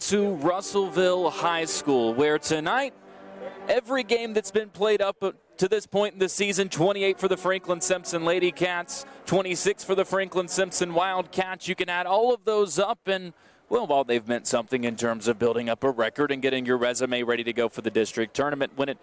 To Russellville High School, where tonight every game that's been played up to this point in the season, 28 for the Franklin-Simpson Lady Cats, 26 for the Franklin-Simpson Wildcats. You can add all of those up, and well, while they've meant something in terms of building up a record and getting your resume ready to go for the district tournament, when it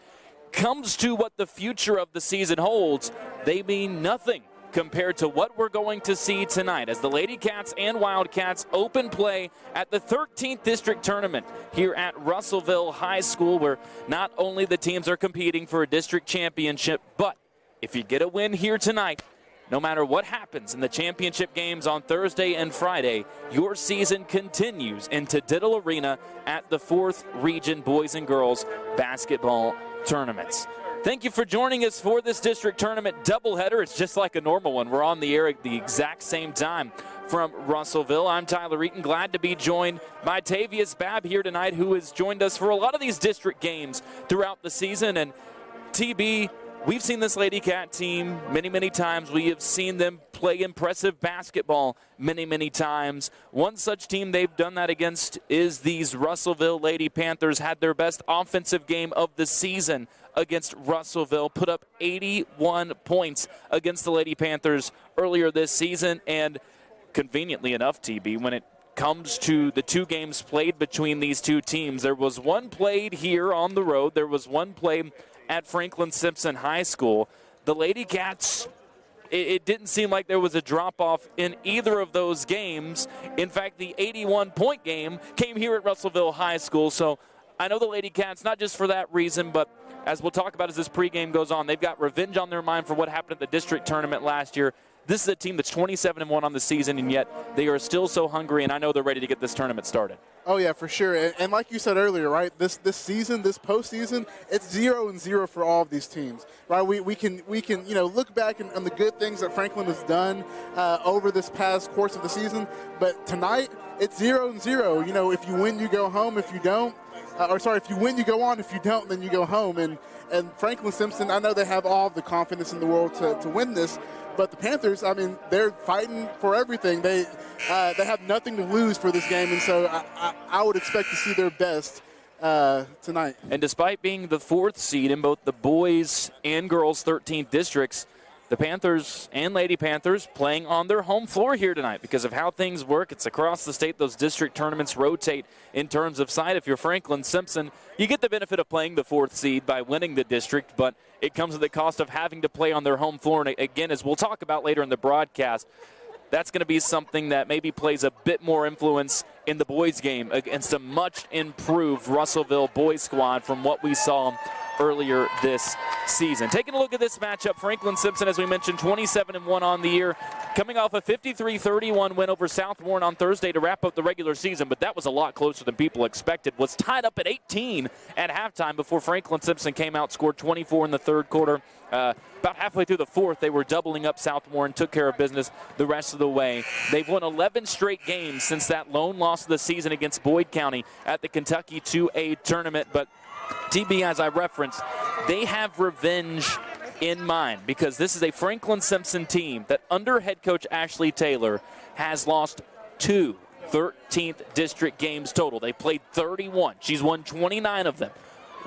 comes to what the future of the season holds, they mean nothing compared to what we're going to see tonight as the Lady Cats and Wildcats open play at the 13th District Tournament here at Russellville High School, where not only the teams are competing for a district championship, but if you get a win here tonight, no matter what happens in the championship games on Thursday and Friday, your season continues into Diddle Arena at the 4th Region Boys and Girls Basketball Tournaments. Thank you for joining us for this district tournament doubleheader. It's just like a normal one. We're on the air at the exact same time from Russellville. I'm Tyler Eaton, glad to be joined by Tavius Babb here tonight, who has joined us for a lot of these district games throughout the season. And TB, we've seen this Lady Cat team many, many times. We have seen them play impressive basketball many, many times. One such team they've done that against is these Russellville Lady Panthers. Had their best offensive game of the season against Russellville, put up 81 points against the Lady Panthers earlier this season. And conveniently enough, TB, when it comes to the two games played between these two teams, there was one played here on the road. There was one played at Franklin-Simpson High School. The Lady Cats, it didn't seem like there was a drop-off in either of those games. In fact, the 81-point game came here at Russellville High School. So I know the Lady Cats, not just for that reason, but as we'll talk about as this pregame goes on, they've got revenge on their mind for what happened at the district tournament last year. This is a team that's 27-1 on the season, and yet they are still so hungry, and I know they're ready to get this tournament started. Oh, yeah, for sure. And like you said earlier, right, this season, this postseason, it's 0-0 for all of these teams, right? We can look back on the good things that Franklin has done over this past course of the season, but tonight it's 0-0. You know, if you win, you go home. If you don't, if you win, you go on. If you don't, then you go home. And Franklin-Simpson, I know they have all the confidence in the world to win this, but the Panthers, I mean, they're fighting for everything. They have nothing to lose for this game, and so I would expect to see their best tonight. And despite being the 4th seed in both the boys and girls 13th districts, the Panthers and Lady Panthers playing on their home floor here tonight because of how things work. It's across the state. Those district tournaments rotate in terms of site. If you're Franklin-Simpson, you get the benefit of playing the 4th seed by winning the district, but it comes at the cost of having to play on their home floor. And again, as we'll talk about later in the broadcast, that's going to be something that maybe plays a bit more influence in the boys' game against a much improved Russellville boys squad from what we saw earlier this season. Taking a look at this matchup, Franklin-Simpson, as we mentioned, 27-1 on the year, coming off a 53-31 win over South Warren on Thursday to wrap up the regular season, but that was a lot closer than people expected. Was tied up at 18 at halftime before Franklin-Simpson came out, scored 24 in the third quarter. About halfway through the fourth, they were doubling up South Warren, took care of business the rest of the way. They've won 11 straight games since that lone loss of the season against Boyd County at the Kentucky 2A tournament, but TB, as I referenced, they have revenge in mind because this is a Franklin-Simpson team that under head coach Ashley Taylor has lost 2 13th district games total. They played 31. She's won 29 of them.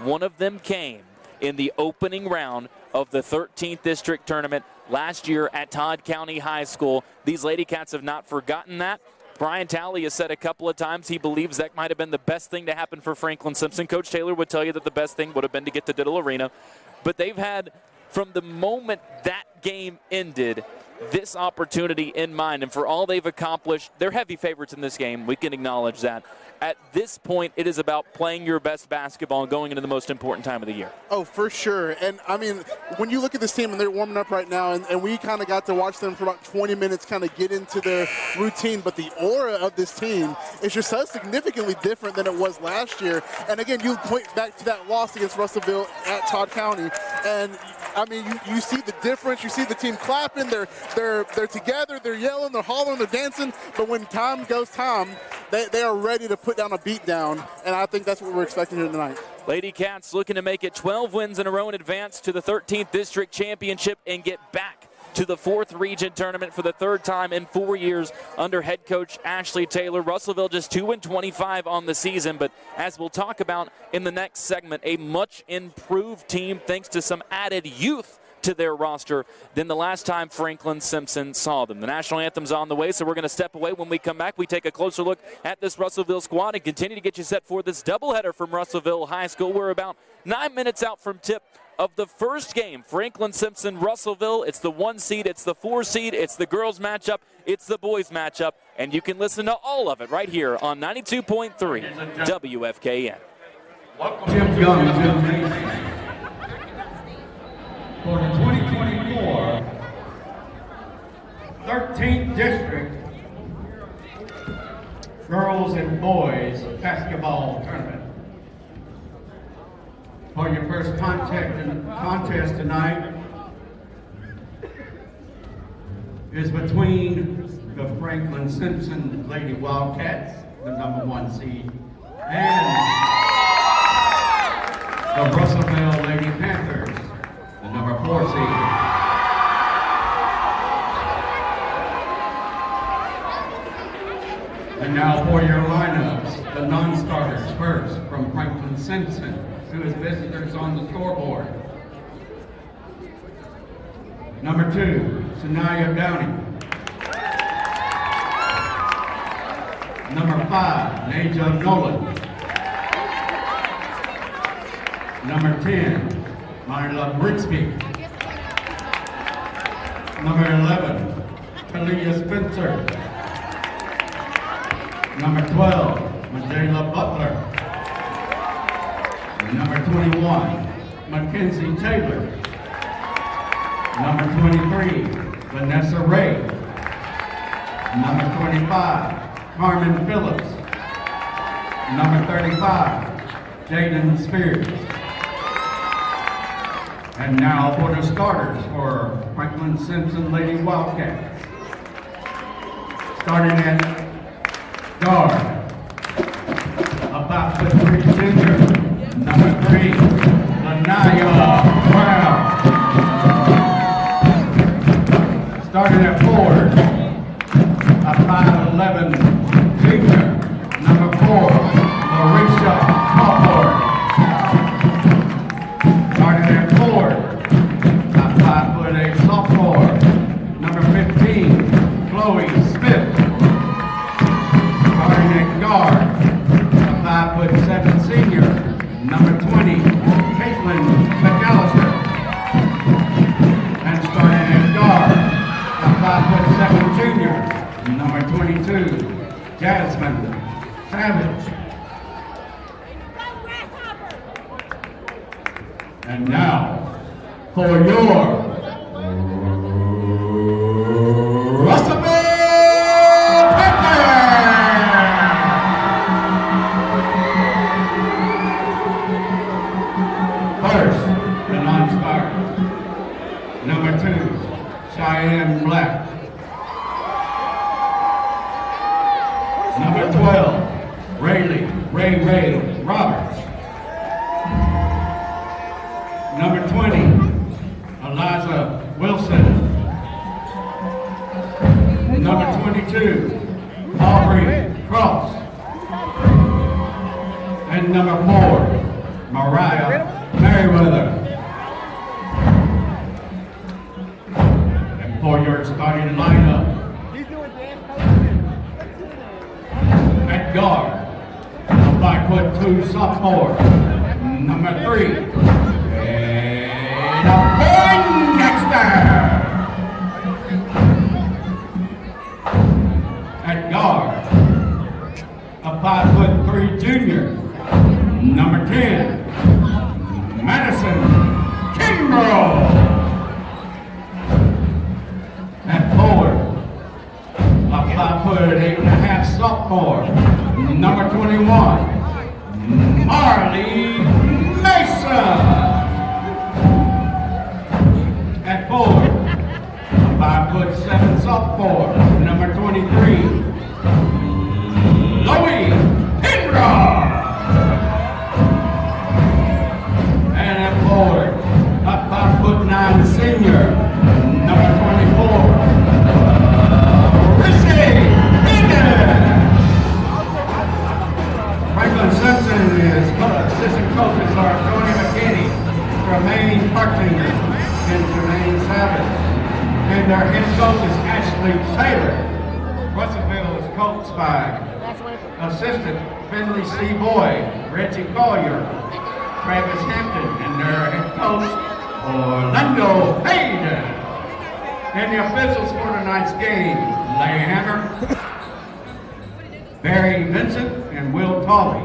One of them came in the opening round of the 13th district tournament last year at Todd County High School. These Lady Cats have not forgotten that. Brian Talley has said a couple of times he believes that might have been the best thing to happen for Franklin-Simpson. Coach Taylor would tell you that the best thing would have been to get to Diddle Arena. But they've had, from the moment that game ended, this opportunity in mind. And for all they've accomplished, they're heavy favorites in this game. We can acknowledge that. At this point, it is about playing your best basketball and going into the most important time of the year. Oh, for sure. And, I mean, when you look at this team, and they're warming up right now, and we kind of got to watch them for about 20 minutes kind of get into their routine, but the aura of this team is just so significantly different than it was last year. And, again, you point back to that loss against Russellville at Todd County, and, I mean, you see the difference. You see the team clapping. They're together. They're yelling. They're hollering. They're dancing. But when time goes time, they are ready to put down a beat down, and I think that's what we're expecting here tonight. Lady Cats looking to make it 12 wins in a row and advance to the 13th District Championship and get back to the 4th region tournament for the 3rd time in 4 years under head coach Ashley Taylor. Russellville just 2-25 on the season, but as we'll talk about in the next segment, a much improved team thanks to some added youth to their roster than the last time Franklin-Simpson saw them. The national anthem's on the way, so we're going to step away. When we come back, we take a closer look at this Russellville squad and continue to get you set for this doubleheader from Russellville High School. We're about 9 minutes out from tip of the first game, Franklin-Simpson Russellville. It's the 1 seed, it's the 4 seed, it's the girls matchup, it's the boys matchup, and you can listen to all of it right here on 92.3 WFKN. Jim Young, for the 2024 13th District Girls and Boys Basketball Tournament. For your first contest tonight is between the Franklin-Simpson Lady Wildcats, the #1 seed, and the Russellville Lady Panthers, the #4 seed. And now for your lineups, the non-starters first from Franklin-Simpson, who is visitors on the scoreboard. Number 2, Sanaya Downey. Number 5, Naja Nolan. Number 10, Myla Brixby. Number 11, Kalia Spencer. Number 12, Majayla Butler. Number 21, Mackenzie Taylor. Number 23, Vanessa Ray. Number 25, Carmen Phillips. Number 35, Jaden Spears. And now for the starters for Franklin-Simpson Lady Wildcats. Starting at guard, about the 3 ginger, number 3, Lanaya Brown. Starting at forward, a 5'11" junior, number 4, Marisha Crawford. Starting at forward, a 5'8" sophomore, number 15, Chloe Smith. Starting at guard, a 5'7" senior, number 20, Caitlin McAllister. And starting at guard, a 5'7" junior, number 22, Jasmine Savage. And now, for your Russellville first, the non-starters. Number 2, Cheyenne Black. Number 12, Ray Roberts. Number 20, Eliza Wilson. Number 22, Aubrey Cross. And number 4, Mariah Merriweather. And for your starting lineup, at guard, a 5'2" sophomore, number 3, and a Poindexter. At guard, a 5'3" junior, number 10, Madison Kimbrough. At forward, a 5'8.5" sophomore, number 21, Marley Mason. At forward, a 5'7" sophomore, number 23, Louie Kimbrough. And at forward, a 5'9" senior, number 24, Franklin-Simpson is assistant coaches are Tony McKinney, Tremaine Parklinger, and Jermaine Savage. And our head coach is Ashley Taylor. Russellville is coached by assistant Finley C. Boyd, Reggie Collier, Travis Hampton, and their head coach Orlando Hayden. And the officials for tonight's game, Larry Hammer, Barry Vincent, and Will Tolley.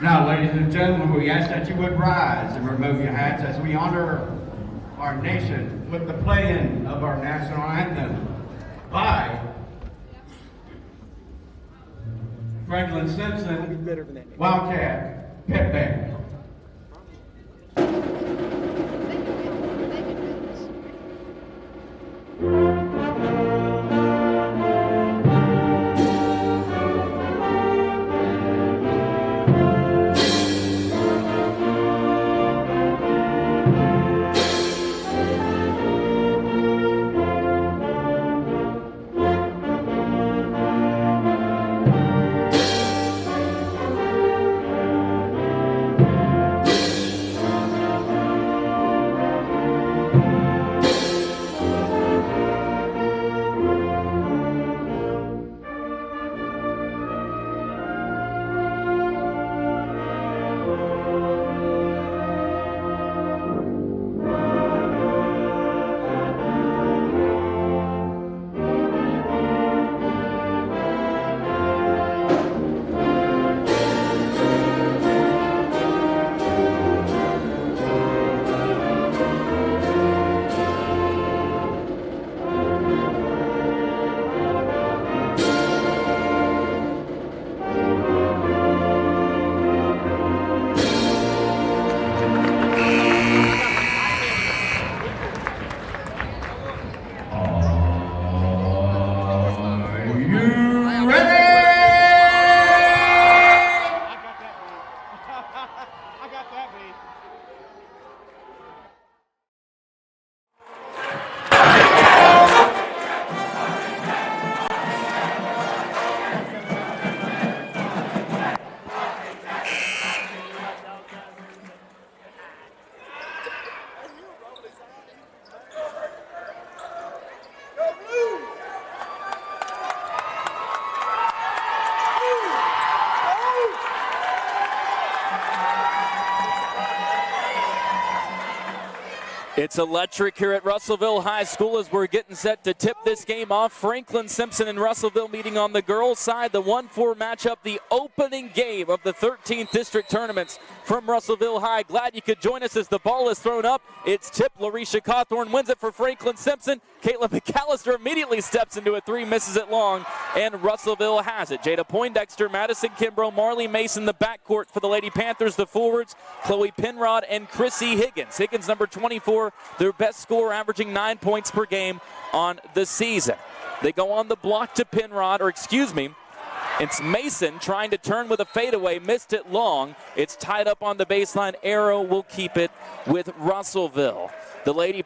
Now, ladies and gentlemen, we ask that you would rise and remove your hats as we honor our nation with the playing of our national anthem by Franklin-Simpson Wildcat Pep Band. It's electric here at Russellville High School as we're getting set to tip this game off. Franklin-Simpson and Russellville meeting on the girls' side. The 1-4 matchup, the opening game of the 13th district tournaments from Russellville High. Glad you could join us as the ball is thrown up. It's tipped. Larisha Cawthorn wins it for Franklin-Simpson. Caitlin McAllister immediately steps into a three, misses it long, and Russellville has it. Jada Poindexter, Madison Kimbrough, Marley Mason, the backcourt for the Lady Panthers, the forwards, Chloe Penrod and Chrissy Higgins. Higgins, number 24, their best scorer, averaging 9 points per game on the season. They go on the block to Penrod, or excuse me, it's Mason trying to turn with a fadeaway, missed it long. It's tied up on the baseline. Arrow will keep it with Russellville. The Lady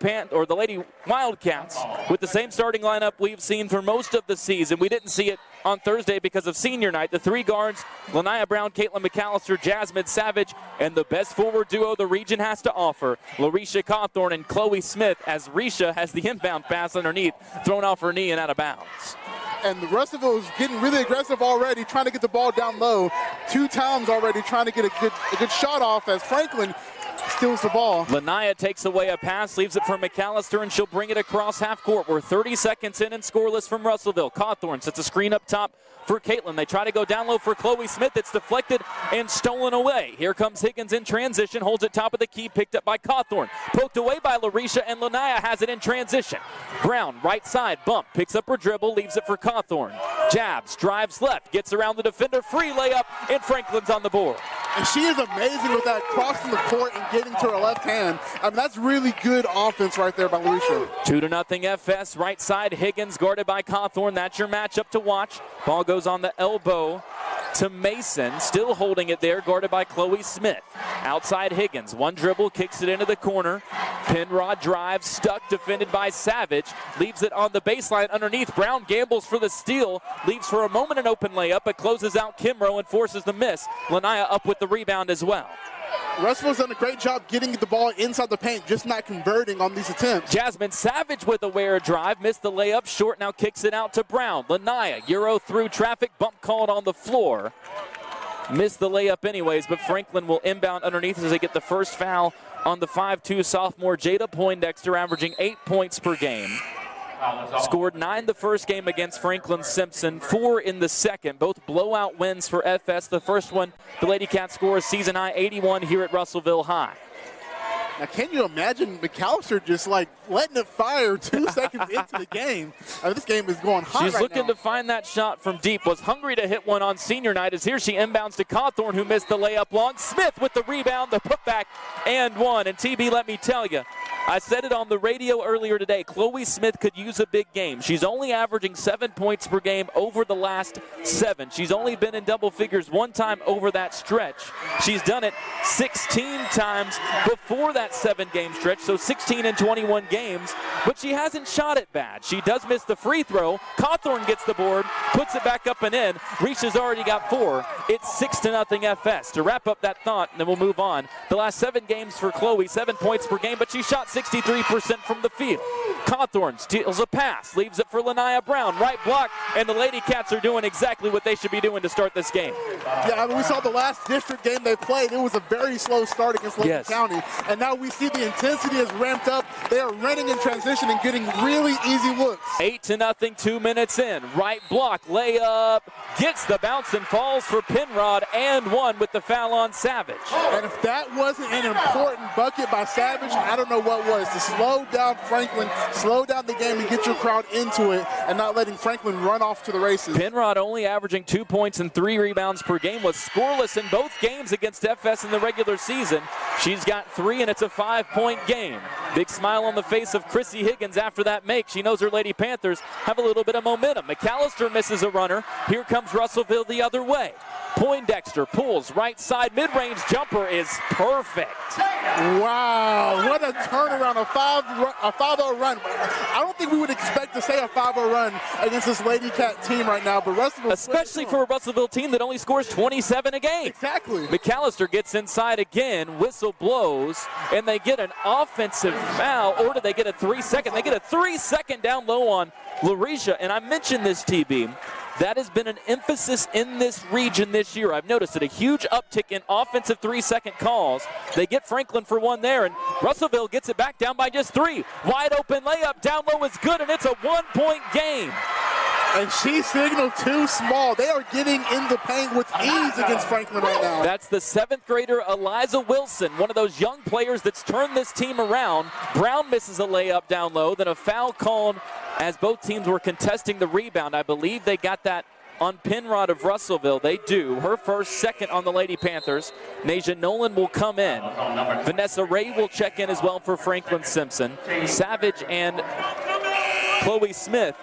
Wildcats with the same starting lineup we've seen for most of the season. We didn't see it on Thursday because of senior night. The three guards, Lania Brown, Caitlin McAllister, Jasmine Savage, and the best forward duo the region has to offer, Larisha Cawthorn and Chloe Smith, as Risha has the inbound pass underneath, thrown off her knee and out of bounds. And the Russellville is getting really aggressive already, trying to get the ball down low. 2 times already trying to get a good shot off as Franklin steals the ball. Lania takes away a pass, leaves it for McAllister, and she'll bring it across half court. We're 30 seconds in and scoreless from Russellville. Cawthorn sets a screen up top for Caitlin. They try to go down low for Chloe Smith. It's deflected and stolen away. Here comes Higgins in transition, holds it top of the key, picked up by Cawthorn. Poked away by Larisha, and Lania has it in transition. Brown, right side, bump, picks up her dribble, leaves it for Cawthorn. Jabs, drives left, gets around the defender, free layup, and Franklin's on the board. And she is amazing with that, crossing the court and getting to her left hand. I mean, that's really good offense right there by Larisha. 2-0 FS, right side, Higgins guarded by Cawthorn. That's your matchup to watch. Ball goes on the elbow to Mason, still holding it there, guarded by Chloe Smith. Outside Higgins, one dribble, kicks it into the corner. Penrod drives, stuck, defended by Savage. Leaves it on the baseline underneath. Brown gambles for the steal, leaves for a moment an open layup, but closes out Kimro and forces the miss. Lanaya up with the rebound as well. Russellville's done a great job getting the ball inside the paint, just not converting on these attempts. Jasmine Savage with a wear drive, missed the layup short, now kicks it out to Brown. Lanaya, Euro through traffic, bump called on the floor. Missed the layup anyways, but Franklin will inbound underneath as they get the first foul on the 5'2" sophomore Jada Poindexter, averaging 8 points per game. Scored 9 the first game against Franklin-Simpson, 4 in the second. Both blowout wins for FS. The first one, the Lady Cats score a season-high 81 here at Russellville High. Now, can you imagine McAllister just like letting it fire 2 seconds into the game? I mean, this game is going hot She's right looking now. to find that shot from deep. Was hungry to hit one on senior night as here she inbounds to Cawthorn, who missed the layup long. Smith with the rebound, the putback, and one. And TB, let me tell you, I said it on the radio earlier today, Chloe Smith could use a big game. She's only averaging 7 points per game over the last 7. She's only been in double figures one time over that stretch. She's done it 16 times before that 7-game stretch, so 16 in 21 games, but she hasn't shot it bad. She does miss the free throw. Cawthorn gets the board, puts it back up and in. Reese's already got 4. It's 6-0 FS. To wrap up that thought, and then we'll move on. The last 7 games for Chloe, 7 points per game, but she shot 63% from the field. Cawthorn steals a pass, leaves it for Lanaya Brown, right block, and the Lady Cats are doing exactly what they should be doing to start this game. Yeah, I mean, we saw the last district game they played. It was a very slow start against Logan County, and now we see the intensity has ramped up. They are running in transition and getting really easy looks. 8-0, 2 minutes in. Right block, layup, gets the bounce and falls for Penrod, and one with the foul on Savage. And if that wasn't an important bucket by Savage, I don't know what was. To slow down Franklin, slow down the game and get your crowd into it and not letting Franklin run off to the races. Penrod only averaging 2 points and 3 rebounds per game, was scoreless in both games against FS in the regular season. She's got 3 and it's a 5-point game. Big smile on the face of Chrissy Higgins after that make. She knows her Lady Panthers have a little bit of momentum. McAllister misses a runner. Here comes Russellville the other way. Poindexter pulls right side, mid-range jumper is perfect. Wow, what a turnaround, a 5-0 run. I don't think we would expect to say a 5-0 run against this Lady Cat team right now, but Russellville, especially for a Russellville team that only scores 27 a game. Exactly. McAllister gets inside again, whistle blows, and they get an offensive foul, or do they get a 3-second? They get a 3-second down low on Larisha, and I mentioned this, TB. That has been an emphasis in this region this year. I've noticed it, a huge uptick in offensive 3-second calls. They get Franklin for one there, and Russellville gets it back down by just 3. Wide open layup, down low is good, and it's a 1-point game. And she signaled too small. They are getting in the paint with ease against Franklin right now. That's the 7th grader Eliza Wilson, one of those young players that's turned this team around. Brown misses a layup down low, then a foul called as both teams were contesting the rebound. I believe they got that on Penrod of Russellville. They do. Her first, second on the Lady Panthers. Nasia Nolan will come in. Vanessa Ray will check in as well for Franklin-Simpson. Savage and Chloe Smith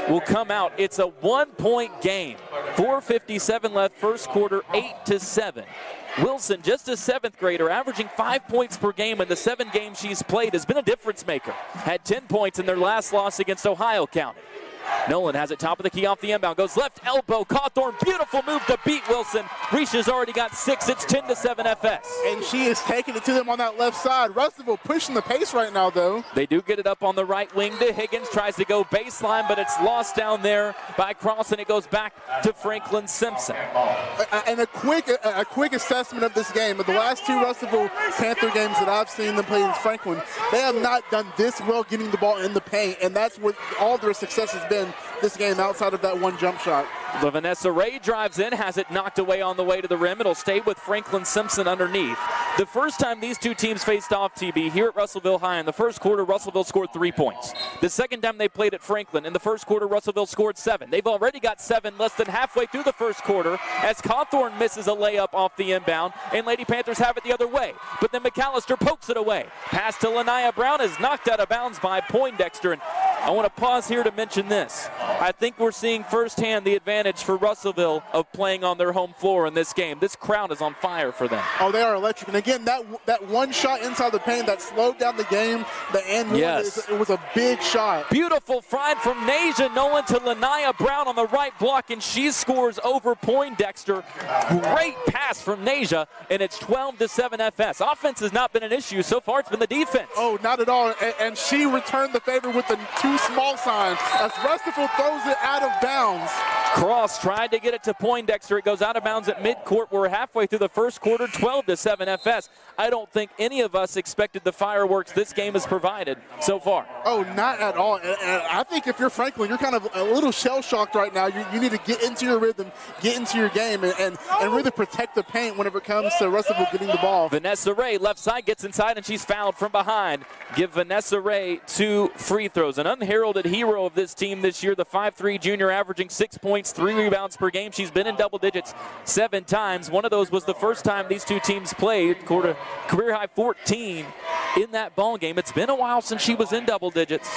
will come out. It's a 1-point game. 4:57 left, first quarter, 8-7. Wilson, just a 7th grader, averaging 5 points per game in the 7 games she's played, has been a difference maker. Had 10 points in their last loss against Ohio County. Nolan has it top of the key off the inbound, goes left elbow, Cawthorn, beautiful move to beat Wilson. Risha's already got 6, it's 10-7 FS. And she is taking it to them on that left side. Russellville pushing the pace right now, though. They do get it up on the right wing to Higgins, tries to go baseline, but it's lost down there by Cross, and it goes back to Franklin-Simpson. And a quick assessment of this game. Of the last 2 Russellville Panther games that I've seen them play against Franklin, they have not done this well getting the ball in the paint, and that's what all their success has been this game outside of that one jump shot. The Vanessa Ray drives in, has it knocked away on the way to the rim. It'll stay with Franklin-Simpson underneath. The first time these two teams faced off, TB, here at Russellville High in the first quarter, Russellville scored 3 points. The second time they played at Franklin, in the first quarter, Russellville scored 7. They've already got 7 less than halfway through the first quarter as Cawthorn misses a layup off the inbound, and Lady Panthers have it the other way. But then McAllister pokes it away. Pass to Lanaya Brown is knocked out of bounds by Poindexter, and I want to pause here to mention this. I think we're seeing firsthand the advantage for Russellville of playing on their home floor in this game. This crowd is on fire for them. Oh, they are electric. And again, that one shot inside the paint that slowed down the game, it was a big shot. Beautiful find from Nasia Nolan to Lanaya Brown on the right block, and she scores over Poindexter. Great pass from Nasia, and it's 12-7 FS. Offense has not been an issue. So far, it's been the defense. Oh, not at all. And she returned the favor with the 2 small signs as Russellville throws it out of bounds. Cross tried to get it to Poindexter. It goes out of bounds at midcourt. We're halfway through the first quarter, 12-7 FS. I don't think any of us expected the fireworks this game has provided so far. Oh, not at all. And I think if you're Franklin, you're kind of a little shell-shocked right now. You need to get into your rhythm, get into your game, and really protect the paint whenever it comes to Russellville getting the ball. Vanessa Ray, left side, gets inside, and she's fouled from behind. Give Vanessa Ray 2 free throws. An unheralded hero of this team this year, the 5'3" junior averaging 6 points, 3 rebounds per game. She's been in double digits 7 times. One of those was the first time these two teams played. Career high 14 in that ball game. It's been a while since she was in double digits.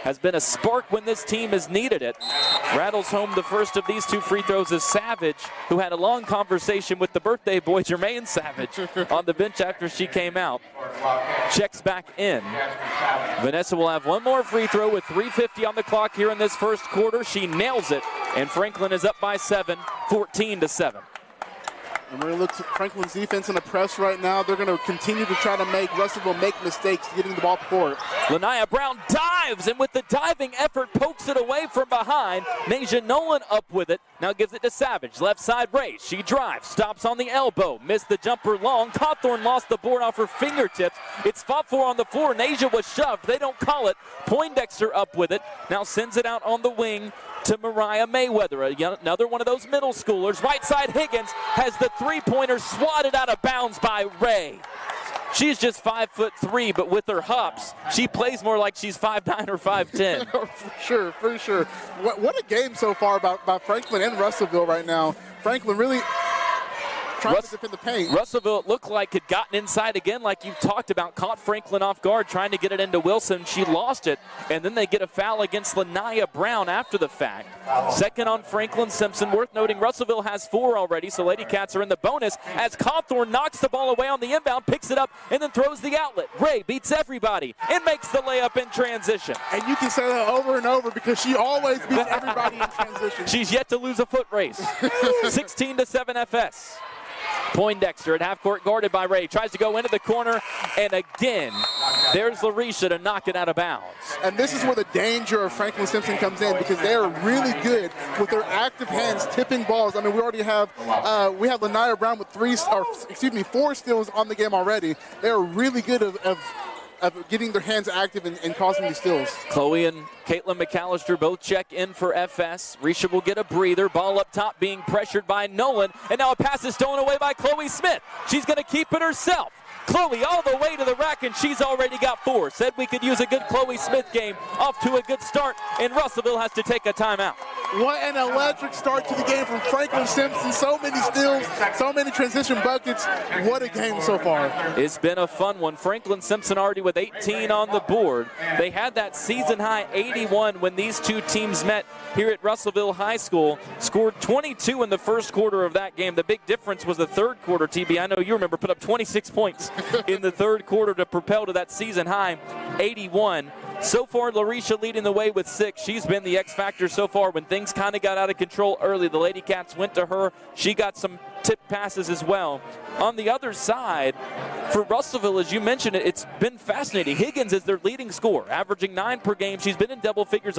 Has been a spark when this team has needed it. Rattles home the first of these 2 free throws is Savage, who had a long conversation with the birthday boy, Jermaine Savage, on the bench after she came out. Checks back in. Vanessa will have 1 more free throw with 3:50 on the clock here in this first quarter. She nails it, and Franklin is up by 7, 14-7. And we're going to look at Franklin's defense in the press right now. They're going to continue to try to make Russellville make mistakes getting the ball to court. Lanaya Brown dives, and with the diving effort, pokes it away from behind. Nasia Nolan up with it. Now gives it to Savage. Left side raise. She drives. Stops on the elbow. Missed the jumper long. Cawthorn lost the board off her fingertips. It's fought for on the floor. Nasia was shoved. They don't call it. Poindexter up with it. Now sends it out on the wing to Mariah Mayweather, another one of those middle schoolers. Right side, Higgins has the 3-pointer swatted out of bounds by Ray. She's just 5'3", but with her hops, she plays more like she's 5'9" or 5'10". For sure. What a game so far by Franklin and Russellville right now. Franklin really trying to defend the paint. Russellville, it looked like, had gotten inside again, like you've talked about, caught Franklin off guard, trying to get it into Wilson. She lost it, and then they get a foul against Lanaya Brown after the fact. Second on Franklin-Simpson. Worth noting, Russellville has 4 already, so Lady Cats are in the bonus as Cawthorn knocks the ball away on the inbound, picks it up, and then throws the outlet. Ray beats everybody and makes the layup in transition. And you can say that over and over because she always beats everybody in transition. She's yet to lose a foot race. 16-7 FS. Poindexter at half court, guarded by Ray. Tries to go into the corner, and again, there's Larisha to knock it out of bounds. And this is where the danger of Franklin-Simpson comes in because they are really good with their active hands tipping balls. I mean, we already have we have Lanaya Brown with 4 steals on the game already. They are really good of getting their hands active and causing these steals. Chloe and Caitlin McAllister both check in for FS. Risha will get a breather. Ball up top being pressured by Nolan. And now a pass is stolen away by Chloe Smith. She's going to keep it herself. Chloe all the way to the rack, and she's already got 4. Said we could use a good Chloe Smith game. Off to a good start, and Russellville has to take a timeout. What an electric start to the game from Franklin-Simpson. So many steals, so many transition buckets. What a game so far. It's been a fun one. Franklin-Simpson already with 18 on the board. They had that season-high 81 when these two teams met here at Russellville High School. Scored 22 in the first quarter of that game. The big difference was the third quarter, TB. I know you remember, put up 26 points in the third quarter to propel to that season-high 81. So far, Larisha leading the way with 6. She's been the X factor so far. When things kind of got out of control early, the Lady Cats went to her. She got some tip passes as well. On the other side, for Russellville, as you mentioned, it's been fascinating. Higgins is their leading scorer, averaging 9 per game. She's been in double figures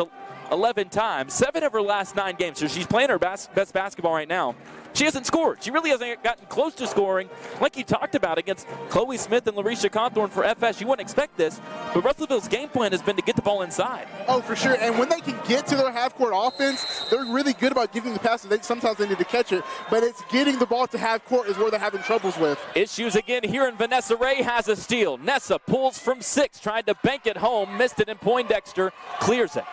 11 times, 7 of her last 9 games. So she's playing her best basketball right now. She hasn't scored. She really hasn't gotten close to scoring like you talked about against Chloe Smith and Larisha Cawthorn for FS. You wouldn't expect this, but Russellville's game plan has been to get the ball inside. Oh, for sure. And when they can get to their half-court offense, they're really good about giving the passes. Sometimes they need to catch it, but it's getting the ball to half-court is where they're having troubles with. Issues again here, and Vanessa Ray has a steal. Nessa pulls from 6, tried to bank it home, missed it, and Poindexter clears it.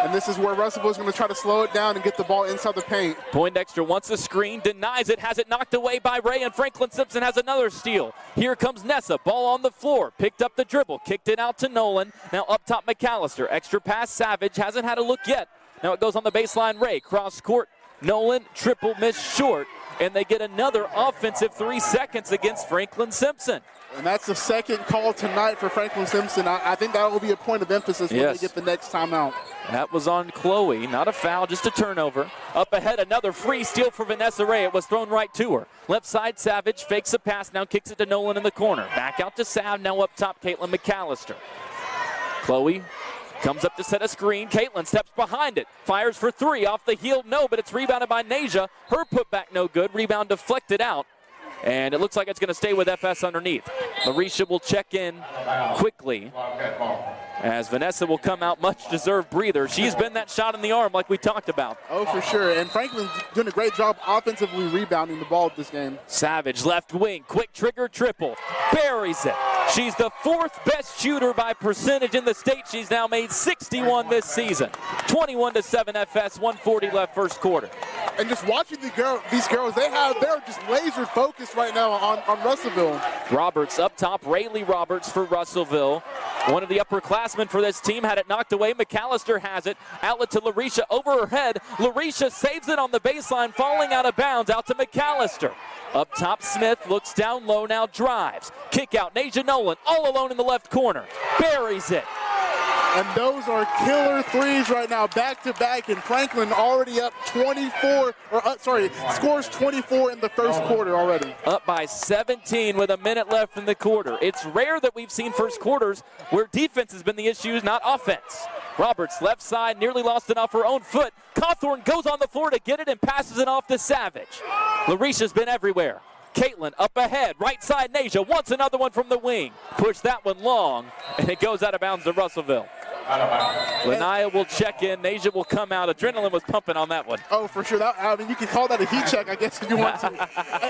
And this is where Russellville is going to try to slow it down and get the ball inside the paint. Poindexter wants a screen, denies it, has it knocked away by Ray, and Franklin-Simpson has another steal. Here comes Nessa, ball on the floor, picked up the dribble, kicked it out to Nolan. Now up top McAllister, extra pass Savage, hasn't had a look yet. Now it goes on the baseline, Ray, cross court, Nolan, triple miss short, and they get another offensive 3 seconds against Franklin-Simpson. And that's the second call tonight for Franklin-Simpson. I think that will be a point of emphasis when they get the next timeout. That was on Chloe, not a foul, just a turnover. Up ahead, another free steal for Vanessa Ray. It was thrown right to her. Left side, Savage fakes a pass, now kicks it to Nolan in the corner. Back out to Sav, now up top, Caitlin McAllister. Chloe comes up to set a screen. Caitlin steps behind it, fires for three, off the heel, no, but it's rebounded by Nasia. Her putback no good, rebound deflected out. And it looks like it's going to stay with FS underneath. Larisha will check in quickly as Vanessa will come out, much deserved breather. She's been that shot in the arm like we talked about. Oh, for sure. And Franklin's doing a great job offensively rebounding the ball this game. Savage, left wing, quick trigger triple, buries it. She's the fourth best shooter by percentage in the state. She's now made 61 this season. 21-7 FS, 140 left first quarter. And just watching these girls, they're just laser focused right now on Russellville. Roberts up top, Rayleigh Roberts for Russellville. One of the upperclassmen for this team had it knocked away. McAllister has it. Outlet to Larisha over her head. Larisha saves it on the baseline, falling out of bounds, out to McAllister. Up top, Smith looks down low, now drives. Kick out, Nasia Nolan all alone in the left corner. Buries it. And those are killer threes right now, back-to-back, and Franklin already up 24, scores 24 in the first quarter already. Up by 17 with a minute left in the quarter. It's rare that we've seen first quarters where defense has been the issue, not offense. Roberts, left side, nearly lost it off her own foot. Cawthorn goes on the floor to get it and passes it off to Savage. Larisha's been everywhere. Caitlin up ahead, right side, Nasia wants another one from the wing. Push that one long, and it goes out of bounds to Russellville. Lanaya will check in. Nasia will come out. Adrenaline was pumping on that one. Oh, for sure. You can call that a heat check, I guess, if you want to.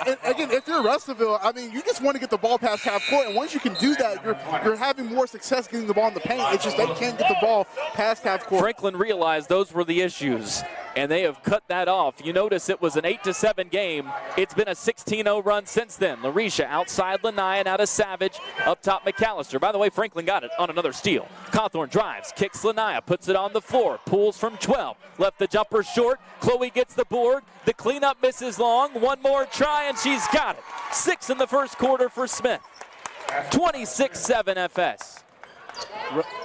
And again, if you're Russellville, you just want to get the ball past half court. And once you can do that, you're having more success getting the ball in the paint. It's just they can't get the ball past half court. Franklin realized those were the issues, and they have cut that off. You notice it was an 8-7 game. It's been a 16-0 run since then. Larisha outside Lanaya, now to Savage. Up top, McAllister. By the way, Franklin got it on another steal. Cawthorn drives, kicks Lanaya, puts it on the floor, pulls from 12. Left the jumper short. Chloe gets the board. The cleanup misses long. One more try, and she's got it. 6 in the first quarter for Smith. 26-7 FS.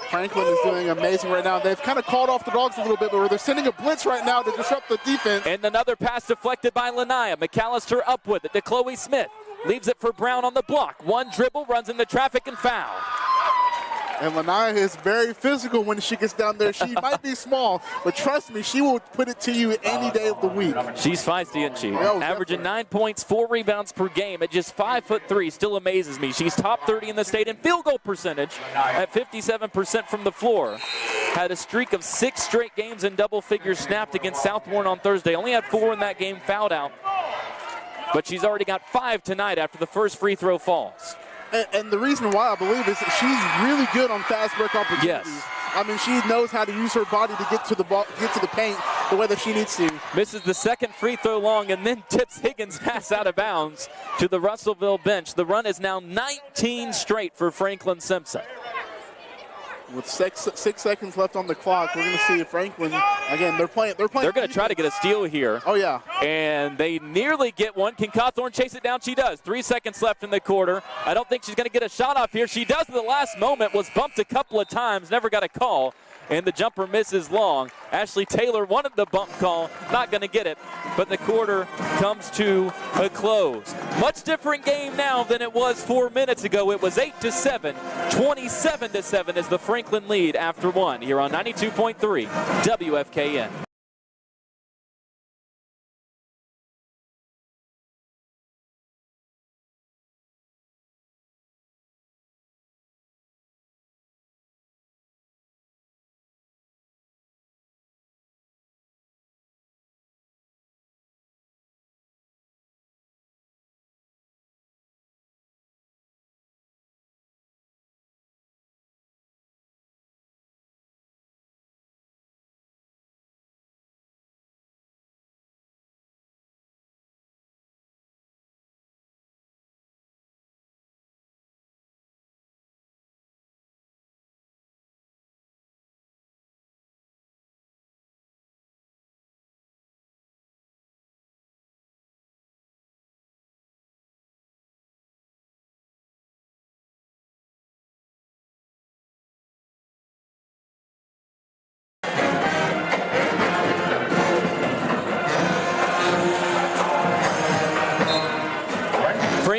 Franklin is doing amazing right now. They've kind of called off the dogs a little bit, but they're sending a blitz right now to disrupt the defense. And another pass deflected by Lanaya. McAllister up with it to Chloe Smith. Leaves it for Brown on the block. One dribble, runs into traffic and foul. And Lanaya is very physical when she gets down there. She might be small, but trust me, she will put it to you any day of the week. She's feisty, isn't she? Oh, averaging 9 points, 4 rebounds per game at just 5'3", still amazes me. She's top 30 in the state in field goal percentage at 57% from the floor. Had a streak of 6 straight games in double figures snapped against South Warren on Thursday. Only had 4 in that game, fouled out. But she's already got 5 tonight after the first free throw falls. And the reason why I believe is that she's really good on fast break opportunities. Yes. She knows how to use her body to get to the ball, get to the paint the way that she needs to. Misses the second free throw long and then tips Higgins' pass out of bounds to the Russellville bench. The run is now 19 straight for Franklin-Simpson. With 6 seconds left on the clock, we're going to see if Franklin, again, they're playing. They're going to try to get a steal here. Oh, yeah. And they nearly get one. Can Cawthorn chase it down? She does. 3 seconds left in the quarter. I don't think she's going to get a shot off here. She does at the last moment, was bumped a couple of times, never got a call. And the jumper misses long. Ashley Taylor wanted the bump call, not going to get it, but the quarter comes to a close. Much different game now than it was 4 minutes ago. It was 8-7, 27-7 is the Franklin lead after 1 here on 92.3 WFKN.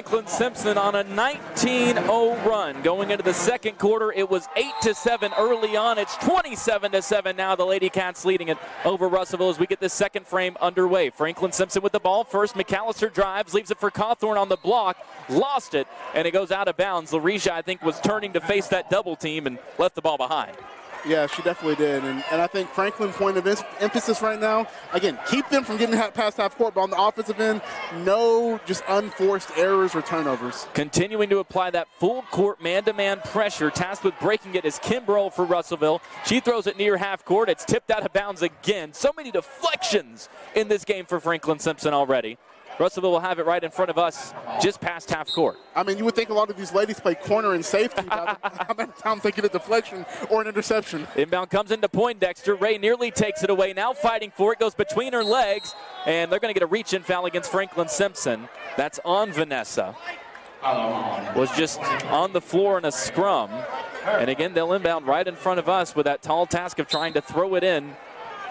Franklin-Simpson on a 19-0 run. Going into the second quarter, it was 8-7 early on. It's 27-7 now. The Lady Cats leading it over Russellville as we get this second frame underway. Franklin-Simpson with the ball first. McAllister drives, leaves it for Cawthorn on the block, lost it, and it goes out of bounds. Larisha, I think, was turning to face that double team and left the ball behind. Yeah, she definitely did. And I think Franklin point of emphasis right now, again, keep them from getting past half court, but on the offensive end, no just unforced errors or turnovers. Continuing to apply that full court man-to-man pressure. Tasked with breaking it is Kimbrough for Russellville. She throws it near half court. It's tipped out of bounds again. So many deflections in this game for Franklin-Simpson already. Russellville will have it right in front of us, just past half court. I mean, you would think a lot of these ladies play corner and safety. How many times they get a deflection or an interception? Inbound comes into Poindexter. Ray nearly takes it away. Now fighting for it. Goes between her legs, and they're going to get a reach-in foul against Franklin-Simpson. That's on Vanessa. Was just on the floor in a scrum. And again, they'll inbound right in front of us with that tall task of trying to throw it in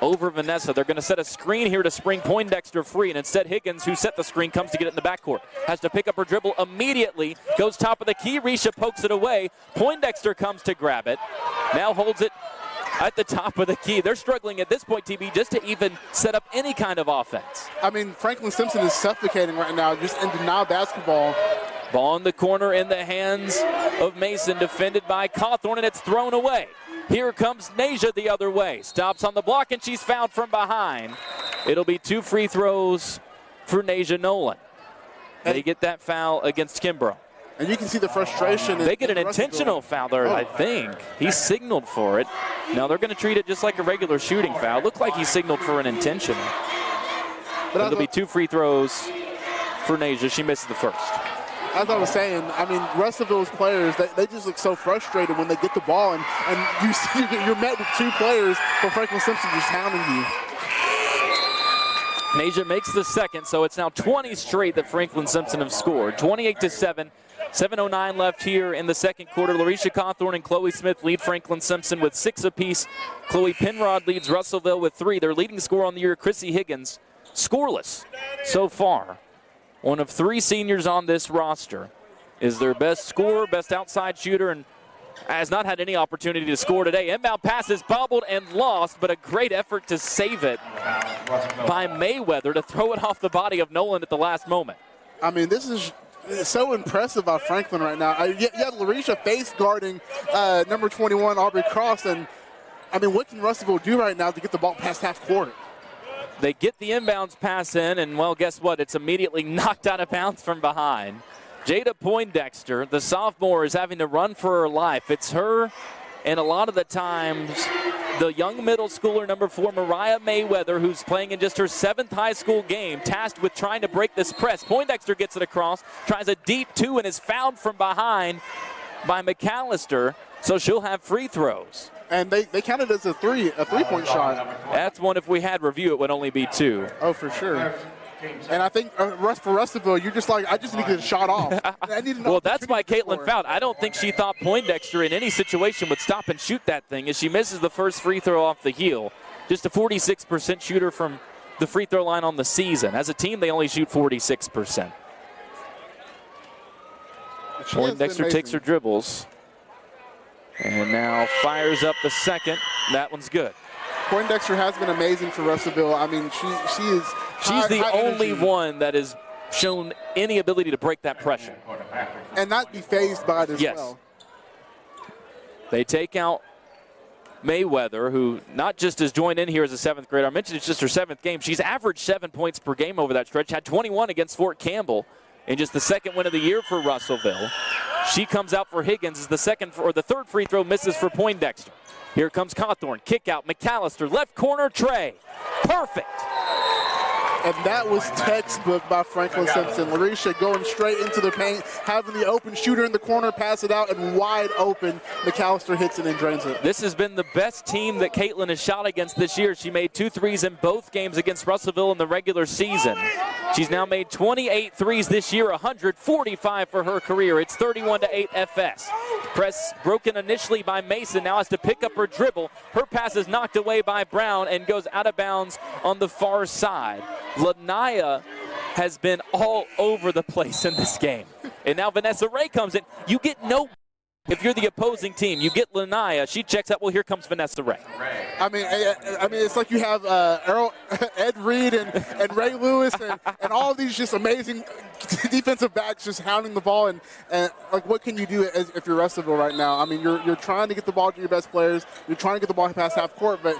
over Vanessa. They're going to set a screen here to spring Poindexter free, and instead Higgins, who set the screen, comes to get it in the backcourt. Has to pick up her dribble immediately. Goes top of the key. Risha pokes it away. Poindexter comes to grab it. Now holds it at the top of the key. They're struggling at this point, TB, just to even set up any kind of offense. I mean, Franklin-Simpson is suffocating right now, just in denial basketball. Ball in the corner in the hands of Mason, defended by Cawthorn, and it's thrown away. Here comes Nasia the other way. Stops on the block, and she's fouled from behind. It'll be 2 free throws for Nasia Nolan. They get that foul against Kimbrough. And you can see the frustration. They get an intentional foul there, I think. He signaled for it. Now they're going to treat it just like a regular shooting foul. Looked like he signaled for an intentional. But it'll be 2 free throws for Nasia. She misses the first. As I was saying, I mean, Russellville's players, they just look so frustrated when they get the ball, and you see you're met with 2 players from Franklin-Simpson just hounding you. Nasia makes the second, so it's now 20 straight that Franklin-Simpson have scored. 28-7. 7:09 left here in the second quarter. Larisha Cawthorn and Chloe Smith lead Franklin-Simpson with 6 apiece. Chloe Penrod leads Russellville with 3. Their leading scorer on the year, Chrissy Higgins, scoreless so far. One of 3 seniors on this roster is their best scorer, best outside shooter, and has not had any opportunity to score today. Inbound pass is bobbled and lost, but a great effort to save it by Mayweather to throw it off the body of Nolan at the last moment. I mean, this is so impressive by Franklin right now. You have Larisha face guarding number 21, Aubrey Cross, and I mean, what can Russellville do right now to get the ball past half court? They get the inbounds pass in, and, well, guess what? It's immediately knocked out of bounds from behind. Jada Poindexter, the sophomore, is having to run for her life. It's her, and a lot of the times, the young middle schooler, number 4, Mariah Mayweather, who's playing in just her 7th high school game, tasked with trying to break this press. Poindexter gets it across, tries a deep 2, and is fouled from behind by McAllister, so she'll have free throws. And they counted as a three-point shot. That's one. If we had review, it would only be 2. Oh, for sure. And I think for Russellville, you're just like, I just need to get a shot off. Well, that's why Caitlin fouled. I don't think she thought Poindexter in any situation would stop and shoot that thing as she misses the first free throw off the heel. Just a 46% shooter from the free throw line on the season. As a team, they only shoot 46%. Poindexter takes her dribbles. And now fires up the second. That one's good. Poindexter has been amazing for Russellville. I mean, she's the only one that has shown any ability to break that pressure. And not be fazed by it as well. They take out Mayweather, who not just has joined in here as a 7th grader. I mentioned it's just her 7th game. She's averaged 7 points per game over that stretch. Had 21 against Fort Campbell in just the 2nd win of the year for Russellville. She comes out for Higgins as the 3rd free throw misses for Poindexter. Here comes Cawthorn. Kick out. McAllister. Left corner. Trey. Perfect. And that was textbook by Franklin-Simpson. Larisha going straight into the paint, having the open shooter in the corner, pass it out, and wide open. McAllister hits it and drains it. This has been the best team that Caitlin has shot against this year. She made 2 threes in both games against Russellville in the regular season. She's now made 28 threes this year, 145 for her career. It's 31-8 FS. Press broken initially by Mason, now has to pick up her dribble. Her pass is knocked away by Brown and goes out of bounds on the far side. Lanaya has been all over the place in this game. And now Vanessa Ray comes in. You get no. If you're the opposing team, you get Lanaya. She checks out. Well, here comes Vanessa Ray. I mean, it's like you have Ed Reed and Ray Lewis and all of these just amazing defensive backs just hounding the ball. And like, what can you do if you're Russellville right now? I mean, you're trying to get the ball to your best players. You're trying to get the ball past half court, but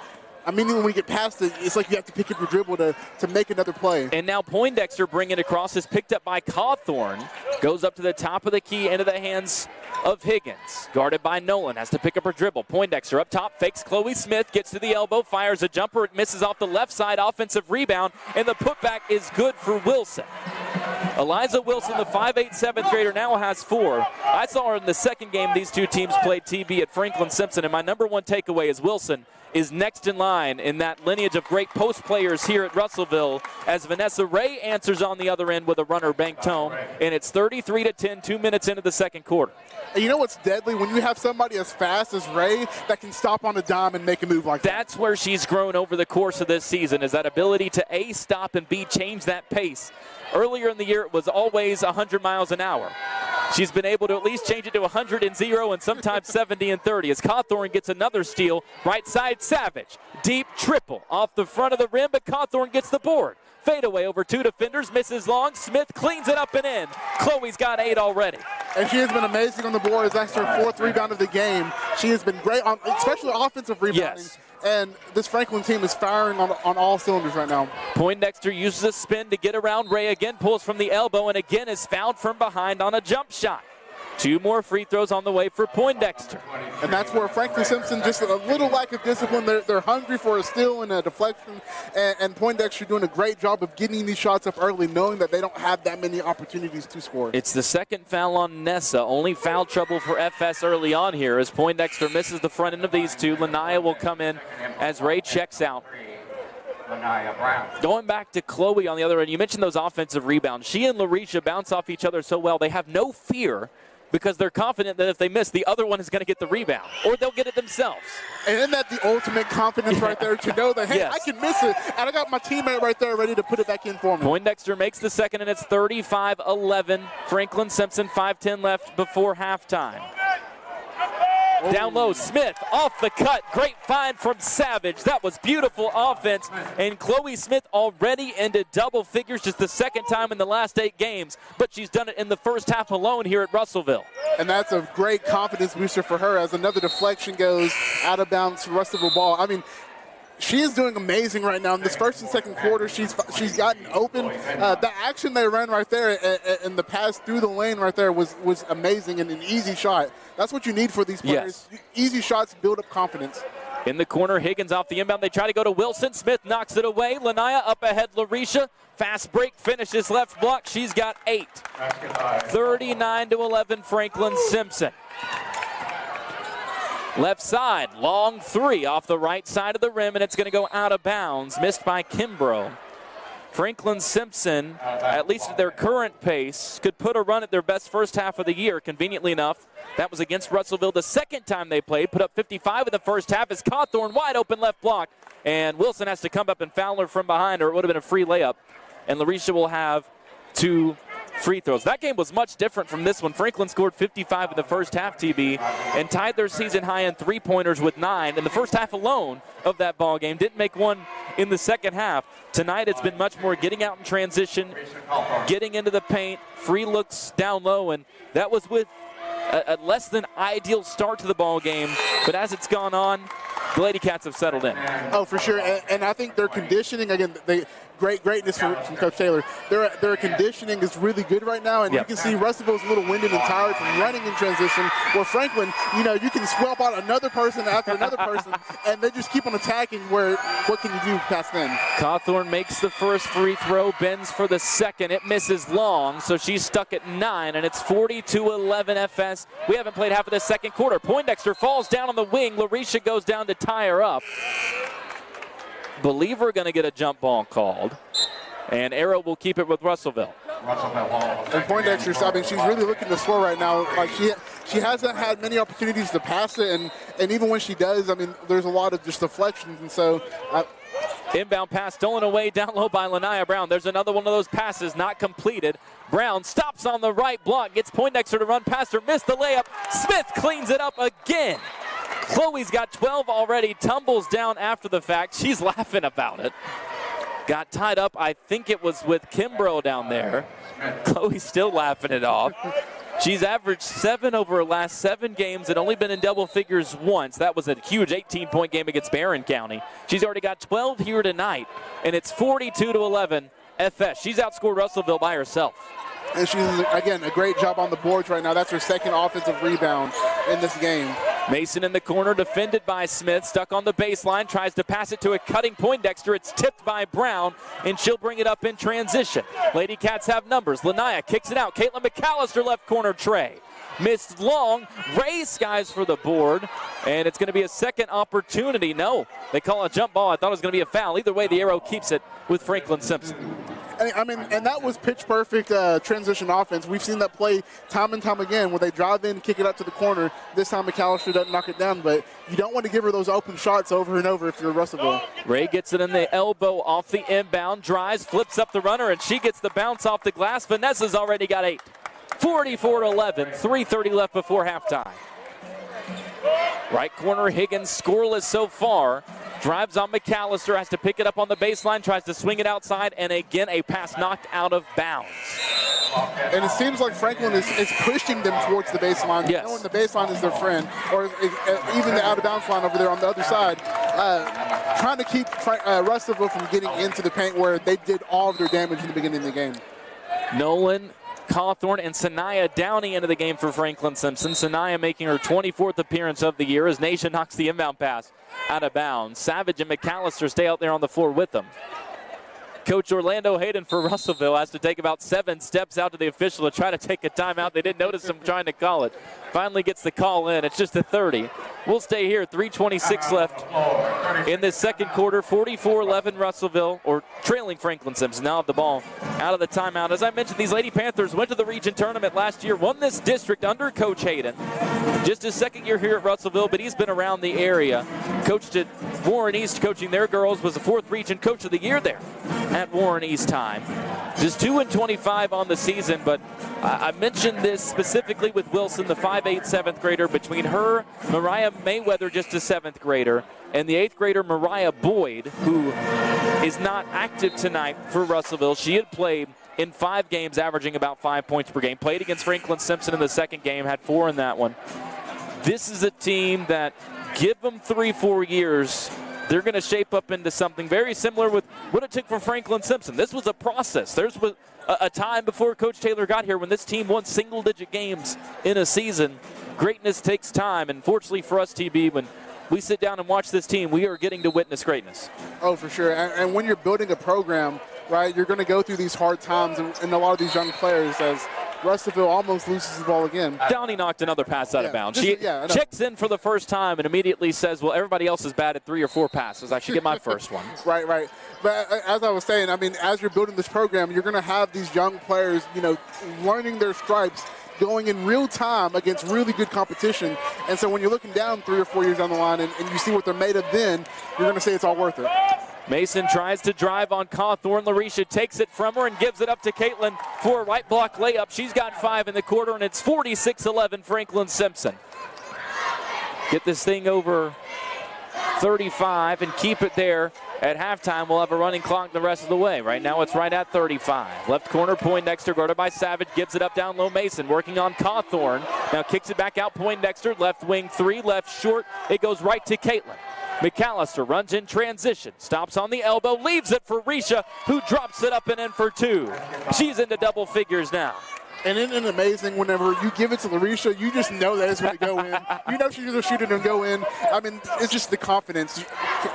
I mean, when we get past it, it's like you have to pick up your dribble to make another play. And now Poindexter bringing it across is picked up by Cawthorn. Goes up to the top of the key into the hands of Higgins. Guarded by Nolan. Has to pick up her dribble. Poindexter up top. Fakes Chloe Smith. Gets to the elbow. Fires a jumper. It misses off the left side. Offensive rebound. And the putback is good for Wilson. Eliza Wilson, the 5'8", 7th grader, now has 4. I saw her in the second game these two teams played TB at Franklin-Simpson. And my number one takeaway is Wilson is next in line in that lineage of great post players here at Russellville, as Vanessa Ray answers on the other end with a runner banked home, and it's 33-10, 2 minutes into the second quarter. And you know what's deadly? When you have somebody as fast as Ray that can stop on a dime and make a move like that. That's where she's grown over the course of this season, is that ability to A, stop, and B, change that pace. Earlier in the year, it was always 100 miles an hour. She's been able to at least change it to 100 and 0 and sometimes 70 and 30 as Cawthorn gets another steal. Right side, Savage. Deep triple off the front of the rim, but Cawthorn gets the board. Fadeaway over 2 defenders, misses long. Smith cleans it up and in. Chloe's got 8 already. And she has been amazing on the board. That's her 4th rebound of the game. She has been great, especially offensive rebounding. Yes. And this Franklin team is firing on all cylinders right now. Poindexter uses a spin to get around Ray. Again, pulls from the elbow and again is fouled from behind on a jump shot. 2 more free throws on the way for Poindexter. And that's where Franklin-Simpson, just a little lack of discipline. They're hungry for a steal and a deflection. And Poindexter doing a great job of getting these shots up early, knowing that they don't have that many opportunities to score. It's the second foul on Nessa. Only foul trouble for FS early on here as Poindexter misses the front end of these two. Lanaya will come in as Ray checks out. Going back to Chloe on the other end, you mentioned those offensive rebounds. She and Larisha bounce off each other so well. They have no fear, because they're confident that if they miss, the other one is going to get the rebound, or they'll get it themselves. And isn't that the ultimate confidence right there, to know that, hey, yes, I can miss it, and I got my teammate right there ready to put it back in for me. Poindexter makes the second, and it's 35-11. Franklin-Simpson, 5:10 left before halftime. Down low, Smith off the cut. Great find from Savage. That was beautiful offense. And Chloe Smith already into double figures, just the second time in the last 8 games. But she's done it in the first half alone here at Russellville. And that's a great confidence booster for her as another deflection goes out of bounds for Russellville ball. I mean, she is doing amazing right now. In this first and second quarter, she's gotten open. The action they ran right there and the pass through the lane right there was amazing and an easy shot. That's what you need for these players. Yes. Easy shots build up confidence. In the corner, Higgins off the inbound. They try to go to Wilson. Smith knocks it away. Lanaya up ahead, Larisha. Fast break, finishes left block. She's got 8. 39-11, Franklin-Simpson. Left side, long 3 off the right side of the rim, and it's going to go out of bounds. Missed by Kimbrough. Franklin-Simpson, at least at their current pace, could put a run at their best first half of the year, conveniently enough. That was against Russellville the second time they played. Put up 55 in the first half as Cawthorn wide open left block. And Wilson has to come up and foul her from behind, or it would have been a free layup. And Larisha will have 2 free throws. That game was much different from this one. Franklin scored 55 in the first half, TB, and tied their season high in 3-pointers with 9 in the first half alone of that ball game. Didn't make one in the second half. Tonight it's been much more getting out in transition, getting into the paint, free looks down low, and that was with a less than ideal start to the ball game. But as it's gone on, the Lady Cats have settled in. Oh, for sure. And I think their conditioning, again, greatness from Coach Taylor. Their conditioning is really good right now, and you can see Russellville's a little winded and tired from running in transition, where Franklin, you can swap out another person after another person, and they just keep on attacking, where what can you do past them? Cawthorn makes the first free throw, bends for the second. It misses long, so she's stuck at 9, and it's 42-11 FS. We haven't played half of the second quarter. Poindexter falls down on the wing. Larisha goes down to tie her up. Believe we're going to get a jump ball called, and Arrow will keep it with Russellville. And Poindexter, I mean, she's really looking to score right now. Like she hasn't had many opportunities to pass it, and even when she does, I mean, there's a lot of just deflections, and so Inbound pass stolen away down low by Lanaya Brown. There's another one of those passes not completed. Brown stops on the right block, gets Poindexter to run past her, missed the layup. Smith cleans it up again. Chloe's got 12 already, tumbles down after the fact. She's laughing about it. Got tied up, I think it was with Kimbrough down there. Chloe's still laughing it off. She's averaged 7 over her last 7 games and only been in double figures once. That was a huge 18-point game against Barron County. She's already got 12 here tonight, and it's 42-11 FS. She's outscored Russellville by herself. And she's, again, a great job on the boards right now. That's her second offensive rebound in this game. Mason in the corner, defended by Smith, stuck on the baseline, tries to pass it to a cutting Poindexter. It's tipped by Brown, and she'll bring it up in transition. Lady Cats have numbers. Lanaya kicks it out. Caitlin McAllister, left corner tray. Missed long. Ray skies for the board, and it's going to be a second opportunity. No, they call a jump ball. I thought it was going to be a foul. Either way, the arrow keeps it with Franklin-Simpson. I mean, and that was pitch-perfect transition offense. We've seen that play time and time again where they drive in, kick it up to the corner. This time McAllister doesn't knock it down, but you don't want to give her those open shots over and over if you're Russellville. Ray gets it in the elbow off the inbound, drives, flips up the runner, and she gets the bounce off the glass. Vanessa's already got 8. 44-11, 3:30 left before halftime. Right corner, Higgins scoreless so far. Drives on McAllister, has to pick it up on the baseline, tries to swing it outside, and again a pass knocked out of bounds. And it seems like Franklin is pushing them towards the baseline. Yes. Knowing the baseline is their friend, or even the out-of-bounds line over there on the other side. Trying to keep Russellville from getting into the paint where they did all of their damage in the beginning of the game. Nolan, Cawthorn, and Sanaya Downey into the game for Franklin-Simpson. Sanaya making her 24th appearance of the year as Nasia knocks the inbound pass out of bounds. Savage and McAllister stay out there on the floor with them. Coach Orlando Hayden for Russellville has to take about 7 steps out to the official to try to take a timeout. They didn't notice him trying to call it. Finally gets the call in. It's just a 30. We'll stay here. 3:26 left in this second quarter. 44-11 Russellville, or trailing Franklin-Simpson. Now have the ball out of the timeout. As I mentioned, these Lady Panthers went to the region tournament last year, won this district under Coach Hayden. Just his second year here at Russellville, but he's been around the area. Coached at Warren East, coaching their girls, was the 4th region coach of the year there at Warren East time. Just 2-25 on the season, but I mentioned this specifically with Wilson, the 5'8", 7th grader. Between her, Mariah Mayweather, just a 7th grader, and the 8th grader, Mariah Boyd, who is not active tonight for Russellville. She had played in 5 games, averaging about 5 points per game. Played against Franklin-Simpson in the second game, had 4 in that one. This is a team that, give them 3-4 years, they're going to shape up into something very similar with what it took for Franklin-Simpson. This was a process. There's a time before Coach Taylor got here when this team won single-digit games in a season. Greatness takes time, and fortunately for us, TB, when we sit down and watch this team, we are getting to witness greatness. Oh, for sure. And when you're building a program, right, you're going to go through these hard times, and a lot of these young players, as Russellville almost loses the ball again. Downey knocked another pass out of bounds. She checks in for the first time and immediately says, well, everybody else is batted 3 or 4 passes. I should get my first one. Right. But as I was saying, I mean, as you're building this program, you're going to have these young players, learning their stripes, going in real time against really good competition. And so when you're looking down 3 or 4 years down the line and you see what they're made of then, you're going to say it's all worth it. Mason tries to drive on Cawthorn. Larisha takes it from her and gives it up to Caitlin for a right block layup. She's got 5 in the quarter, and it's 46-11 Franklin-Simpson. Get this thing over 35 and keep it there. At halftime, we'll have a running clock the rest of the way. Right now, it's right at 35. Left corner, Poindexter, guarded by Savage, gives it up down low. Mason working on Cawthorn. Now kicks it back out. Poindexter, left wing 3, left short. It goes right to Caitlin. McAllister runs in transition, stops on the elbow, leaves it for Risha, who drops it up and in for 2. She's into double figures now. And isn't it amazing whenever you give it to Larisha, you just know that it's going to go in. You know she's going to shoot it and go in. I mean, it's just the confidence.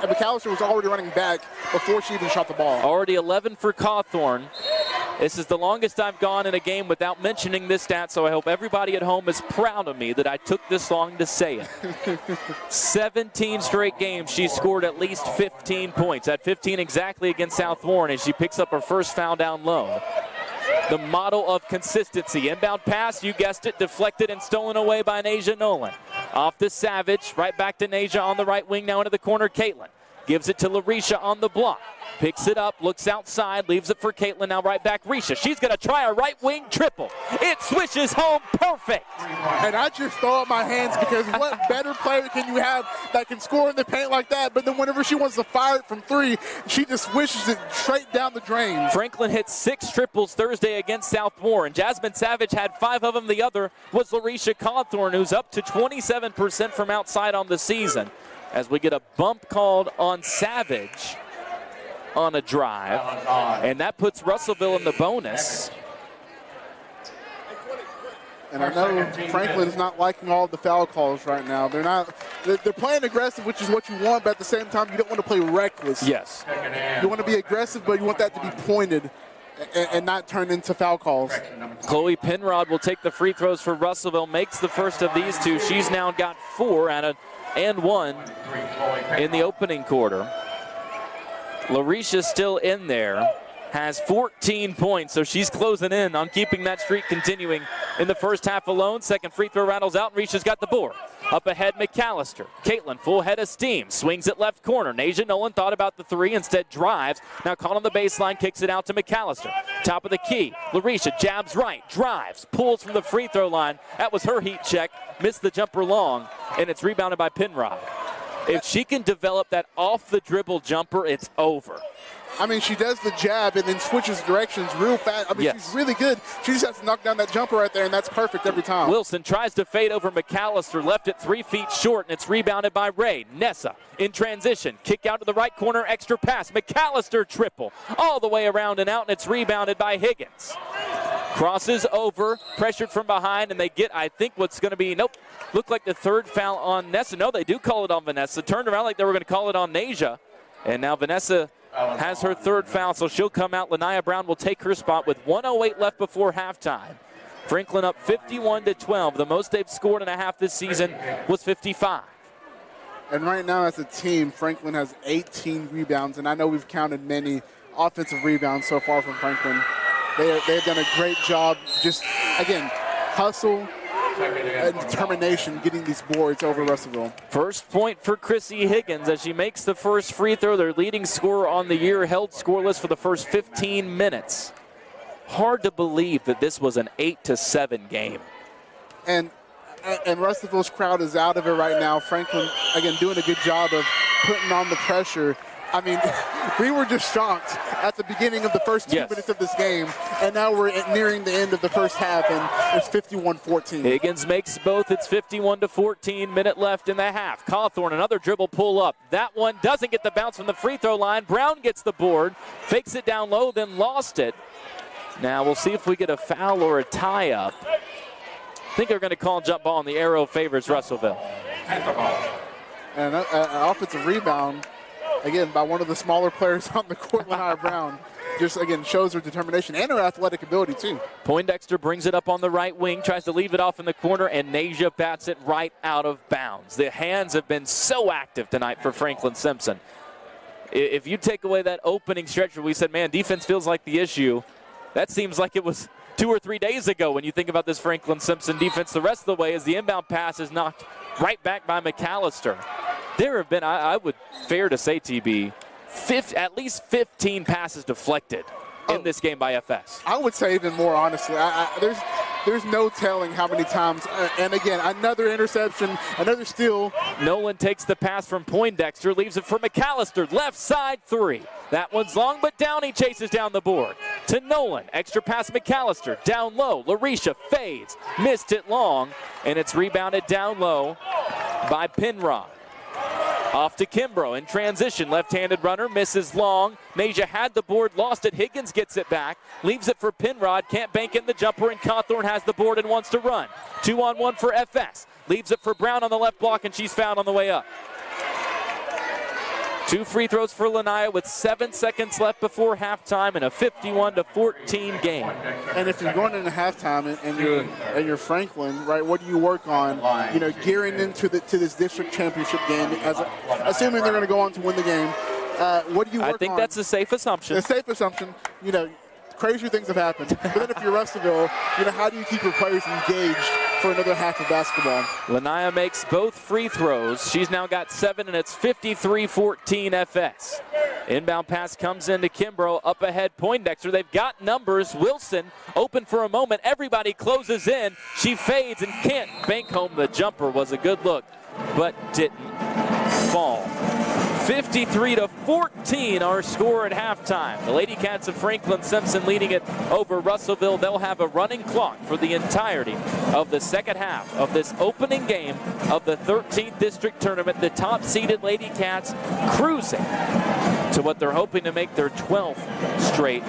McAllister was already running back before she even shot the ball. Already 11 for Cawthorn. This is the longest I've gone in a game without mentioning this stat, so I hope everybody at home is proud of me that I took this long to say it. 17 straight games she scored at least 15 points. At 15 exactly against South Warren as she picks up her first foul down low. The model of consistency. Inbound pass, you guessed it, deflected and stolen away by Nasia Nolan. Off to Savage, right back to Nasia on the right wing, now into the corner, Caitlin. Gives it to LaRisha on the block. Picks it up, looks outside, leaves it for Caitlin, now right back Risha. She's going to try a right wing triple. It swishes home perfect. And I just throw up my hands because what better player can you have that can score in the paint like that? But then whenever she wants to fire it from three, she just swishes it straight down the drain. Franklin hit 6 triples Thursday against Southmore, and Jasmine Savage had 5 of them. The other was LaRisha Cawthorn, who's up to 27% from outside on the season. As we get a bump called on Savage on a drive, and that puts Russellville in the bonus. And I know Franklin's not liking all the foul calls right now. They're playing aggressive, which is what you want, but at the same time, you don't want to play reckless. Yes. You want to be aggressive, but you want that to be pointed and not turn into foul calls. Chloe Penrod will take the free throws for Russellville, makes the first of these 2. She's now got 4 and 1 in the opening quarter. LaRisha still in there, has 14 points, so she's closing in on keeping that streak continuing in the first half alone. Second free throw rattles out, and Risha's got the board. Up ahead, McAllister. Caitlin, full head of steam, swings it left corner. Nasia Nolan thought about the 3, instead drives. Now caught on the baseline, kicks it out to McAllister. Top of the key, LaRisha jabs right, drives, pulls from the free throw line. That was her heat check, missed the jumper long, and it's rebounded by Penrod. If she can develop that off-the-dribble jumper, it's over. I mean, she does the jab and then switches directions real fast. I mean, yes. She's really good. She just has to knock down that jumper right there, and that's perfect every time. Wilson tries to fade over McAllister, left it 3 feet short, and it's rebounded by Ray. Nessa in transition, kick out to the right corner, extra pass. McAllister triple, all the way around and out, and it's rebounded by Higgins. Crosses over, pressured from behind, and they get, I think, what's going to be, nope, looked like the 3rd foul on Nessa. No, they do call it on Vanessa. Turned around like they were going to call it on Nasia. And now Vanessa has her 3rd foul, so she'll come out. Lanaya Brown will take her spot with 1:08 left before halftime. Franklin up 51-12. The most they've scored in a half this season was 55. And right now, as a team, Franklin has 18 rebounds, and I know we've counted many offensive rebounds so far from Franklin. They've done a great job just, again, hustle and determination getting these boards over Russellville. First point for Chrissy Higgins as she makes the first free throw. Their leading scorer on the year, held scoreless for the first 15 minutes. Hard to believe that this was an 8-7 game. And Russellville's crowd is out of it right now. Franklin, again, doing a good job of putting on the pressure. I mean, we were just shocked at the beginning of the first 2 minutes of this game, and now we're nearing the end of the first half, and it's 51-14. Higgins makes both. It's 51-14, minute left in the half. Cawthorn, another dribble pull up. That one doesn't get the bounce from the free throw line. Brown gets the board, fakes it down low, then lost it. Now we'll see if we get a foul or a tie-up. I think they're going to call jump ball, and the arrow favors Russellville. And an offensive rebound, again, by one of the smaller players on the court, Lanaya Brown. Just, again, shows her determination and her athletic ability, too. Poindexter brings it up on the right wing, tries to leave it off in the corner, and Nasia bats it right out of bounds. The hands have been so active tonight for Franklin-Simpson. If you take away that opening stretch where we said, man, defense feels like the issue, that seems like it was 2 or 3 days ago when you think about this Franklin-Simpson defense. The rest of the way as the inbound pass is knocked right back by McAllister. There have been, I would fair to say, TB, at least 15 passes deflected in this game by FS. I would say even more, honestly. There's no telling how many times. And again, another interception, another steal. Nolan takes the pass from Poindexter, leaves it for McAllister. Left side 3. That one's long, but Downey chases down the board. To Nolan, extra pass McAllister. Down low, LaRisha fades. Missed it long, and it's rebounded down low by Penrod. Off to Kimbrough in transition. Left-handed runner, misses long. Nasia had the board, lost it. Higgins gets it back, leaves it for Penrod. Can't bank in the jumper, and Cawthorn has the board and wants to run. 2-on-1 for FS. Leaves it for Brown on the left block, and she's fouled on the way up. 2 free throws for Lanaya with 7 seconds left before halftime in a 51-14 game. And if you're going into halftime and you're Franklin, right? What do you work on? You know, gearing into this district championship game, assuming they're going to go on to win the game. What do you work on? I think that's a safe assumption. A safe assumption. You know, crazier things have happened. But then if you're Russellville, you know, how do you keep your players engaged for another half of basketball. Lanaya makes both free throws. She's now got 7, and it's 53-14 FS. Inbound pass comes into Kimbrough. Up ahead, Poindexter. They've got numbers. Wilson open for a moment. Everybody closes in. She fades and can't bank home the jumper. Was a good look, but didn't fall. 53-14 our score at halftime. The Lady Cats of Franklin-Simpson leading it over Russellville. They'll have a running clock for the entirety of the second half of this opening game of the 13th district tournament. The top-seeded Lady Cats cruising to what they're hoping to make their 12th straight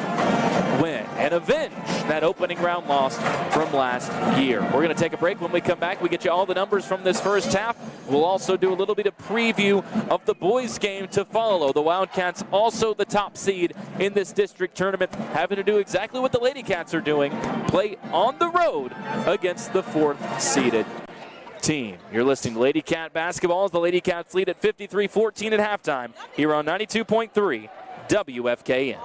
win and avenge that opening round loss from last year. We're going to take a break. When we come back, we get you all the numbers from this first half. We'll also do a little bit of preview of the boys' game to follow. The Wildcats also the top seed in this district tournament, having to do exactly what the Lady Cats are doing, play on the road against the 4th seeded team. You're listening to Lady Cat basketball as the Lady Cats lead at 53-14 at halftime here on 92.3 WFKN.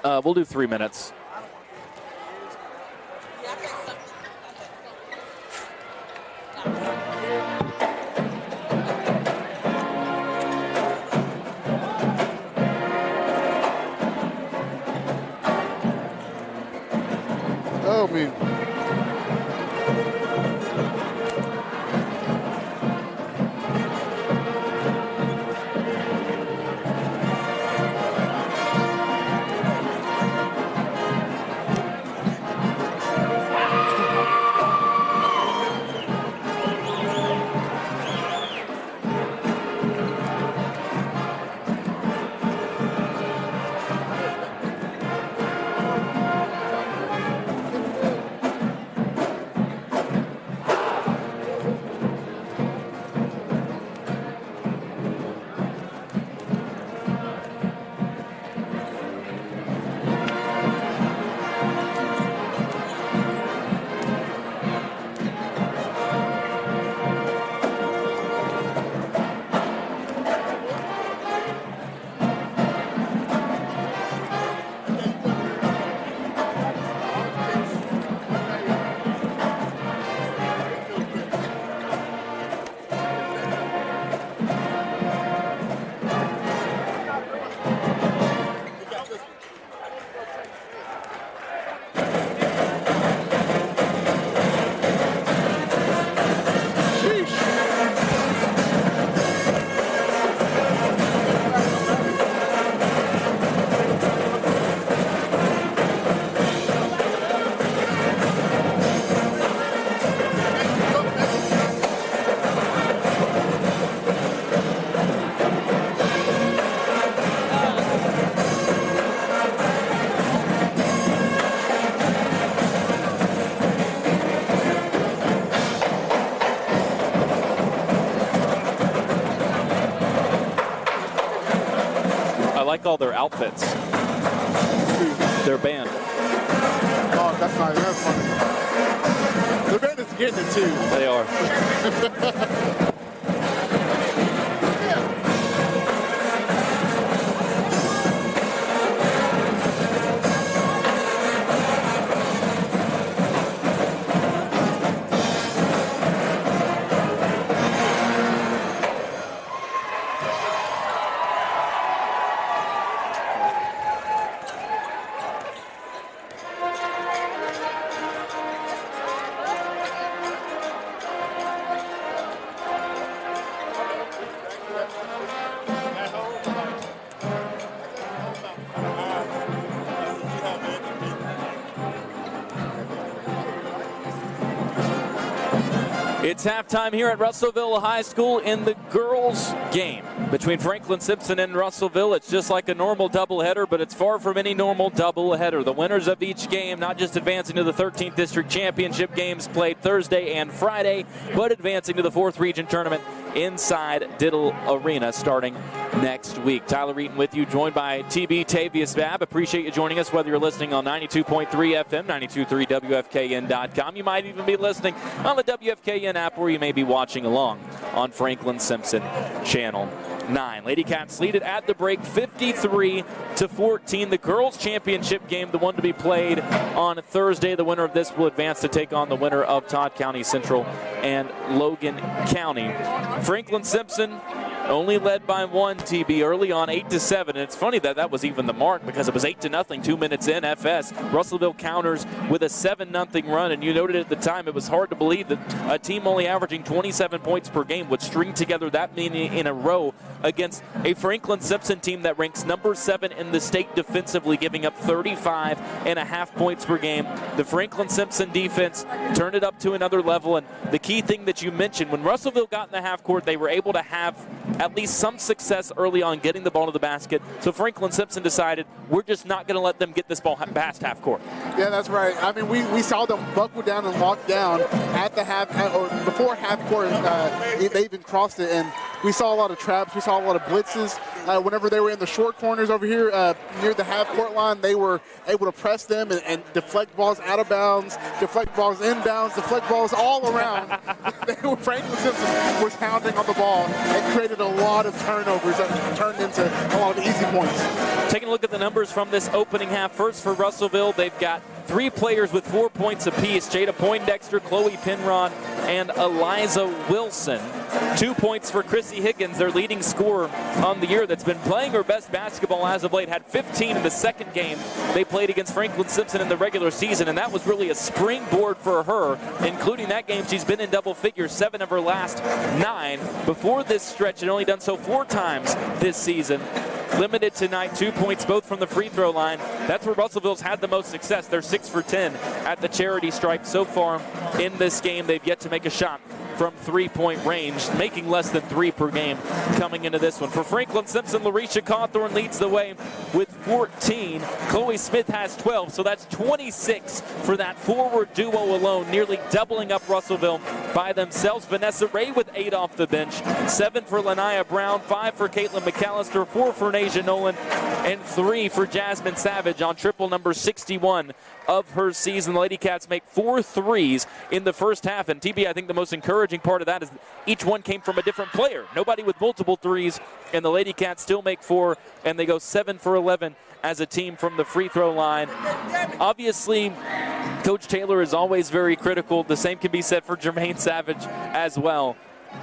We'll do 3 minutes. Oh, man. I like all their outfits. Their band. Oh, that's not that's funny. The band is getting it too. They are. It's halftime here at Russellville High School in the girls' game between Franklin-Simpson and Russellville. It's just like a normal doubleheader, but it's far from any normal doubleheader. The winners of each game not just advancing to the 13th District Championship games played Thursday and Friday, but advancing to the 4th Region Tournament inside Diddle Arena starting next week. Tyler Eaton with you, joined by TB Tavius Babb. Appreciate you joining us, whether you're listening on 92.3 FM, 92.3 WFKN.com. You might even be listening on the WFKN app, or you may be watching along on Franklin-Simpson Channel 9. Lady Cats lead it at the break 53-14. The girls' championship game, the one to be played on Thursday. The winner of this will advance to take on the winner of Todd County Central and Logan County. Franklin-Simpson only led by 1, TB, early on 8-7. And it's funny that was even the mark because it was 8-0 2 minutes in. FS Russellville counters with a 7-0 run. And you noted at the time it was hard to believe that a team only averaging 27 points per game would string together that many in a row against a Franklin-Simpson team that ranks number 7 in the state defensively, giving up 35.5 points per game. The Franklin-Simpson defense turned it up to another level. And the key thing that you mentioned, when Russellville got in the half court, they were able to have at least some success early on getting the ball to the basket. So Franklin-Simpson decided, we're just not going to let them get this ball past half court. Yeah, that's right. I mean, we saw them buckle down and lock down at the half, or before half court. They even crossed it, and we saw a lot of traps. We saw a lot of blitzes. Whenever they were in the short corners over here near the half court line, they were able to press them and deflect balls out of bounds, deflect balls inbounds, deflect balls all around. Franklin-Simpson was pounding on the ball and created a lot of turnovers that turned into a lot of easy points. Taking a look at the numbers from this opening half. First for Russellville, they've got 3 players with 4 points apiece. Jada Poindexter, Chloe Penron, and Eliza Wilson. 2 points for Chrissy Higgins, their leading scorer on the year, that's been playing her best basketball as of late. Had 15 in the second game they played against Franklin-Simpson in the regular season, and that was really a springboard for her. Including that game, she's been in double figures 7 of her last 9. Before this stretch, and only done so 4 times this season. Limited tonight, 2 points both from the free throw line. That's where Russellville's had the most success. They're 6 for 10 at the charity stripe so far in this game. They've yet to make a shot from 3-point range, making less than 3 per game coming into this one. For Franklin-Simpson, Larisha Cawthorn leads the way with 14. Chloe Smith has 12, so that's 26 for that forward duo alone, nearly doubling up Russellville by themselves. Vanessa Ray with 8 off the bench, 7 for Lanaya Brown, 5 for Caitlin McAllister, 4 for Nasia Nolan, and 3 for Jasmine Savage on triple number 61 of her season. The Lady Cats make 4 threes in the first half, and TB, I think the most encouraging part of that is each one came from a different player. Nobody with multiple threes, and the Lady Cats still make 4, and they go 7 for 11 as a team from the free throw line. Obviously, Coach Taylor is always very critical. The same can be said for Jermaine Savage as well.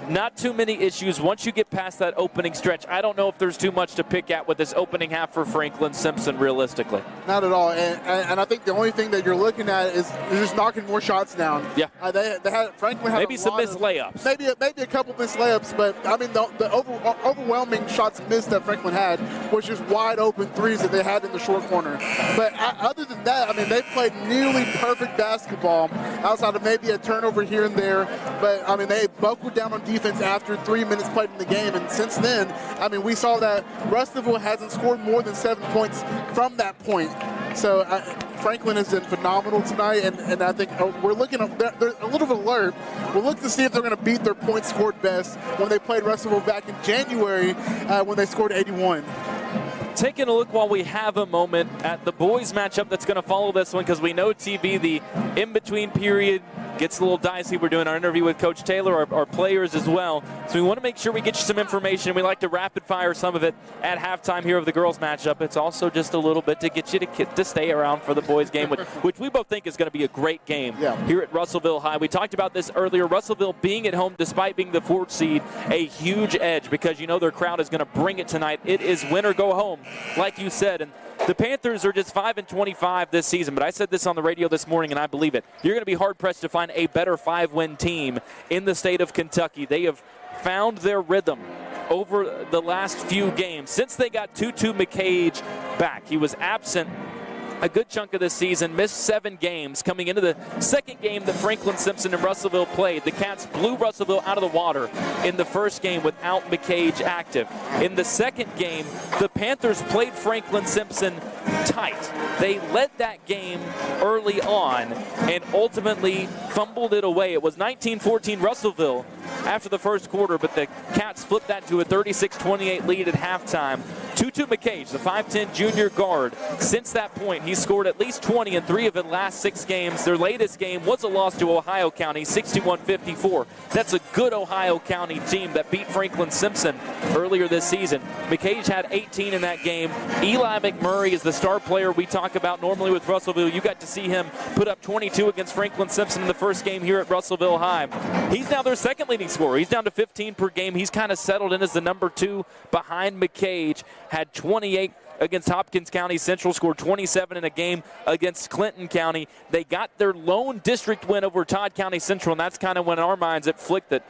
Not too many issues once you get past that opening stretch. I don't know if there's too much to pick at with this opening half for Franklin-Simpson realistically. Not at all, and I think the only thing that you're looking at is you're just knocking more shots down. Yeah. Franklin had maybe some missed layups. Maybe a couple missed layups, but I mean the overwhelming shots missed that Franklin had was just wide open threes that they had in the short corner. But other than that, I mean they played nearly perfect basketball outside of maybe a turnover here and there. But I mean they buckled down on defense after 3 minutes played in the game, and since then, I mean, we saw that Russellville hasn't scored more than 7 points from that point. So Franklin has been phenomenal tonight, and I think we're looking at they're a little bit alert. We'll look to see if they're going to beat their points scored best when they played Russellville back in January when they scored 81. Taking a look while we have a moment at the boys matchup that's going to follow this one, because we know TB, the in-between period gets a little dicey. We're doing our interview with Coach Taylor, our players as well. So we want to make sure we get you some information. We like to rapid fire some of it at halftime here of the girls matchup. It's also just a little bit to get you to stay around for the boys game, which we both think is going to be a great game here at Russellville High. We talked about this earlier. Russellville being at home despite being the 4th seed, a huge edge because you know their crowd is going to bring it tonight. It is win or go home, like you said. And the Panthers are just 5-25 this season, but I said this on the radio this morning, and I believe it. You're going to be hard-pressed to find a better 5-win team in the state of Kentucky. They have found their rhythm over the last few games since they got Tutu McCage back. He was absent a good chunk of this season, missed 7 games. Coming into the second game that Franklin-Simpson and Russellville played, the Cats blew Russellville out of the water in the first game without McCage active. In the second game, the Panthers played Franklin-Simpson tight. They led that game early on and ultimately fumbled it away. It was 19-14 Russellville after the first quarter, but the Cats flipped that to a 36-28 lead at halftime. Tutu McCage, the 5'10 junior guard, since that point, he's scored at least 20 in 3 of the last 6 games. Their latest game was a loss to Ohio County, 61-54. That's a good Ohio County team that beat Franklin-Simpson earlier this season. McCage had 18 in that game. Eli McMurray is the star player we talk about normally with Russellville. You got to see him put up 22 against Franklin-Simpson in the first game here at Russellville High. He's now their second leading scorer. He's down to 15 per game. He's kind of settled in as the number 2 behind McCage. Had 28 against Hopkins County Central, scored 27 in a game against Clinton County. They got their lone district win over Todd County Central, and that's kind of when in our minds it flicked that,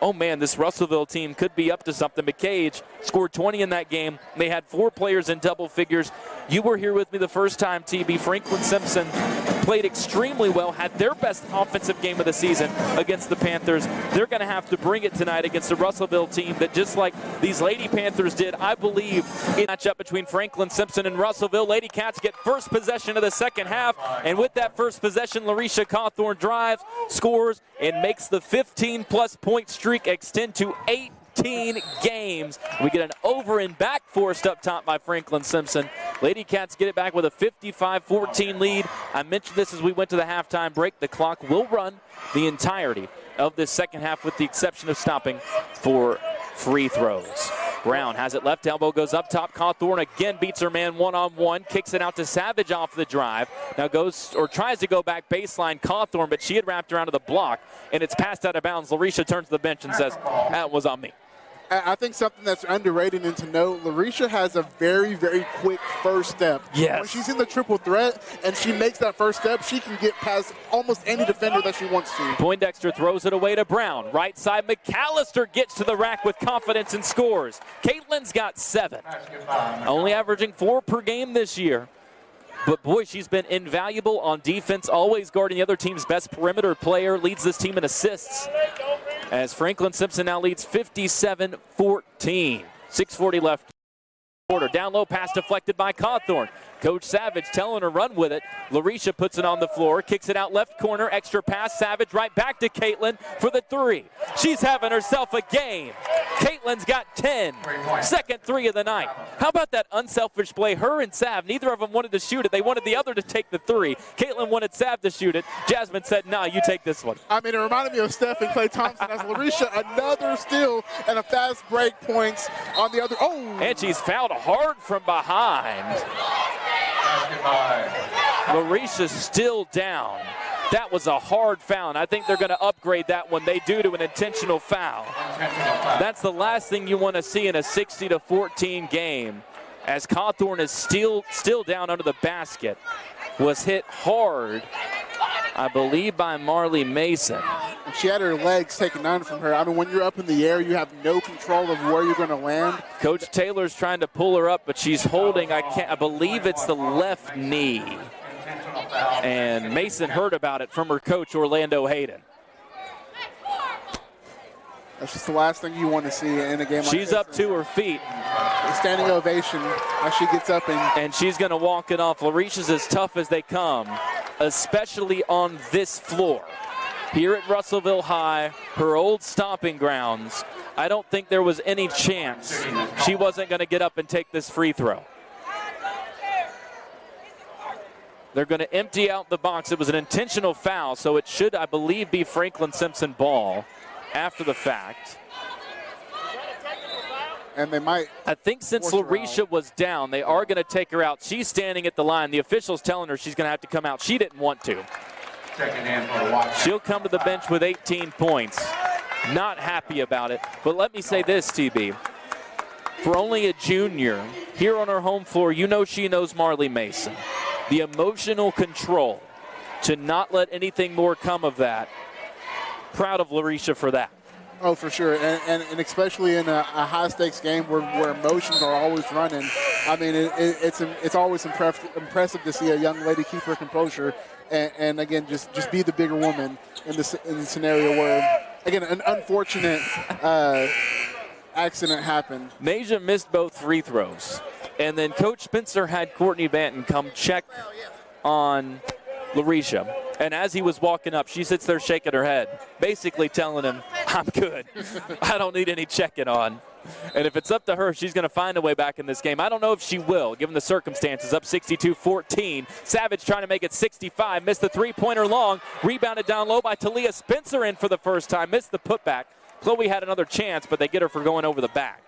oh man, this Russellville team could be up to something. McCage scored 20 in that game. They had 4 players in double figures. You were here with me the first time, TB. Franklin-Simpson played extremely well, had their best offensive game of the season against the Panthers. They're going to have to bring it tonight against the Russellville team that, just like these Lady Panthers did, I believe, in a matchup between Franklin-Simpson and Russellville. Lady Cats get first possession of the second half, and with that first possession, Larisha Cawthorn drives, scores, and makes the 15-plus point streak extend to 18 games. We get an over and back forced up top by Franklin-Simpson. Lady Cats get it back with a 55-14 lead. I mentioned this as we went to the halftime break. The clock will run the entirety of this second half with the exception of stopping for free throws. Brown has it left elbow, goes up top. Cawthorn again beats her man one-on-one, kicks it out to Savage off the drive. Now goes or tries to go back baseline Cawthorn, but she had wrapped around to the block, and it's passed out of bounds. Larisha turns to the bench and says, that was on me. I think something that's underrated and to note, Larisha has a very, very quick first step. Yes. When she's in the triple threat and she makes that first step, she can get past almost any defender that she wants to. Poindexter throws it away to Brown. Right side, McAllister gets to the rack with confidence and scores. Caitlin's got 7. Only averaging 4 per game this year. But boy, she's been invaluable on defense, always guarding the other team's best perimeter player, leads this team in assists. As Franklin-Simpson now leads 57-14. 6:40 left. Quarter. Down low, pass deflected by Cawthorn. Coach Savage telling her run with it. Larisha puts it on the floor, kicks it out left corner, extra pass. Savage right back to Caitlin for the 3. She's having herself a game. Caitlin's got 10. Second 3 of the night. How about that unselfish play? Her and Sav, neither of them wanted to shoot it. They wanted the other to take the 3. Caitlin wanted Sav to shoot it. Jasmine said, nah, you take this one. I mean, it reminded me of Steph and Klay Thompson as Larisha, another steal and a fast break points on the other. Oh! And she's fouled hard from behind. Larisha's still down. That was a hard foul, and I think they're going to upgrade that when they do to an intentional foul. That's the last thing you want to see in a 60-14 game, as Cawthorn is still down under the basket. Was hit hard, I believe, by Marley Mason. She had her legs taken down from her. I mean, when you're up in the air, you have no control of where you're going to land. Coach Taylor's trying to pull her up, but she's holding, I believe it's the left knee. And Mason heard about it from her coach, Orlando Hayden. That's just the last thing you want to see in a game like this. She's up to her feet. A standing ovation as she gets up. And she's going to walk it off. Larisha's as tough as they come, especially on this floor. Here at Russellville High, her old stomping grounds, I don't think there was any chance she wasn't going to get up and take this free throw. They're going to empty out the box. It was an intentional foul, so it should, I believe, be Franklin-Simpson ball after the fact. And they might. I think since Larisha was down, they are going to take her out. She's standing at the line. The official's telling her she's going to have to come out. She didn't want to. She'll come to the bench with 18 points. Not happy about it. But let me say this, TB. For only a junior, here on her home floor, you know she knows Marley Mason. The emotional control to not let anything more come of that. Proud of Larisha for that. Oh, for sure, and especially in a high-stakes game where emotions are always running. I mean, it's always impressive to see a young lady keep her composure and again, just be the bigger woman in the scenario where, again, an unfortunate accident happened. Masia missed both free throws. And then Coach Spencer had Courtney Banton come check on Larisha. And as he was walking up, she sits there shaking her head, basically telling him, I'm good. I don't need any checking on. And if it's up to her, she's going to find a way back in this game. I don't know if she will, given the circumstances. Up 62-14. Savage trying to make it 65. Missed the three-pointer long. Rebounded down low by Talia Spencer in for the first time. Missed the putback. Chloe had another chance, but they get her for going over the back.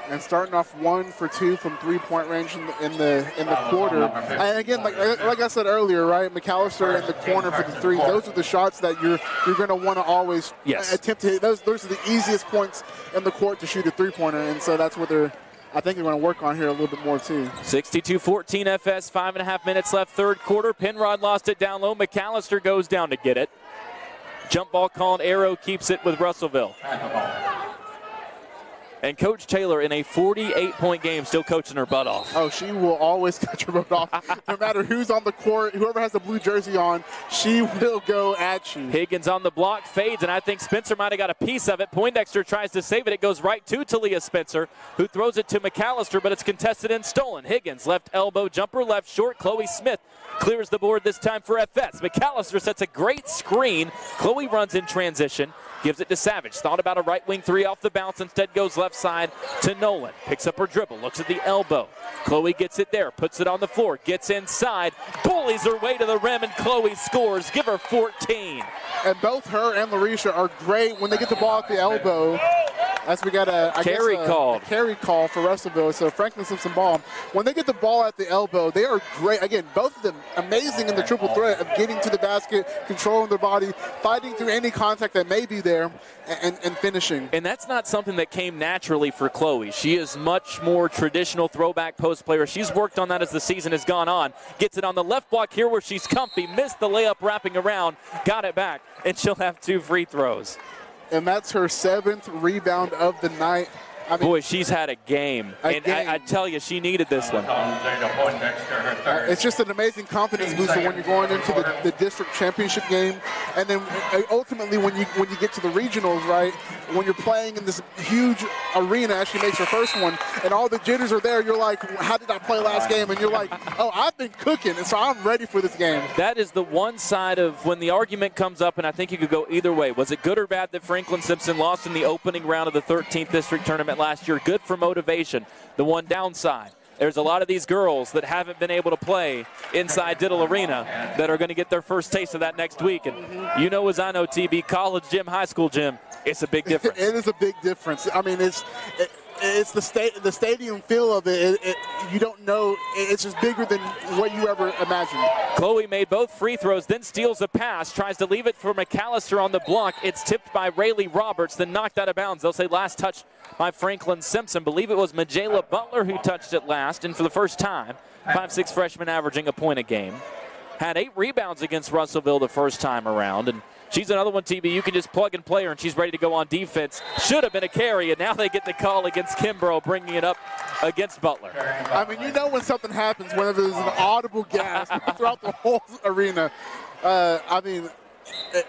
And starting off 1 for 2 from three-point range in the quarter. And again, like I said earlier, right, McAllister in the corner for the three. Those are the shots that you're going to want to always attempt to hit. Those are the easiest points in the court to shoot a three-pointer, and so that's what I think they're going to work on here a little bit more too. 62-14 FS, 5.5 minutes left, third quarter. Penrod lost it down low. McAllister goes down to get it. Jump ball called. Arrow keeps it with Russellville. And Coach Taylor in a 48-point game still coaching her butt off. Oh, she will always coach her butt off. No matter who's on the court, whoever has the blue jersey on, she will go at you. Higgins on the block, fades, and I think Spencer might have got a piece of it. Poindexter tries to save it. It goes right to Talia Spencer, who throws it to McAllister, but it's contested and stolen. Higgins, left elbow jumper, left short. Chloe Smith clears the board this time for FS. McAllister sets a great screen. Chloe runs in transition. Gives it to Savage. Thought about a right wing three off the bounce. Instead goes left side to Nolan. Picks up her dribble. Looks at the elbow. Chloe gets it there. Puts it on the floor. Gets inside. Bullies her way to the rim, and Chloe scores. Give her 14. And both her and Larisha are great when they get the ball at the elbow. As we got a carry call for Russellville. So Franklin-Simpson ball. When they get the ball at the elbow, they are great. Again, both of them amazing in the triple threat of getting to the basket, controlling their body, fighting through any contact that may be there, and finishing. And that's not something that came naturally for Chloe. She is much more traditional throwback post player. She's worked on that as the season has gone on. Gets it on the left block here where she's comfy. Missed the layup wrapping around. Got it back, and she'll have 2 free throws. And that's her 7th rebound of the night. I mean, boy, she's had a game. I tell you, she needed this one. It's just an amazing confidence booster when you're going into the district championship game. And then ultimately when you get to the regionals, right, when you're playing in this huge arena, as she makes her first one, and all the jitters are there, you're like, how did I play last game? And you're like, oh, I've been cooking, and so I'm ready for this game. That is the one side of when the argument comes up, and I think you could go either way. Was it good or bad that Franklin-Simpson lost in the opening round of the 13th district tournament last year? Good for motivation. The one downside, there's a lot of these girls that haven't been able to play inside Diddle Arena that are going to get their first taste of that next week. And you know, as I know, TB, college gym, high school gym, it's a big difference. It is a big difference. I mean, it's the stadium feel of it. You don't know. It's just bigger than what you ever imagined. Chloe made both free throws, then steals a pass, tries to leave it for McAllister on the block. It's tipped by Rayleigh Roberts, then knocked out of bounds. They'll say last touch by Franklin-Simpson. Believe it was Majayla Butler who touched it last, and for the first time, 5'6" freshman averaging a point a game. Had 8 rebounds against Russellville the first time around, and she's another one, TB. You can just plug and play her, and she's ready to go on defense. Should have been a carry, and now they get the call against Kimbrough, bringing it up against Butler. I mean, you know when something happens, whenever there's an audible gasp throughout the whole arena. I mean,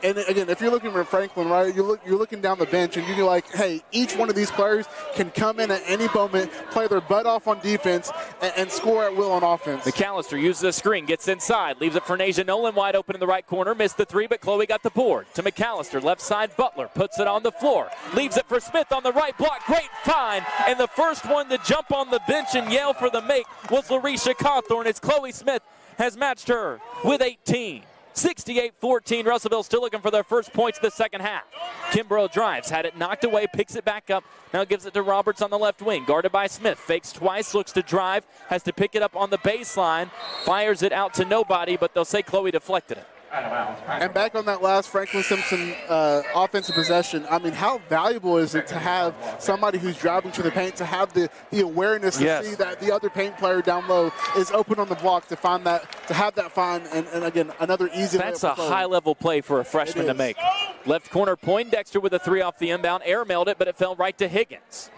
and again, if you're looking for Franklin, right, you're looking down the bench, and you're like, hey, each one of these players can come in at any moment, play their butt off on defense, and score at will on offense. McAllister uses a screen, gets inside, leaves it for Nasia Nolan wide open in the right corner, missed the 3, but Chloe got the board. To McAllister, left side, Butler puts it on the floor, leaves it for Smith on the right block, great find, and the first one to jump on the bench and yell for the make was Larisha Cawthorn, as Chloe Smith has matched her with 18. 68-14, Russellville still looking for their first points of the second half. Kimbrough drives, had it knocked away, picks it back up, now gives it to Roberts on the left wing, guarded by Smith, fakes twice, looks to drive, has to pick it up on the baseline, fires it out to nobody, but they'll say Chloe deflected it. And back on that last Franklin-Simpson offensive possession, I mean, how valuable is it to have somebody who's driving to the paint, to have the awareness to see that the other paint player down low is open on the block, to find that, to have that find, and again, another easy. That's a high-level play for a freshman to make. Left corner, Poindexter with a 3 off the inbound, air-mailed it, but it fell right to Higgins.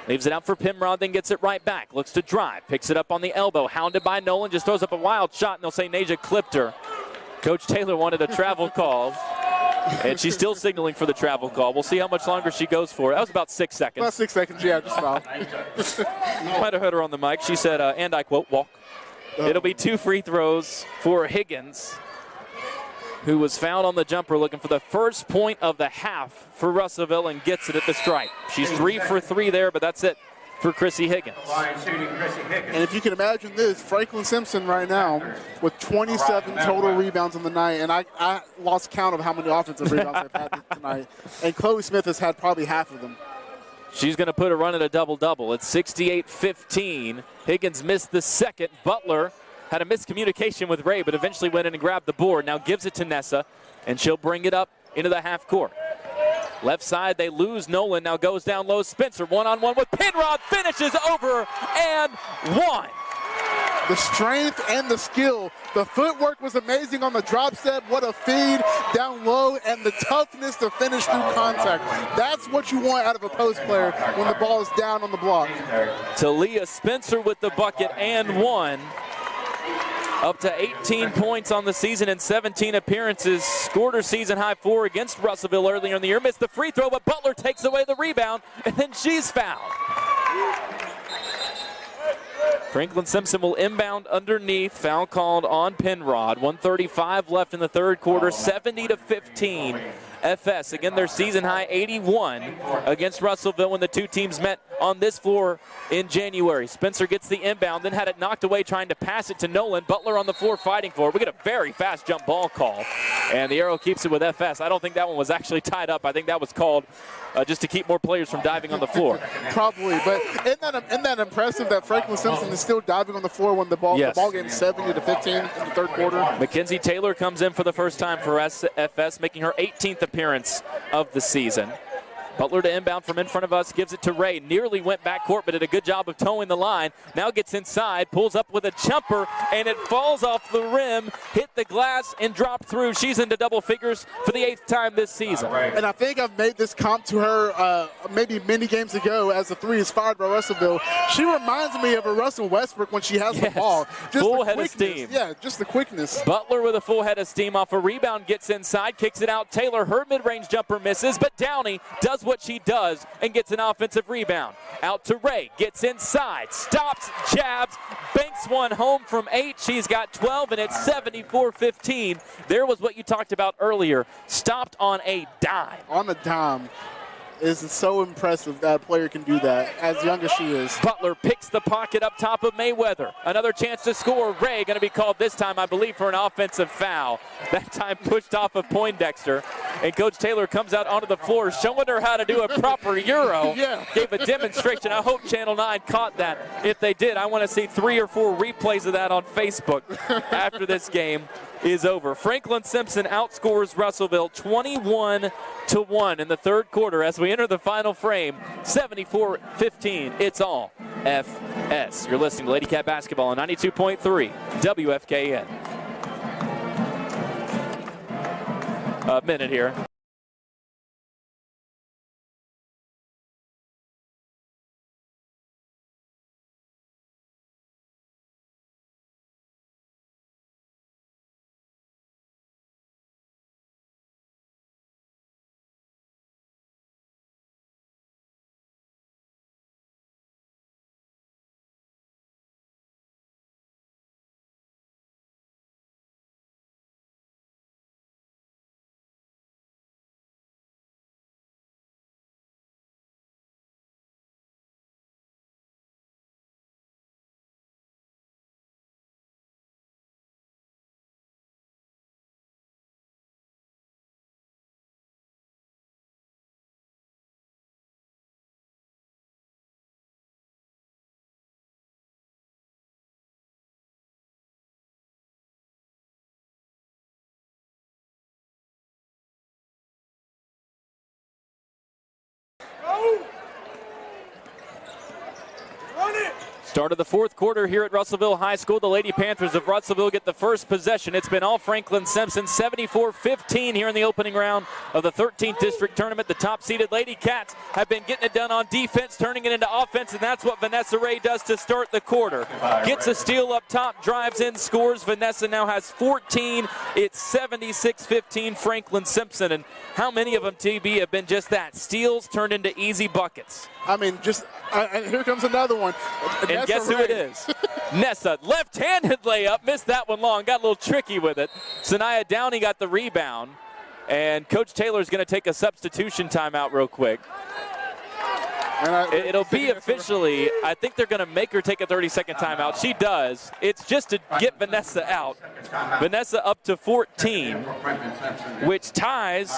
Leaves it out for Penrod, then gets it right back. Looks to drive, picks it up on the elbow, hounded by Nolan, just throws up a wild shot, and they'll say Nasia clipped her. Coach Taylor wanted a travel call. And she's still signaling for the travel call. We'll see how much longer she goes for. That was about 6 seconds. About 6 seconds, yeah, just about. Might have heard her on the mic. She said, and I quote, walk. It'll be 2 free throws for Higgins, who was fouled on the jumper looking for the first point of the half for Russellville and gets it at the stripe. She's 3 for 3 there, but that's it for Chrissy Higgins. And if you can imagine this, Franklin-Simpson right now with 27 total rebounds on the night, and I lost count of how many offensive rebounds they've had tonight. And Chloe Smith has had probably half of them. She's going to put a run at a double-double. It's 68-15. Higgins missed the second. Butler had a miscommunication with Ray, but eventually went in and grabbed the board. Now gives it to Nessa, and she'll bring it up into the half court. Left side, they lose Nolan. Now goes down low. Spencer one-on-one with Penrod. Finishes over and one. The strength and the skill. The footwork was amazing on the drop step. What a feed down low, and the toughness to finish through contact. That's what you want out of a post player when the ball is down on the block. Talia Spencer with the bucket and one. Up to 18 points on the season in 17 appearances. Scored her season high 4 against Russellville earlier in the year. Missed the free throw, but Butler takes away the rebound, and then she's fouled. Franklin-Simpson will inbound underneath. Foul called on Penrod. 1:35 left in the third quarter. 70-15. FS, again, their season high 81 against Russellville when the two teams met on this floor in January. Spencer gets the inbound, then had it knocked away trying to pass it to Nolan. Butler on the floor fighting for it. We get a very fast jump ball call, and the arrow keeps it with FS. I don't think that one was actually tied up. I think that was called just to keep more players from diving on the floor. Probably, but isn't that impressive that Franklin-Simpson is still diving on the floor when the ball game's 70-15 in the third quarter? Mackenzie Taylor comes in for the first time for FS, making her 18th appearance of the season. Butler to inbound from in front of us, gives it to Ray. Nearly went backcourt, but did a good job of towing the line. Now gets inside, pulls up with a jumper, and it falls off the rim, hit the glass, and dropped through. She's into double figures for the 8th time this season. And I think I've made this comp to her maybe many games ago as the 3 is fired by Russellville. She reminds me of a Russell Westbrook when she has the ball. Just full the head of steam. Yeah, just the quickness. Butler with a full head of steam off a rebound, gets inside, kicks it out. Taylor, her mid-range jumper misses, but Downey does what she does and gets an offensive rebound. Out to Ray, gets inside, stops, jabs, banks one home from 8. She's got 12, and it's 74-15. There was what you talked about earlier, stopped on a dime. On a dime. Is so impressive that a player can do that, as young as she is. Butler picks the pocket up top of Mayweather. Another chance to score. Ray going to be called this time, I believe, for an offensive foul. That time pushed off of Poindexter. And Coach Taylor comes out onto the floor, showing her how to do a proper Euro. Gave a demonstration. I hope Channel 9 caught that. If they did, I want to see 3 or 4 replays of that on Facebook after this game is over. Franklin-Simpson outscores Russellville 21-1 in the third quarter as we enter the final frame. 74-15. It's all FS. You're listening to Lady Cat Basketball on 92.3 WFKN. A minute here. Start of the fourth quarter here at Russellville High School. The Lady Panthers of Russellville get the first possession. It's been all Franklin-Simpson, 74-15 here in the opening round of the 13th District Tournament. The top-seeded Lady Cats have been getting it done on defense, turning it into offense, and that's what Vanessa Ray does to start the quarter. Gets a steal up top, drives in, scores. Vanessa now has 14. It's 76-15 Franklin-Simpson. And how many of them, TB, have been just that? Steals turned into easy buckets. I mean, here comes another one. And guess who it is? Nessa, left-handed layup, missed that one long, got a little tricky with it. Sanaya Downey got the rebound, and Coach Taylor's going to take a substitution timeout real quick. It'll be officially, I think they're going to make her take a 30-second timeout. She does. It's just to get Vanessa out. Vanessa up to 14, which ties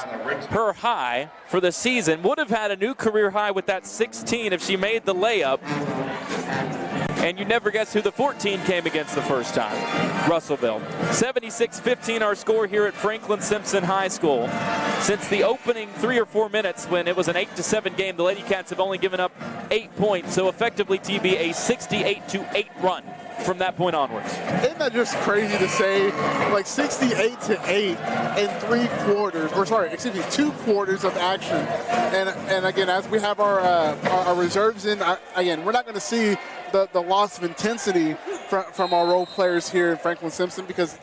her high for the season. Would have had a new career high with that 16 if she made the layup. And you never guess who the 14 came against the first time. Russellville. 76-15 our score here at Franklin-Simpson High School. Since the opening 3 or 4 minutes when it was an 8-7 game, the Lady Cats have only given up 8 points. So effectively, TB, a 68-8 run from that point onwards. Isn't that just crazy to say? Like 68-8 in 2 quarters of action. And again, as we have our reserves in, again, we're not going to see the loss of intensity from our role players here in Franklin-Simpson, because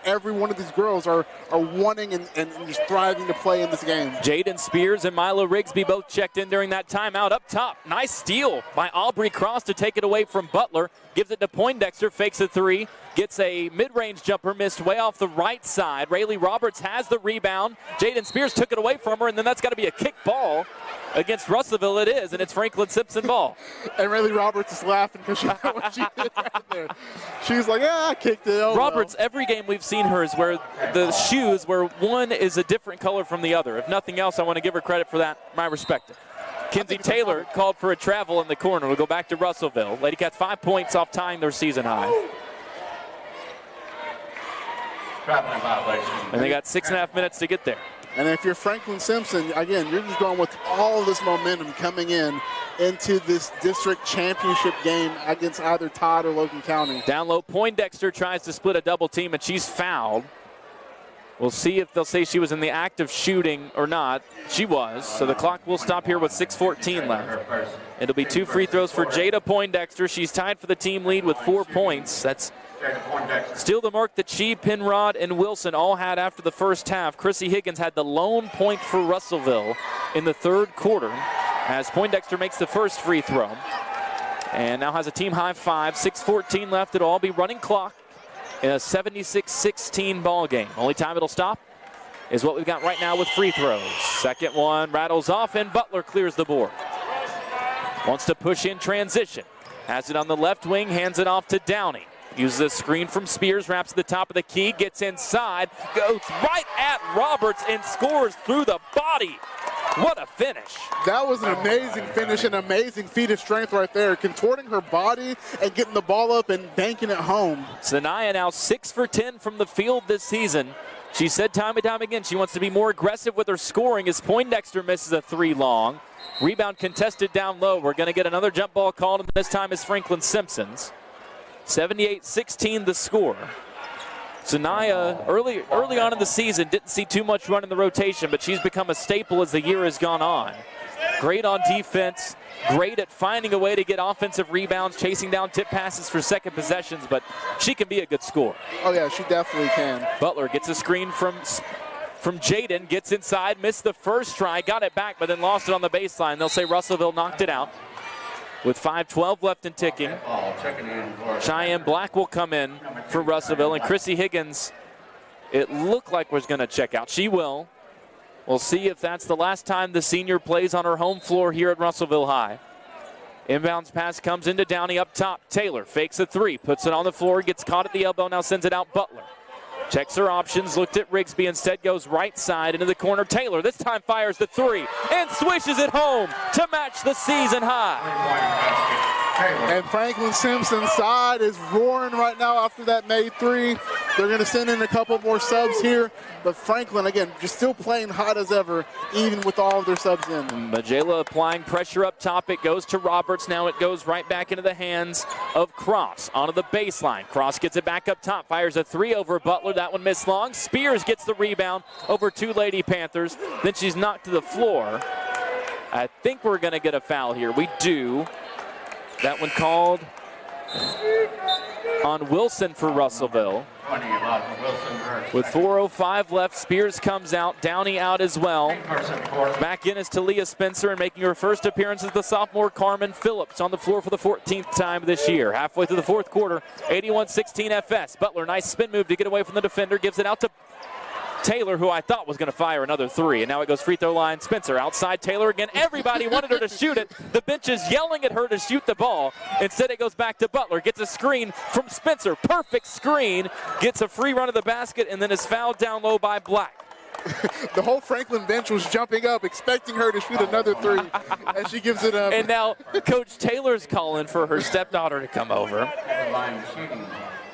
every one of these girls are wanting and just thriving to play in this game. Jaden Spears and Milo Rigsby both checked in during that timeout. Up top, nice steal by Aubrey Cross to take it away from Butler. Gives it to Poindexter, fakes a 3, gets a mid-range jumper, missed way off the right side. Rayleigh Roberts has the rebound. Jaden Spears took it away from her, and then that's got to be a kick ball. Against Russellville it is, and it's Franklin-Simpson ball. And Rayleigh Roberts is laughing because she knows what she did right there. She's like, I kicked it. Oh, Roberts, every game we've seen her is where the shoes, where one is a different color from the other. If nothing else, I want to give her credit for that. My respect. Kinsey Taylor called for a travel in the corner. We'll go back to Russellville. Lady Cats 5 points off tying their season high. And they got 6.5 minutes to get there. And if you're Franklin-Simpson, again, you're just going with all of this momentum coming into this district championship game against either Todd or Logan County. Down low, Poindexter tries to split a double team, and she's fouled. We'll see if they'll say she was in the act of shooting or not. She was, so the clock will stop here with 6:14 left. It'll be 2 free throws for Jada Poindexter. She's tied for the team lead with 4 points. That's still the mark that she, Penrod, and Wilson all had after the first half. Chrissy Higgins had the lone point for Russellville in the third quarter as Poindexter makes the first free throw. And now has a team high 5, 6:14 left. It'll all be running clock in a 76-16 ball game. Only time it'll stop is what we've got right now with free throws. Second one rattles off, and Butler clears the board. Wants to push in transition. Has it on the left wing, hands it off to Downey. Uses a screen from Spears, wraps at the top of the key, gets inside, goes right at Roberts, and scores through the body. What a finish. That was an amazing finish, an amazing feat of strength right there, contorting her body and getting the ball up and banking it home. Sanaya now 6 for 10 from the field this season. She said time and time again she wants to be more aggressive with her scoring as Poindexter misses a 3 long. Rebound contested down low. We're going to get another jump ball called, and this time is Franklin-Simpson's. 78-16 the score. Sanaya, early on in the season, didn't see too much run in the rotation, but she's become a staple as the year has gone on. Great on defense, great at finding a way to get offensive rebounds, chasing down tip passes for second possessions, but she can be a good scorer. Oh, yeah, she definitely can. Butler gets a screen from Jaden, gets inside, missed the first try, got it back, but then lost it on the baseline. They'll say Russellville knocked it out. With 5:12 left and ticking, Cheyenne Black will come in for Russellville, and Chrissy Higgins, it looked like was going to check out. She will. We'll see if that's the last time the senior plays on her home floor here at Russellville High. Inbounds pass comes into Downey up top. Taylor fakes a 3, puts it on the floor, gets caught at the elbow, now sends it out Butler. Checks her options, looked at Rigsby, instead goes right side into the corner. Taylor this time fires the 3 and swishes it home to match the season high. And Franklin-Simpson's side is roaring right now after that made 3. They're going to send in a couple more subs here, but Franklin, again, just still playing hot as ever, even with all of their subs in. Majela applying pressure up top. It goes to Roberts. Now it goes right back into the hands of Cross. Onto the baseline. Cross gets it back up top. Fires a three over Butler. That one missed long. Spears gets the rebound over two Lady Panthers. Then she's knocked to the floor. I think we're going to get a foul here. We do. That one called on Wilson for Russellville. With 4:05 left, Spears comes out, Downey out as well. Back in is Talia Spencer, and making her first appearance is the sophomore Carmen Phillips on the floor for the 14th time this year. Halfway through the fourth quarter, 81-16 FS. Butler, nice spin move to get away from the defender, gives it out to Taylor, who I thought was going to fire another three, and now it goes free throw line. Spencer outside Taylor again. Everybody wanted her to shoot it. The bench is yelling at her to shoot the ball. Instead, it goes back to Butler. Gets a screen from Spencer. Perfect screen. Gets a free run of the basket, and then is fouled down low by Black. The whole Franklin bench was jumping up, expecting her to shoot another three, and she gives it up. And now Coach Taylor's calling for her stepdaughter to come over.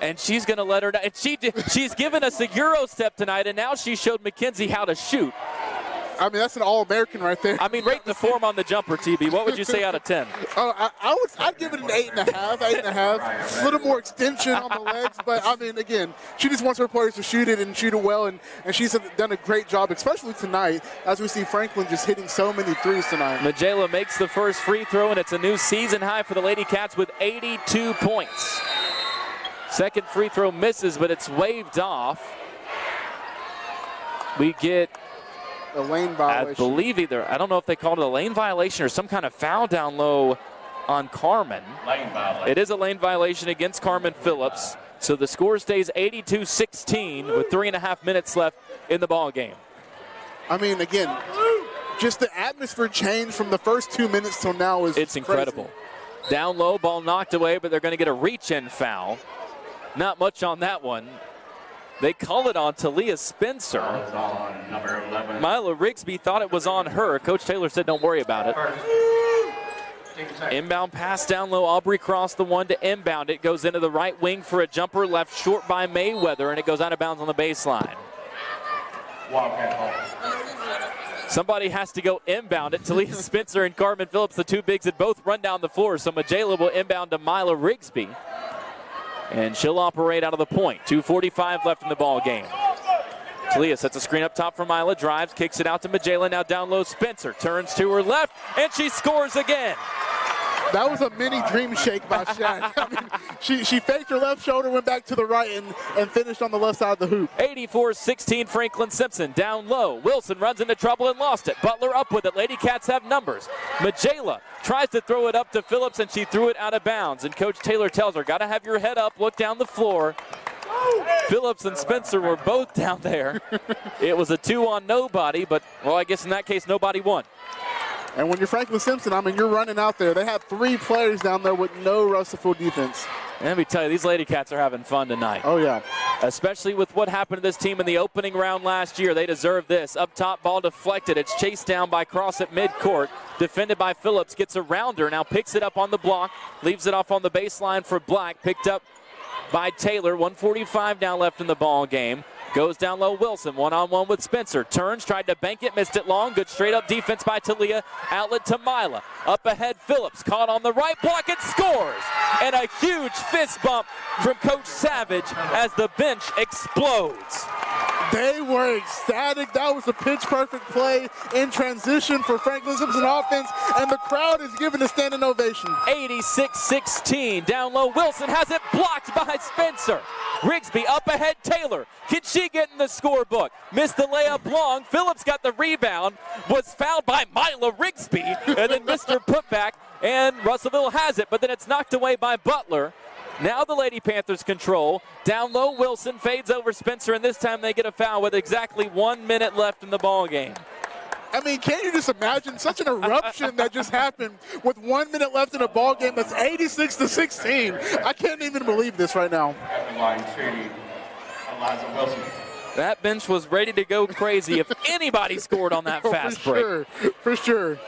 And she's going to let her down. And she's given us a Euro step tonight, and now she showed McKenzie how to shoot. I mean, that's an All-American right there. I mean, rate the form on the jumper, TB. What would you say out of 10? I'd give it an 8.5, 8.5. A little more extension on the legs, but I mean, again, she just wants her players to shoot it and shoot it well, and she's done a great job, especially tonight, as we see Franklin just hitting so many threes tonight. Majela makes the first free throw, and it's a new season high for the Lady Cats with 82 points. Second free throw misses, but it's waved off. We get a lane violation. I believe I don't know if they called it a lane violation or some kind of foul down low on Carmen. Lane violation. It is a lane violation against Carmen Phillips. So the score stays 82-16 with 3.5 minutes left in the ball game. I mean, again, just the atmosphere change from the first 2 minutes till now is It's incredible. Crazy. Down low, ball knocked away, but they're going to get a reach-in foul. Not much on that one. They call it on Talia Spencer. On number 11. Mila Rigsby thought it was on her. Coach Taylor said don't worry about it. Inbound pass down low. Aubrey Cross the one to inbound. It goes into the right wing for a jumper left short by Mayweather, and it goes out of bounds on the baseline. Somebody has to go inbound it. Talia Spencer and Carmen Phillips, the two bigs, had both run down the floor. So Majela will inbound to Mila Rigsby. And she'll operate out of the point. 2:45 left in the ball game. Talia sets a screen up top for Mila, drives, kicks it out to Majela. Now down low, Spencer turns to her left, and she scores again. That was a mini dream shake by Shaq. I mean, she faked her left shoulder, went back to the right, and finished on the left side of the hoop. 84-16 Franklin-Simpson. Down low. Wilson runs into trouble and lost it. Butler up with it. Lady Cats have numbers. Majela tries to throw it up to Phillips, and she threw it out of bounds. And Coach Taylor tells her, got to have your head up, look down the floor. Phillips and Spencer were both down there. It was a 2 on nobody, but, well, I guess in that case, nobody won. And when you're Franklin-Simpson, I mean, you're running out there. They have 3 players down there with no Russellville defense. And let me tell you, these Lady Cats are having fun tonight. Oh, yeah. Especially with what happened to this team in the opening round last year. They deserve this. Up top, ball deflected. It's chased down by Cross at midcourt. Defended by Phillips. Gets around her. Now picks it up on the block. Leaves it off on the baseline for Black. Picked up by Taylor. 1:45 now left in the ball game. Goes down low, Wilson, one-on-one with Spencer. Turns, tried to bank it, missed it long. Good straight-up defense by Talia. Outlet to Mila. Up ahead, Phillips, caught on the right block and scores. And a huge fist bump from Coach Savage as the bench explodes. They were ecstatic. That was a pitch-perfect play in transition for Franklin-Simpson offense, and the crowd is giving a standing ovation. 86-16. Down low, Wilson has it blocked by Spencer. Rigsby up ahead, Taylor. Can she get in the scorebook? Missed the layup long. Phillips got the rebound. Was fouled by Mila Rigsby. And then missed her putback. And Russellville has it, but then it's knocked away by Butler. Now the Lady Panthers control. Down low, Wilson fades over Spencer, and this time they get a foul with exactly 1 minute left in the ball game. I mean, can't you just imagine such an eruption that just happened with 1 minute left in a ball game that's 86-16? I can't even believe this right now. That bench was ready to go crazy if anybody scored on that fast break. For sure.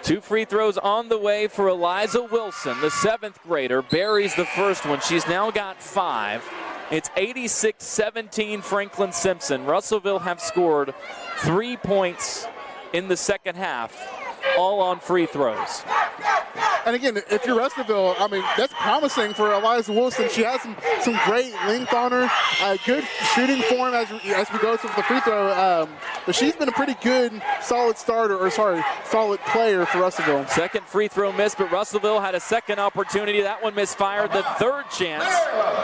2 free throws on the way for Eliza Wilson, the 7th grader. Buries the first one. She's now got 5. It's 86-17 Franklin-Simpson. Russellville have scored 3 points in the second half, all on free throws. And again, if you're Russellville, I mean, that's promising for Eliza Wilson. She has some great length on her, good shooting form as we go to the free throw. But she's been a pretty good, solid player for Russellville. Second free throw missed, but Russellville had a second opportunity. That one misfired. The third chance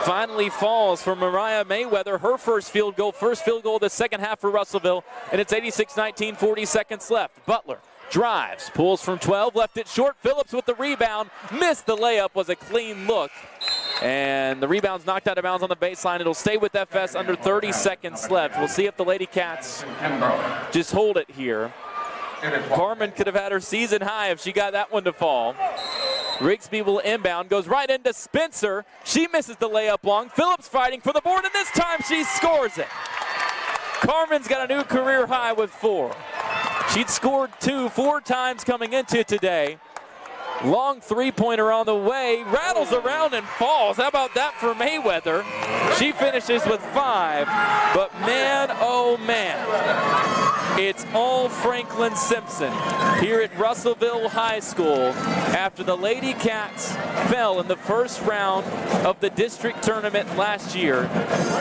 finally falls for Mariah Mayweather. Her first field goal of the second half for Russellville, and it's 86-19, 40 seconds left. Butler drives, pulls from 12, left it short. Phillips with the rebound, missed the layup, was a clean look. And the rebound's knocked out of bounds on the baseline. It'll stay with FS under 30 seconds left. We'll see if the Lady Cats just hold it here. Carmen could have had her season high if she got that one to fall. Rigsby will inbound, goes right into Spencer. She misses the layup long. Phillips fighting for the board, and this time she scores it. Carmen's got a new career high with 4. She'd scored 4 times coming into today. Long three-pointer on the way, rattles around and falls. How about that for Mayweather? She finishes with 5, but man, oh man, it's all Franklin-Simpson here at Russellville High School after the Lady Cats fell in the first round of the district tournament last year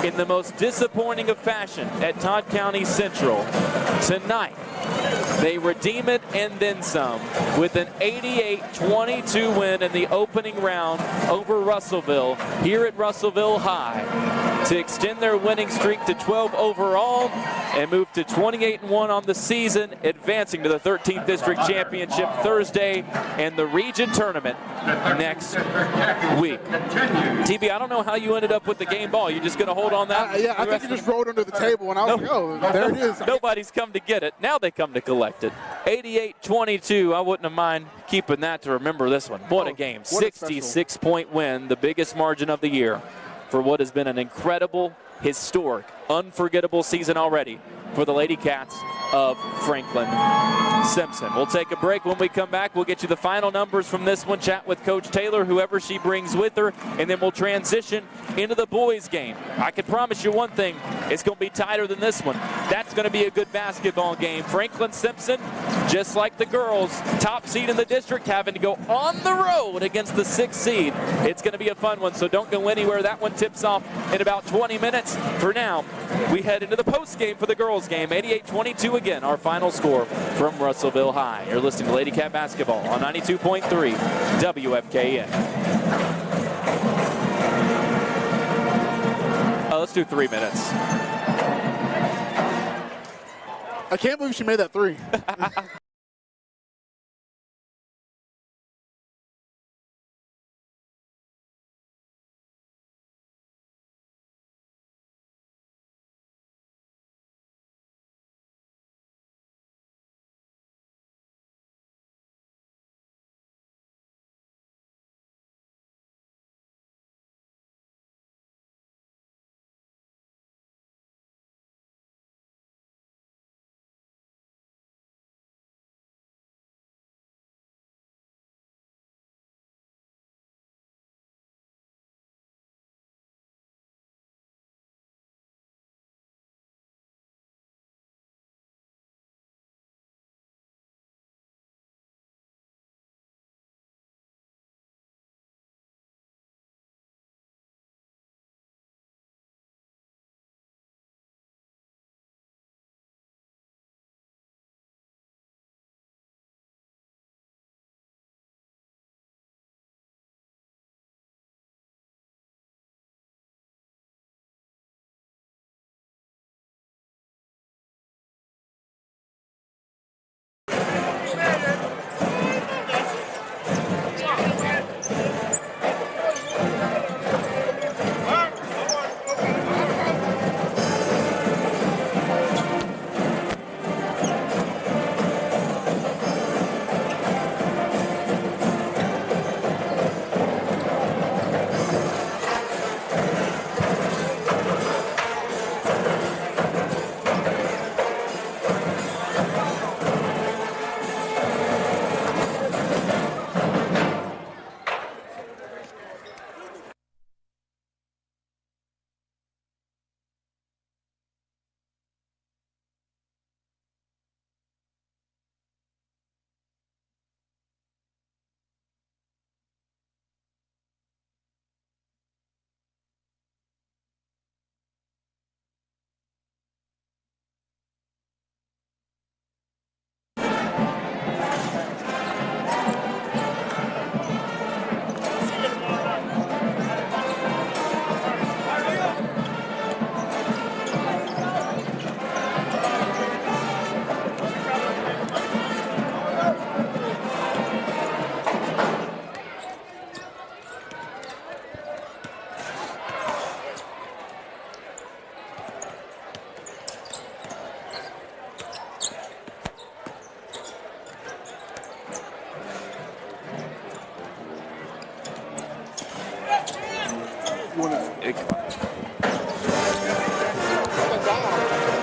in the most disappointing of fashion at Todd County Central. Tonight, they redeem it and then some with an 88-22 win in the opening round over Russellville here at Russellville High to extend their winning streak to 12 overall and move to 28-1 on the season, advancing to the 13th District Championship Thursday and the region tournament next week. TB, I don't know how you ended up with the game ball. You just going to hold on that? Yeah, I think you just rolled under the table, and I was like, oh, there it is. Nobody's come to get it. Now they come to collect it. 88-22. I wouldn't have mind keeping that to remember this one. What a game. 66-point win, the biggest margin of the year for what has been an incredible, historic, unforgettable season already for the Lady Cats of Franklin-Simpson. We'll take a break. When we come back, we'll get you the final numbers from this one, chat with Coach Taylor, whoever she brings with her, and then we'll transition into the boys' game. I can promise you one thing, it's going to be tighter than this one. That's going to be a good basketball game. Franklin-Simpson, just like the girls, top seed in the district, having to go on the road against the 6th seed. It's going to be a fun one, so don't go anywhere. That one tips off in about 20 minutes. For now, we head into the post-game for the girls' game. 88-22 again, our final score from Russellville High. You're listening to Lady Cat Basketball on 92.3 WFKN. Let's do 3 minutes. I can't believe she made that 3.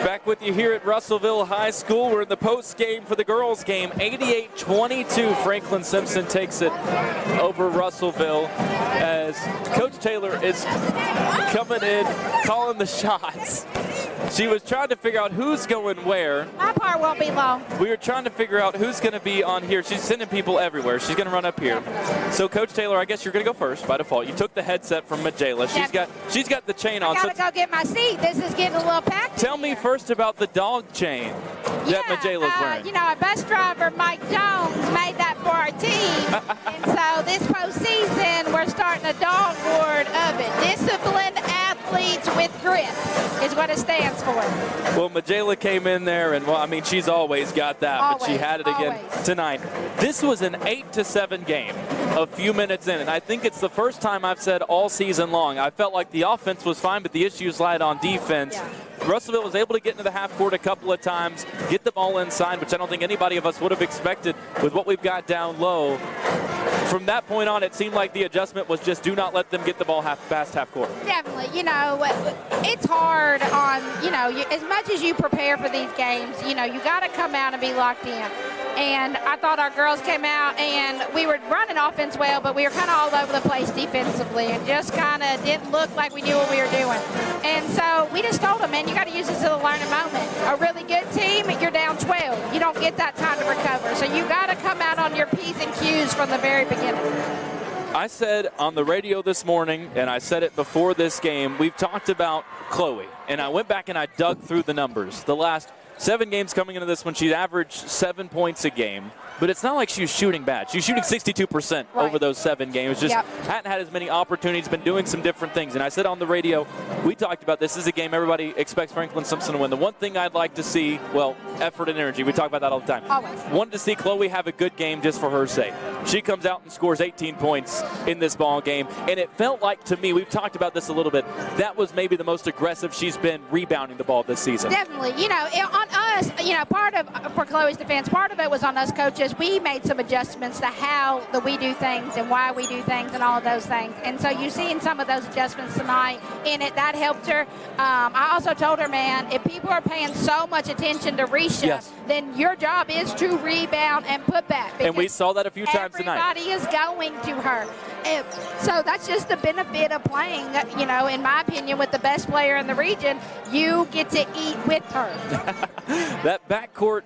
Back with you here at Russellville High School. We're in the post game for the girls game. 88-22. Franklin-Simpson takes it over Russellville as Coach Taylor is coming in, calling the shots. She was trying to figure out who's going where. My part won't be long. We were trying to figure out who's going to be on here. She's sending people everywhere. She's going to run up here. So, Coach Taylor, I guess you're going to go first by default. You took the headset from Majayla. She's got the chain on. I gotta go get my seat. This is getting a little packed. Tell me first about the dog chain that Majayla's wearing. You know, our bus driver, Mike Jones, made that for our team. And so this postseason, we're starting a dog board of it. Disciplined athletes with grit is what it stands for. Well, Majayla came in there, and, well, I mean, she's always got that, but she had it again tonight. This was an 8-7 game a few minutes in, and I think it's the first time I've said all season long. I felt like the offense was fine, but the issues lied on defense. Yeah. Russellville was able to get into the half court a couple of times, get the ball inside, which I don't think anybody of us would have expected with what we've got down low. From that point on, it seemed like the adjustment was just do not let them get the ball past half court. Definitely. You know, it's hard on, you know, as much as you prepare for these games, you know, you got to come out and be locked in. And I thought our girls came out and we were running offense well, but we were kind of all over the place defensively and just kind of didn't look like we knew what we were doing. And so we just told them, man, you got to use this as a learning moment. A really good team, you're down 12. You don't get that time to recover. So you got to come out on your P's and Q's from the very beginning. I said on the radio this morning, and I said it before this game, we've talked about Chloe. And I went back and I dug through the numbers. The last 7 games coming into this one, she's averaged 7 points a game. But it's not like she was shooting bad. She's shooting 62% over those 7 games. Just hadn't had as many opportunities, been doing some different things. And I said on the radio, we talked about this is a game everybody expects Franklin-Simpson to win. The one thing I'd like to see, well, effort and energy. We talk about that all the time. Always. Wanted to see Chloe have a good game just for her sake. She comes out and scores 18 points in this ball game. And it felt like, to me, we've talked about this a little bit, that was maybe the most aggressive she's been rebounding the ball this season. Definitely. You know, on us, you know, for Chloe's defense, part of it was on us coaches. We made some adjustments to how we do things and why we do things and all of those things. And so you've seen some of those adjustments tonight in it. That helped her. I also told her, man, if people are paying so much attention to Risha, then your job is to rebound and put back. And we saw that a few times tonight. Everybody is going to her. So that's just the benefit of playing, you know, in my opinion, with the best player in the region. You get to eat with her. That backcourt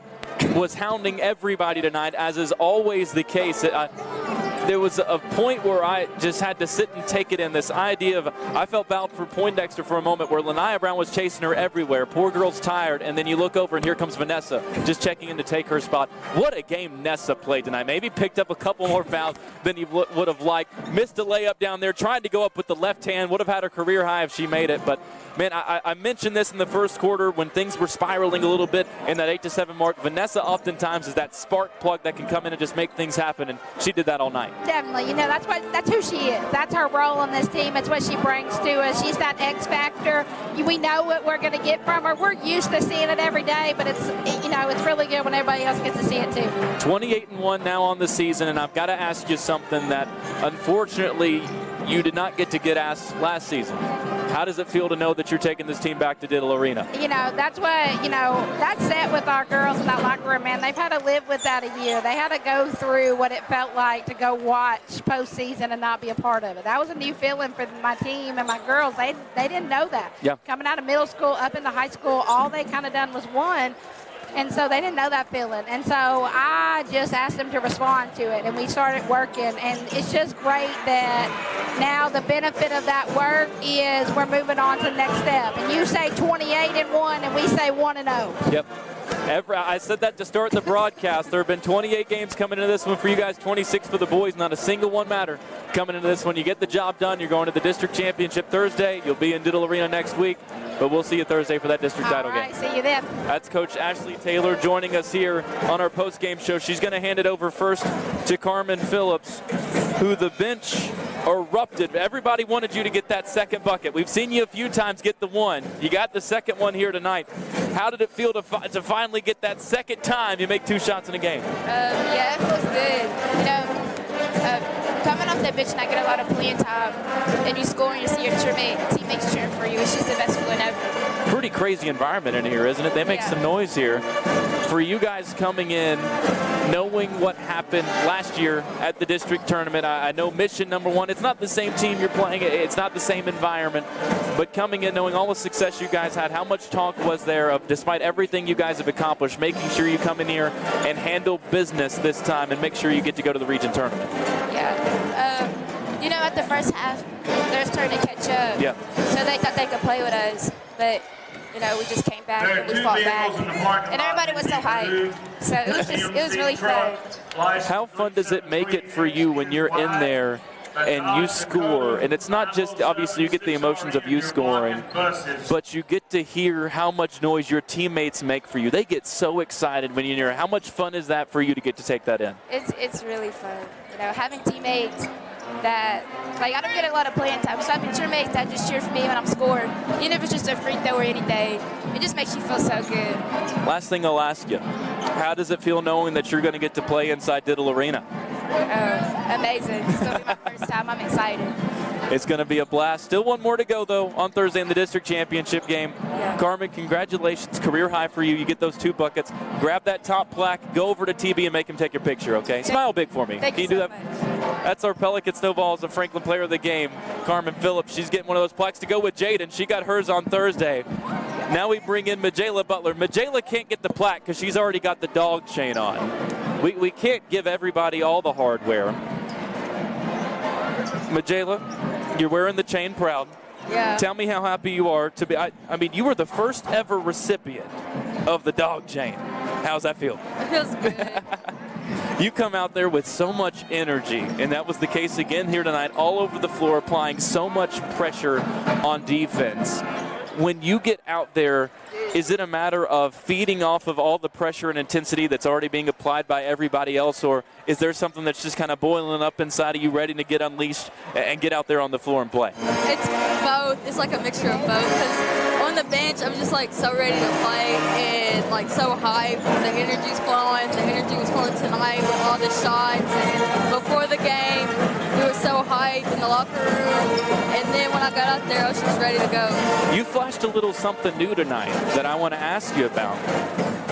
was hounding everybody tonight, as is always the case. There was a point where I just had to sit and take it in. This idea of, I felt bad for Poindexter for a moment where Lanaya Brown was chasing her everywhere. Poor girl's tired, and then you look over and here comes Vanessa just checking in to take her spot. What a game Nessa played tonight. Maybe picked up a couple more fouls than he would have liked. Missed a layup down there, tried to go up with the left hand. Would have had her career high if she made it. But, man, I mentioned this in the first quarter when things were spiraling a little bit in that 8-7 mark. Vanessa oftentimes is that spark plug that can come in and just make things happen, and she did that all night. Definitely. You know, that's who she is. That's her role on this team. It's what she brings to us. She's that X factor. We know what we're going to get from her. We're used to seeing it every day, but it's, you know, it's really good when everybody else gets to see it too. 28-1 now on the season, and I've got to ask you something that unfortunately you did not get to get asked last season. How does it feel to know that you're taking this team back to Diddle Arena? You know, that's what, you know, that's it with our girls in that locker room, man. They've had to live with that a year. They had to go through what it felt like to go watch postseason and not be a part of it. That was a new feeling for my team and my girls. They didn't know that. Yeah. Coming out of middle school, up into high school, all they kind of done was won. And so they didn't know that feeling. And so I just asked them to respond to it, and we started working. And it's just great that now the benefit of that work is we're moving on to the next step. And you say 28-1, and we say 1-0. Yep. I said that to start the broadcast. There have been 28 games coming into this one for you guys, 26 for the boys. Not a single one matter coming into this one. You get the job done. You're going to the district championship Thursday. You'll be in Diddle Arena next week. But we'll see you Thursday for that district title game. All right, see you then. That's Coach Ashley Taylor joining us here on our post-game show. She's going to hand it over first to Carmen Phillips, who the bench erupted. Everybody wanted you to get that second bucket. We've seen you a few times get the one. You got the second one here tonight. How did it feel to finally get that second time you make 2 shots in a game? Yeah, it feels good. You know, coming off the that bitch and I get a lot of playing time, and you score and you see your teammates cheering for you. It's just the best feeling ever. Pretty crazy environment in here, isn't it? They make some noise here. For you guys coming in, knowing what happened last year at the district tournament, I know mission number one, it's not the same team you're playing, it's not the same environment, but coming in knowing all the success you guys had, how much talk was there of, despite everything you guys have accomplished, making sure you come in here and handle business this time and make sure you get to go to the region tournament? Yeah. You know, at the first half, they're starting to catch up. Yeah. So they thought they could play with us, but you know, we just came back and we fought back, and everybody was so hyped. So it was really fun. How fun does it make it for you when you're in there and you score? And it's not just, obviously, you get the emotions of you scoring, but you get to hear how much noise your teammates make for you. They get so excited when you're in here. How much fun is that for you to get to take that in? It's really fun. You know, having teammates that, like, I don't get a lot of playing time, so having teammates that just cheer for me when I'm scoring, even if it's just a free throw or anything, it just makes you feel so good. Last thing I'll ask you, how does it feel knowing that you're going to get to play inside Diddle Arena? Amazing. It's going to be my first time. I'm excited. It's going to be a blast. Still one more to go, though, on Thursday in the district championship game. Yeah. Carmen, congratulations. Career high for you. You get those 2 buckets. Grab that top plaque. Go over to TB and make him take your picture, okay? Smile big for me. Can you do that? That's our Pelican Snowballs, the Franklin player of the game, Carmen Phillips. She's getting one of those plaques to go with Jaden. She got hers on Thursday. Now we bring in Majayla Butler. Majayla can't get the plaque because she's already got the dog chain on. We can't give everybody all the hardware. Majayla, you're wearing the chain proud. Yeah. Tell me how happy you are to be. I mean, you were the first ever recipient of the dog chain. How's that feel? It feels good. You come out there with so much energy, and that was the case again here tonight, all over the floor, applying so much pressure on defense. When you get out there, is it a matter of feeding off of all the pressure and intensity that's already being applied by everybody else, or is there something that's just kind of boiling up inside of you, ready to get unleashed and get out there on the floor and play? It's both. It's like a mixture of both. Because on the bench, I'm just like so ready to play and like so hyped. The energy's flowing. The energy was flowing tonight with all the shots. And before the game, we were so hyped in the locker room. And then when I got out there, I was just ready to go. You flashed a little something new tonight that I want to ask you about.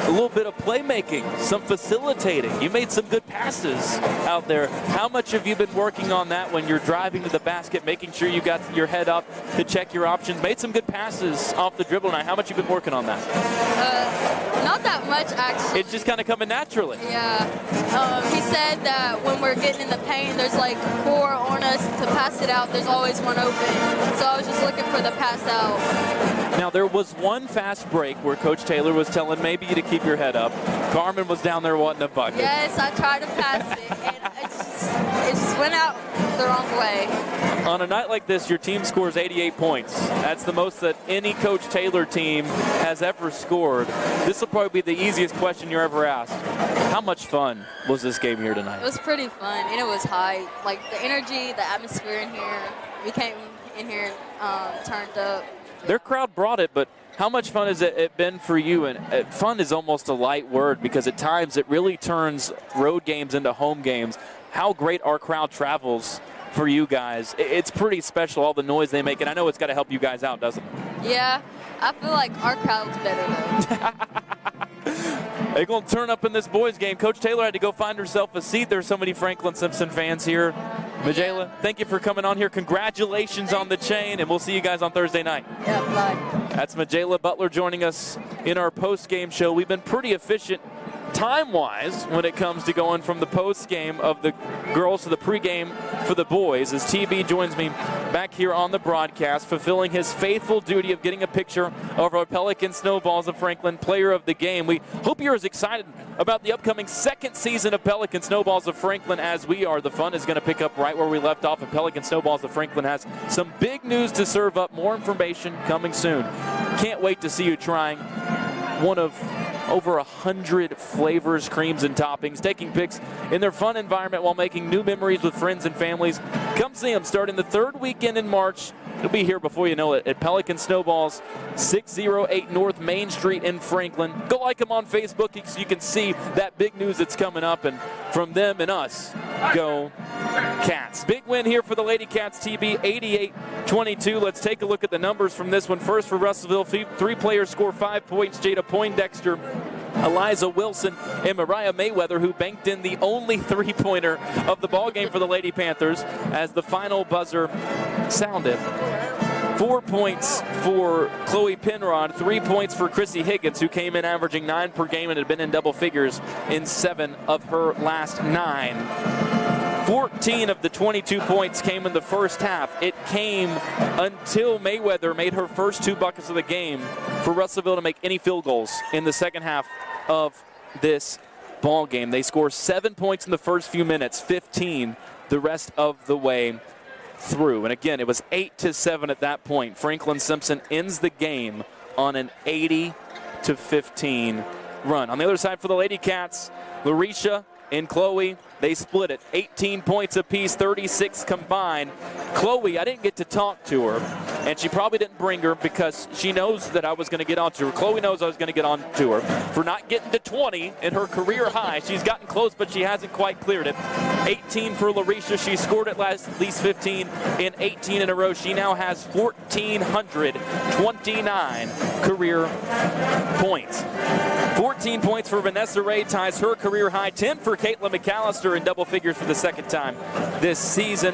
A little bit of playmaking, some facilitating. You made some good passes out there. How much have you been working on that when you're driving to the basket, making sure you got your head up to check your options? Made some good passes off the dribble tonight. How much have you been working on that? Not that much, actually. It's just kind of coming naturally. Yeah. He said that when we're getting in the paint, there's like 4 on us to pass it out. There's always one open. So I was just looking for the pass out. Now, there was one fast break where Coach Taylor was telling maybe you to keep your head up. Carmen was down there wanting a bucket. Yes, I tried to pass it, and it just went out the wrong way. On a night like this, your team scores 88 points. That's the most that any Coach Taylor team has ever scored. This will probably be the easiest question you're ever asked. How much fun was this game here tonight? It was pretty fun, and it was high. Like, the energy, the atmosphere in here, we came in here turned up. Their crowd brought it, but how much fun has it been for you? And fun is almost a light word because at times it really turns road games into home games. How great our crowd travels for you guys. It's pretty special, all the noise they make, and I know it's got to help you guys out, doesn't it? Yeah, I feel like our crowd's better, though. They're going to turn up in this boys game. Coach Taylor had to go find herself a seat. There's so many Franklin-Simpson fans here. Majayla, thank you for coming on here. Congratulations on the chain, and we'll see you guys on Thursday night. Yeah, bye. That's Majayla Butler joining us in our post-game show. We've been pretty efficient time-wise when it comes to going from the post-game of the girls to the pregame for the boys, as TB joins me back here on the broadcast, fulfilling his faithful duty of getting a picture of our Pelican Snowballs of Franklin player of the game. We hope you're as excited about the upcoming second season of Pelican Snowballs of Franklin as we are. The fun is going to pick up right where we left off, and Pelican Snowballs of Franklin has some big news to serve up. More information coming soon. Can't wait to see you trying one of over 100 flavors, creams, and toppings, taking pics in their fun environment while making new memories with friends and families. Come see them starting the 3rd weekend in March. It'll be here before you know it at Pelican Snowballs, 608 North Main Street in Franklin. Go like them on Facebook so you can see that big news that's coming up. And from them and us, go Cats. Big win here for the Lady Cats, TB, 88-22. Let's take a look at the numbers from this one. First for Russellville, 3 players score 5 points. Jada Poindexter, Eliza Wilson, and Mariah Mayweather, who banked in the only 3-pointer of the ball game for the Lady Panthers as the final buzzer sounded. 4 points for Chloe Penrod, 3 points for Chrissy Higgins, who came in averaging 9 per game and had been in double figures in 7 of her last 9. 14 of the 22 points came in the first half. It came until Mayweather made her first 2 buckets of the game for Russellville to make any field goals in the second half of this ball game. They score 7 points in the first few minutes, 15 the rest of the way through. And again, it was 8-7 at that point. Franklin-Simpson ends the game on an 80-15 run. On the other side for the Lady Cats, Larisha and Chloe, they split it. 18 points apiece, 36 combined. Chloe, I didn't get to talk to her, and she probably didn't bring her because she knows that I was going to get onto her. Chloe knows I was going to get onto her for not getting to 20 in her career high. She's gotten close, but she hasn't quite cleared it. 18 for Larisha. She scored at least 15 in 18 in a row. She now has 1,429 career points. 14 points for Vanessa Ray, ties her career high. 10 for Caitlin McAllister in double figures for the second time this season.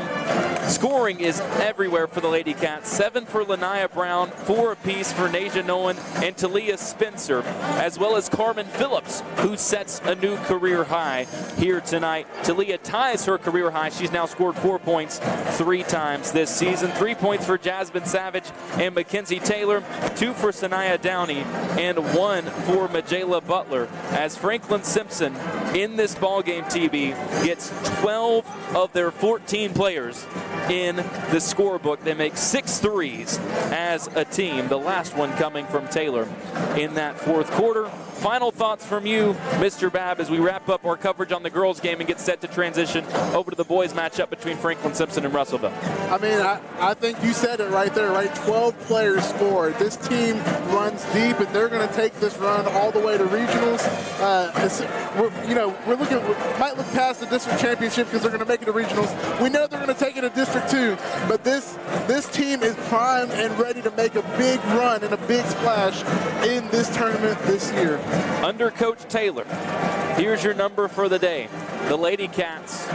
Scoring is everywhere for the Lady Cats. 7 for Lanaya Brown, 4 apiece for Nasia Nolan and Talia Spencer, as well as Carmen Phillips, who sets a new career high here tonight. Talia ties her career high. She's now scored 4 points 3 times this season. 3 points for Jasmine Savage and Mackenzie Taylor, 2 for Sanaya Downey, and 1 for Majayla Butler, as Franklin-Simpson in this ballgame, TB, gets 12 of their 14 players in the scorebook. They make 6 threes as a team, the last one coming from Taylor in that fourth quarter. Final thoughts from you, Mr. Babb, as we wrap up our coverage on the girls' game and get set to transition over to the boys' matchup between Franklin-Simpson and Russellville. I mean, I think you said it right there, right? 12 players scored. This team runs deep, and they're going to take this run all the way to regionals. We're looking, might look past the district championship because they're going to make it to regionals. We know they're going to take it to District 2, but this team is primed and ready to make a big run and a big splash in this tournament this year. Under Coach Taylor, here's your number for the day. The Lady Cats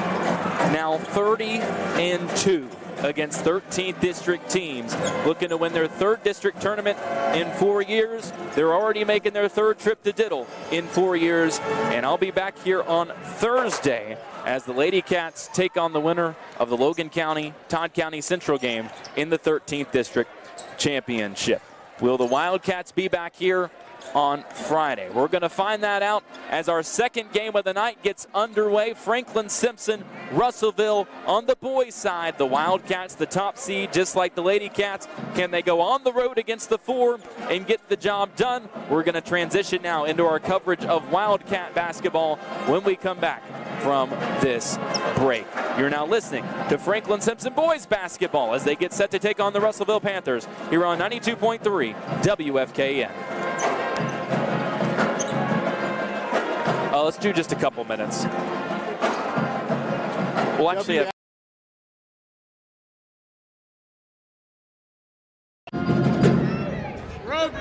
now 30-2 against 13th district teams, looking to win their 3rd district tournament in 4 years. They're already making their 3rd trip to Diddle in 4 years, and I'll be back here on Thursday as the Lady Cats take on the winner of the Logan County, Todd County Central game in the 13th district championship. Will the Wildcats be back here on Friday? We're going to find that out as our second game of the night gets underway. Franklin-Simpson, Russellville on the boys' side. The Wildcats, the top seed, just like the Lady Cats. Can they go on the road against the 4 and get the job done? We're going to transition now into our coverage of Wildcat basketball when we come back from this break. You're now listening to Franklin-Simpson boys basketball as they get set to take on the Russellville Panthers here on 92.3 WFKN. Let's do just a couple minutes. We'll actually have Road.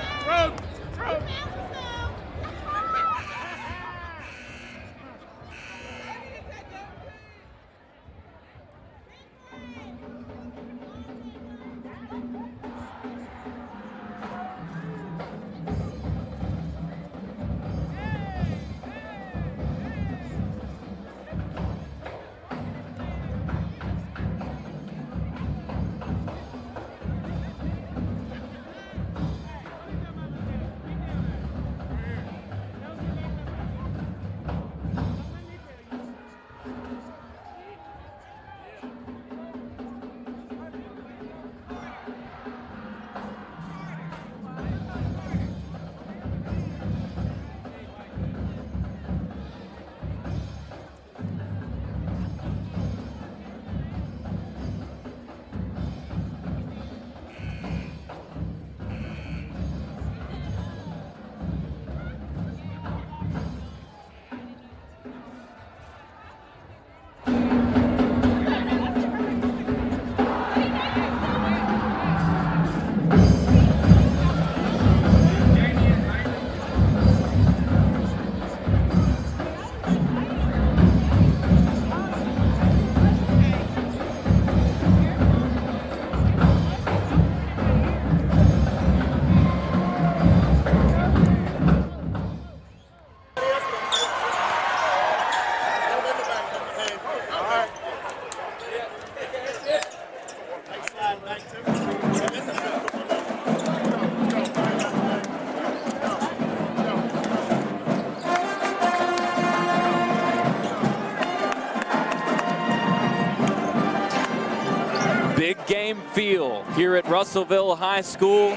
feel here at Russellville High School.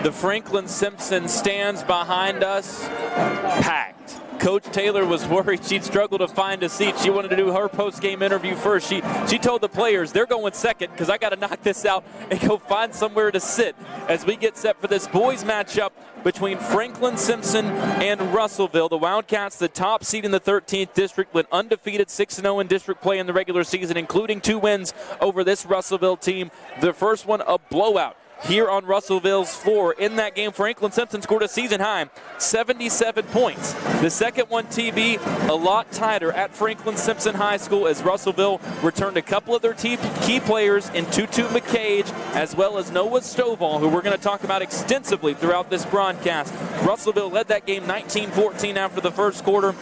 The Franklin-Simpson stands behind us, packed. Coach Taylor was worried she'd struggle to find a seat. She wanted to do her post-game interview first. She told the players, they're going second because I got to knock this out and go find somewhere to sit as we get set for this boys matchup between Franklin-Simpson and Russellville. The Wildcats, the top seed in the 13th district, went undefeated 6-0 in district play in the regular season, including 2 wins over this Russellville team. The first one, a blowout here on Russellville's floor. In that game, Franklin-Simpson scored a season-high 77 points. The second one, TB, a lot tighter at Franklin-Simpson High School as Russellville returned a couple of their key players in Tutu McCage as well as Noah Stovall, who we're going to talk about extensively throughout this broadcast. Russellville led that game 19-14 after the first quarter.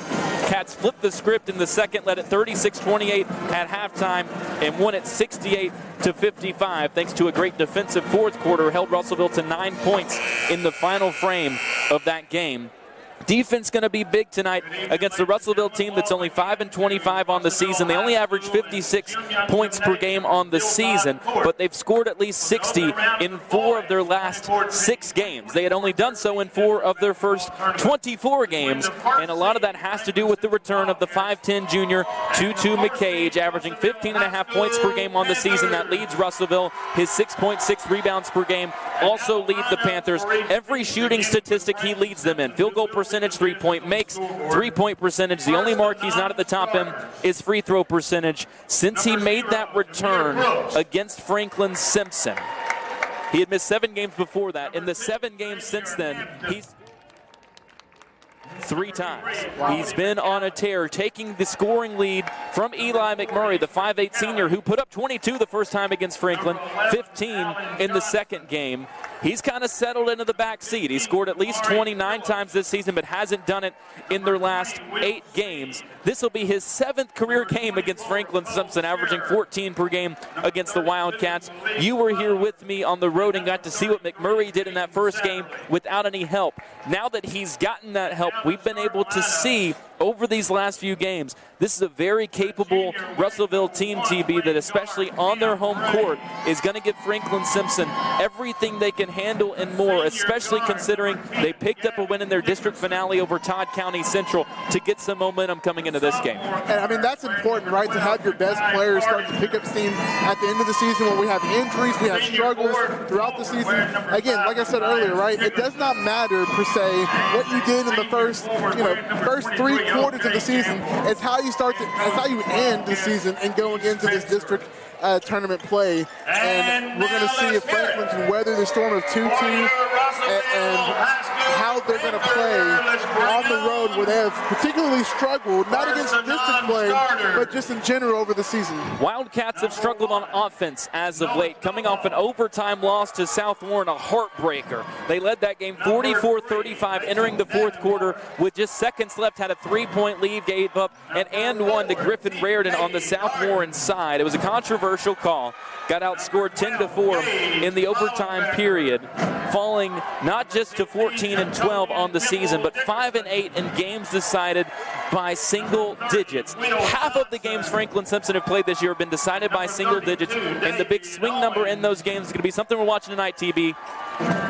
Cats flipped the script in the second, led at 36-28 at halftime, and won it 68-55 thanks to a great defensive fourth quarter, held Russellville to 9 points in the final frame of that game. Defense going to be big tonight against the Russellville team that's only 5-25 on the season. They only average 56 points per game on the season, but they've scored at least 60 in 4 of their last 6 games. They had only done so in 4 of their first 24 games, and a lot of that has to do with the return of the 5'10 junior Tutu McCage, averaging 15.5 points per game on the season. That leads Russellville. His 6.6 rebounds per game also lead the Panthers. Every shooting statistic he leads them in. Field goal percentage, 3-point makes, 3-point percentage. The only mark he's not at the top in is free throw percentage. Since he made that return against Franklin-Simpson, he had missed 7 games before that. In the 7 games since then, he's 3 times. He's been on a tear, taking the scoring lead from Eli McMurray, the 5'8 senior, who put up 22 the first time against Franklin, 15 in the second game. He's kind of settled into the back seat. He scored at least 29 times this season, but hasn't done it in their last 8 games. This will be his 7th career game against Franklin-Simpson, averaging 14 per game against the Wildcats. You were here with me on the road and got to see what McMurray did in that first game without any help. Now that he's gotten that help, we've been able to see over these last few games, this is a very capable Russellville team, TB, that especially on their home court is going to give Franklin-Simpson everything they can handle and more, especially considering they picked up a win in their district finale over Todd County Central to get some momentum coming into this game. And I mean, that's important, right, to have your best players start to pick up steam at the end of the season when we have injuries, we have struggles throughout the season. Again, like I said earlier, right, it does not matter per se what you did in the first 3 quarters of the season. It's how you it's how you end the season and going into this district tournament play. And we're going to see if Franklin can weather the storm of 2-2 and how they're going to play on the road where they have particularly struggled, not against district play, but just in general over the season. Wildcats have struggled on offense as of late, coming off an overtime loss to South Warren, a heartbreaker. They led that game 44-35 entering the fourth quarter with just seconds left, had a 3-point lead, gave up an and one to Griffin Raridan on the South Warren side. It was a controversial call. Got outscored 10-4 in the overtime period, falling not just to 14-12 on the season, but 5-8 in games decided by single digits. Half of the games Franklin-Simpson have played this year have been decided by single digits, and the big swing number in those games is going to be something we're watching tonight, TB.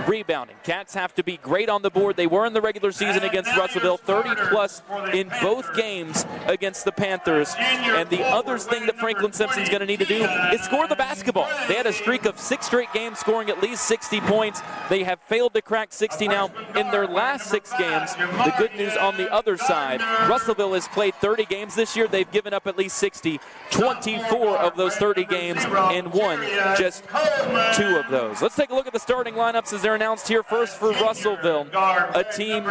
Rebounding. Cats have to be great on the board. They were in the regular season against Russellville, 30-plus in both games against the Panthers. And the other thing that Franklin-Simpson's going to need to do is score the basketball. They had a streak of 6 straight games scoring at least 60 points. They have failed to crack 60 now in their last 6 games. The good news on the other side, Russellville has played 30 games this year. They've given up at least 60, 24 of those 30 games, and won just 2 of those. Let's take a look at the starting lineups as they're announced here. First for Russellville, a team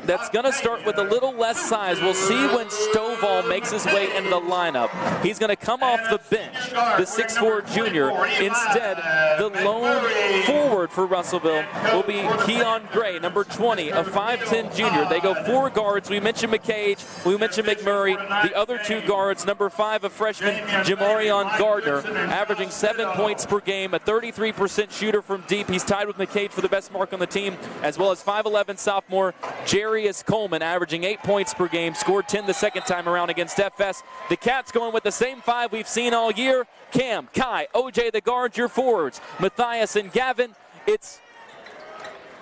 that's going to start with a little less size. We'll see when Stovall makes his way into the lineup. He's going to come off the bench, the 6'4 junior. Instead, the lone forward for Russellville will be Keon Gray, number 20, a 5'10 junior. They go 4 guards. We mentioned McCage. We mentioned McMurray. The other 2 guards, number 5, a freshman, Jamarion Gardner, averaging 7 points per game, a 33% shooter from deep. He's tied tied with McCage for the best mark on the team, as well as 5'11 sophomore Jarius Coleman, averaging 8 points per game, scored 10 the second time around against FS. The Cats going with the same 5 we've seen all year. Cam, Kai, OJ, the guards, your forwards. Matthias and Gavin. It's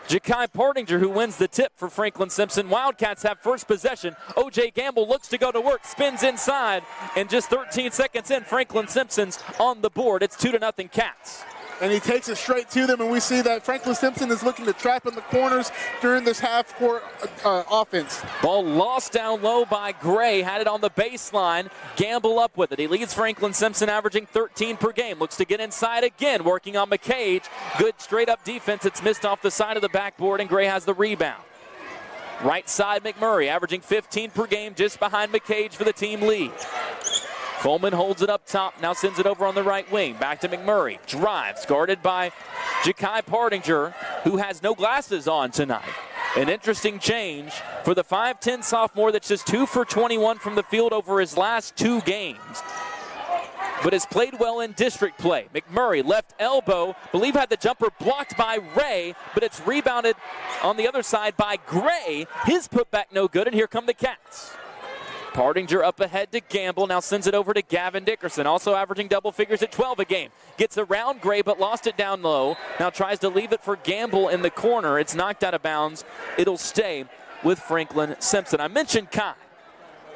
Ja'Kai Partinger who wins the tip for Franklin-Simpson. Wildcats have first possession. O.J. Gamble looks to go to work, spins inside, and just 13 seconds in, Franklin-Simpson's on the board. It's 2-0 Cats. And he takes it straight to them, and we see that Franklin-Simpson is looking to trap in the corners during this half-court offense. Ball lost down low by Gray, had it on the baseline. Gamble up with it. He leads Franklin-Simpson, averaging 13 per game. Looks to get inside again, working on McCage. Good straight-up defense. It's missed off the side of the backboard, and Gray has the rebound. Right side, McMurray, averaging 15 per game, just behind McCage for the team lead. Coleman holds it up top, now sends it over on the right wing. Back to McMurray, drives, guarded by Ja'Kai Partinger, who has no glasses on tonight. An interesting change for the 5'10 sophomore that's just 2 for 21 from the field over his last 2 games, but has played well in district play. McMurray, left elbow, believe had the jumper blocked by Ray, but it's rebounded on the other side by Gray. His putback no good, and here come the Cats. Partinger up ahead to Gamble, now sends it over to Gavin Dickerson, also averaging double figures at 12 a game. Gets around Gray, but lost it down low. Now tries to leave it for Gamble in the corner. It's knocked out of bounds. It'll stay with Franklin-Simpson. I mentioned Kai,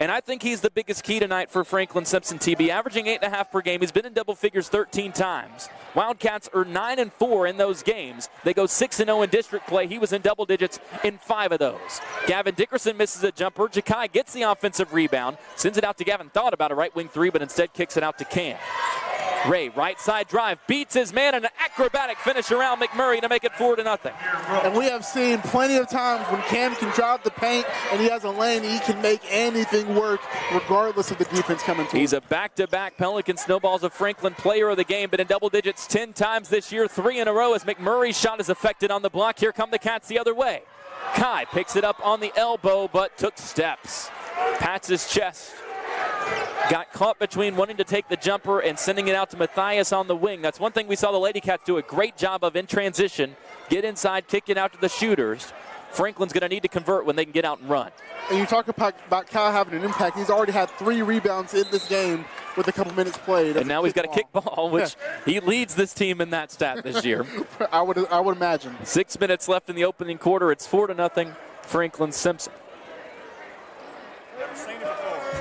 and I think he's the biggest key tonight for Franklin-Simpson, TB. Averaging 8.5 per game. He's been in double figures 13 times. Wildcats are 9-4 in those games. They go 6-0 in district play. He was in double digits in 5 of those. Gavin Dickerson misses a jumper. Ja'Kai gets the offensive rebound. Sends it out to Gavin. Thought about a right wing 3, but instead kicks it out to Cam. Ray, right side drive, beats his man, and an acrobatic finish around McMurray to make it 4-0. And we have seen plenty of times when Cam can drive the paint and he has a lane, he can make anything work regardless of the defense coming to him. He's a back-to-back Pelican Snowballs of Franklin player of the game, but in double digits 10 times this year, 3 in a row as McMurray's shot is affected on the block. Here come the Cats the other way. Kai picks it up on the elbow, but took steps. Pats his chest. Got caught between wanting to take the jumper and sending it out to Matthias on the wing. That's one thing we saw the Lady Cats do a great job of in transition. Get inside, kick it out to the shooters. Franklin's going to need to convert when they can get out and run. And you talk about Kyle having an impact. He's already had 3 rebounds in this game with a couple minutes played. And now he's got a kick ball, which he leads this team in that stat this year. I would imagine. 6 minutes left in the opening quarter. It's 4-0 Franklin-Simpson.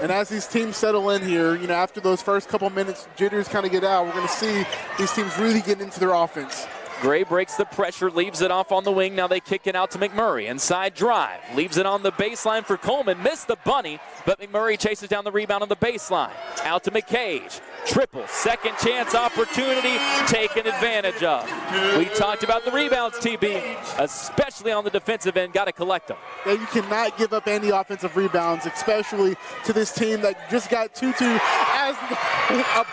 And as these teams settle in here, you know, after those first couple minutes, jitters kind of get out, we're going to see these teams really get into their offense. Gray breaks the pressure, leaves it off on the wing. Now they kick it out to McMurray. Inside drive, leaves it on the baseline for Coleman. Missed the bunny, but McMurray chases down the rebound on the baseline. Out to McCage. Triple, second chance opportunity, taken advantage of. We talked about the rebounds, TB, especially on the defensive end. Got to collect them. Yeah, you cannot give up any offensive rebounds, especially to this team that just got 2-2 as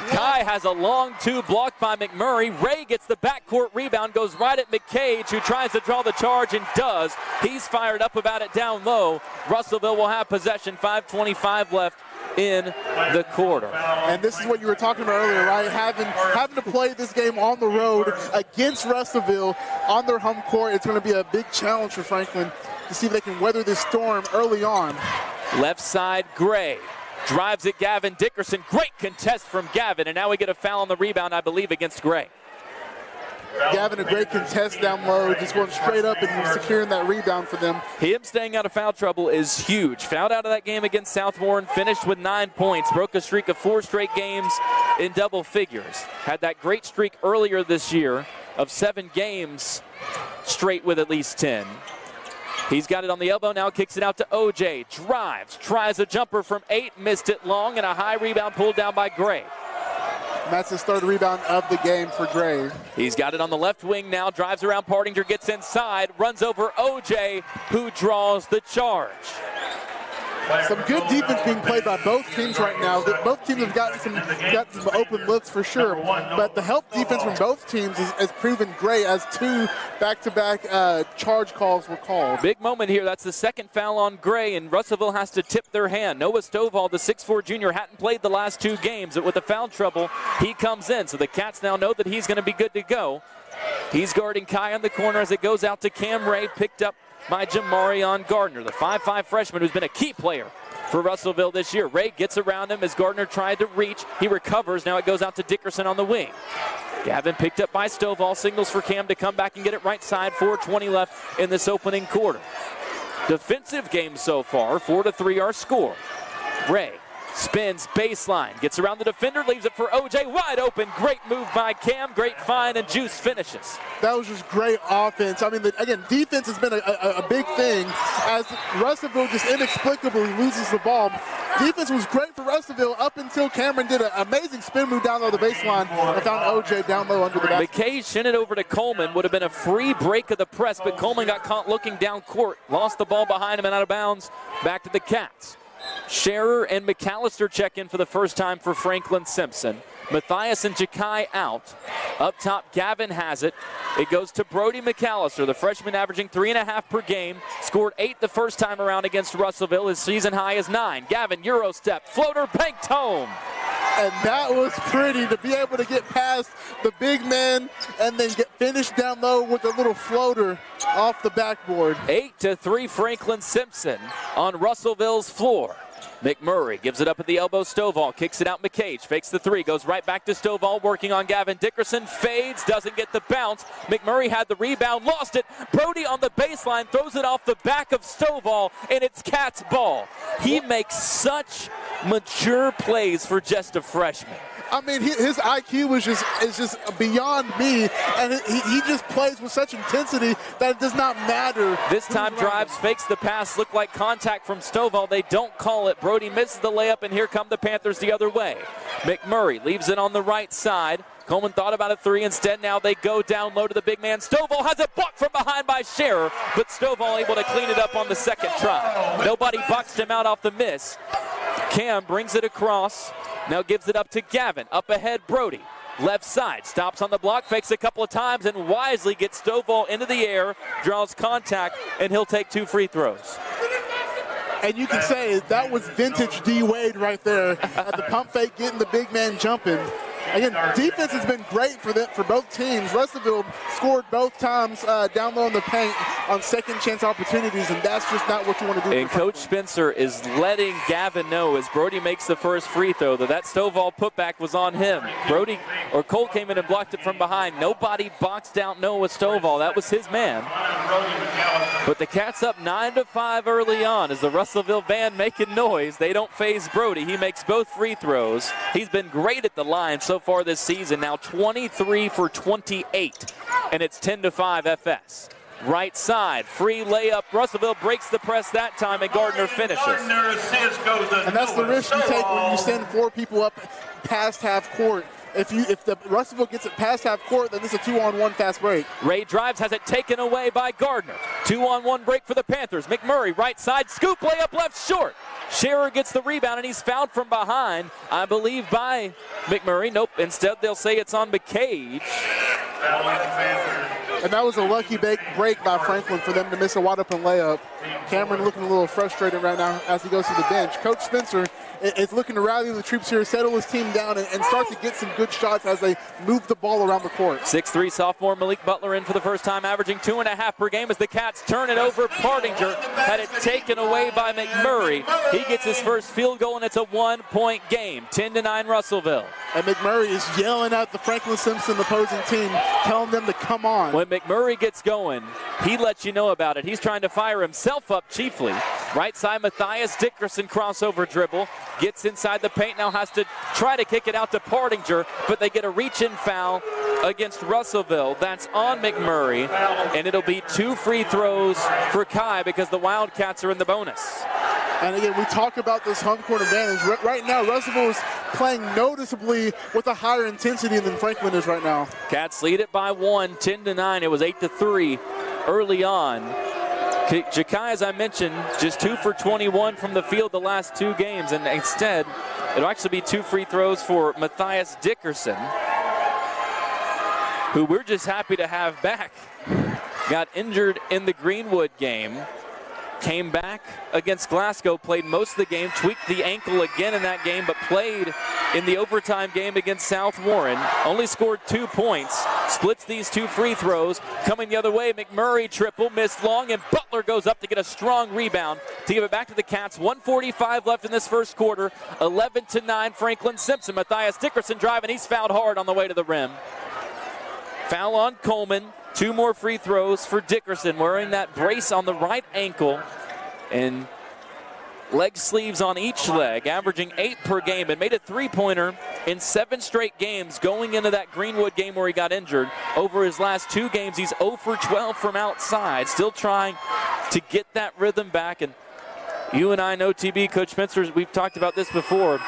Kai has a long 2 blocked by McMurray. Ray gets the backcourt rebound, goes right at McCage, who tries to draw the charge and does. He's fired up about it down low. Russellville will have possession, 5:25 left in the quarter. And this is what you were talking about earlier, right? Having to play this game on the road against Russellville on their home court, it's going to be a big challenge for Franklin to see if they can weather this storm early on. Left side, Gray. Drives at Gavin Dickerson. Great contest from Gavin, and now we get a foul on the rebound, I believe, against Gray. Gavin, a great contest down low, just going straight up and securing that rebound for them. Him staying out of foul trouble is huge. Fouled out of that game against Southbourne, finished with 9 points, broke a streak of 4 straight games in double figures. Had that great streak earlier this year of 7 games straight with at least 10. He's got it on the elbow, now kicks it out to OJ. Drives, tries a jumper from 8, missed it long, and a high rebound pulled down by Gray. And that's his 3rd rebound of the game for Gray. He's got it on the left wing now, drives around Partinger, gets inside, runs over OJ, who draws the charge. Some good defense being played by both teams right now. Both teams have gotten some open looks for sure, but the help defense from both teams has proven great as 2 back-to-back charge calls were called. Big moment here. That's the 2nd foul on Gray, and Russellville has to tip their hand. Noah Stovall, the 6'4 junior, hadn't played the last 2 games, but with the foul trouble, he comes in. So the Cats now know that he's going to be good to go. He's guarding Kai on the corner as it goes out to Cam Ray, picked up by Jamarion Gardner, the 5'5 freshman who's been a key player for Russellville this year. Ray gets around him as Gardner tried to reach. He recovers. Now it goes out to Dickerson on the wing. Gavin picked up by Stovall, signals for Cam to come back and get it right side. 4:20 left in this opening quarter. Defensive game so far, 4-3 our score. Ray spins baseline, gets around the defender, leaves it for OJ, wide open. Great move by Cam, great find, and Juice finishes. That was just great offense. I mean, again, defense has been a big thing as Russellville just inexplicably loses the ball. Defense was great for Russellville up until Cameron did an amazing spin move down low the baseline and found OJ down low under the basket. McKay sent it over to Coleman. Would have been a free break of the press, but Coleman got caught looking down court. Lost the ball behind him and out of bounds. Back to the Cats. Scherer and McAllister check in for the first time for Franklin-Simpson. Matthias and Jakai out. Up top, Gavin has it. It goes to Brody McAllister, the freshman averaging 3.5 per game. Scored 8 the first time around against Russellville. His season high is 9. Gavin, Euro step, floater, banked home. And that was pretty to be able to get past the big man and then get finished down low with a little floater off the backboard. 8-3 Franklin-Simpson on Russellville's floor. McMurray gives it up at the elbow. Stovall kicks it out. McCage fakes the 3, goes right back to Stovall, working on Gavin Dickerson. Fades, doesn't get the bounce. McMurray had the rebound, lost it. Brody on the baseline throws it off the back of Stovall, and it's Cat's ball. He makes such mature plays for just a freshman. I mean, his IQ is just beyond me, and he just plays with such intensity that it does not matter. This time drives, fakes the pass, looked like contact from Stovall. They don't call it. Brody misses the layup, and here come the Panthers the other way. McMurray leaves it on the right side. Coleman thought about a 3 instead. Now they go down low to the big man. Stovall has it blocked from behind by Scherer, but Stovall able to clean it up on the second try. Nobody boxed him out off the miss. Cam brings it across. Now gives it up to Gavin. Up ahead, Brody. Left side, stops on the block, fakes a couple of times, and wisely gets Stovall into the air, draws contact, and he'll take 2 free throws. And you can say that was vintage D. Wade right there at the pump fake, getting the big man jumping. Again, defense has been great for both teams. Russellville scored both times down low in the paint on second chance opportunities, and that's just not what you want to do. And Coach Spencer is letting Gavin know as Brody makes the first free throw that Stovall putback was on him. Cole came in and blocked it from behind. Nobody boxed out Noah Stovall. That was his man. But the Cats up 9-5 early on as the Russellville band making noise. They don't phase Brody. He makes both free throws. He's been great at the line so far this season. Now 23 for 28, and it's 10-5 FS. Right side, free layup. Russellville breaks the press that time, and Gardner finishes. And that's the risk you take when you send 4 people up past half court. If the Russellville gets it past half court, then this is a 2-on-1 fast break. Ray drives, has it taken away by Gardner. 2-on-1 break for the Panthers. McMurray, right side, scoop layup left short. Scherer gets the rebound, and he's fouled from behind, I believe, by McMurray. Nope, instead they'll say it's on McCage. And that was a lucky break by Franklin for them to miss a wide-open layup. Cameron looking a little frustrated right now as he goes to the bench. Coach Spencer is looking to rally the troops here, settle his team down, and start to get some good shots as they move the ball around the court. 6'3 sophomore Malik Butler in for the first time, averaging 2.5 per game as the Cats turn it over. Partinger had it taken away by McMurray. He gets his first field goal, and it's a 1-point game. 10-9 Russellville. And McMurray is yelling at the Franklin-Simpson opposing team, telling them to come on. When McMurray gets going, he lets you know about it. He's trying to fire himself up chiefly. Right side, Matthias Dickerson crossover dribble. Gets inside the paint, now has to try to kick it out to Partinger, but they get a reach-in foul against Russellville. That's on McMurray, and it'll be 2 free throws for Kai because the Wildcats are in the bonus. And again, we talk about this home court advantage. Right now, Russellville is playing noticeably with a higher intensity than Franklin is right now. Cats lead it by 1, 10-9. It was 8-3 early on. Jakai, as I mentioned, just 2 for 21 from the field the last 2 games, and instead, it'll actually be 2 free throws for Matthias Dickerson, who we're just happy to have back. Got injured in the Greenwood game. came back against Glasgow, played most of the game, tweaked the ankle again in that game, but played in the overtime game against South Warren. Only scored 2 points, splits these 2 free throws. Coming the other way, McMurray triple, missed long, and Butler goes up to get a strong rebound to give it back to the Cats. 1:45 left in this first quarter, 11-9 Franklin-Simpson. Matthias Dickerson driving, he's fouled hard on the way to the rim. Foul on Coleman. 2 more free throws for Dickerson, wearing that brace on the right ankle and leg sleeves on each leg, averaging 8 per game, and made a 3-pointer in 7 straight games going into that Greenwood game where he got injured. Over his last 2 games, he's 0 for 12 from outside, still trying to get that rhythm back. And you and I know, TB, Coach Spencer, we've talked about this before.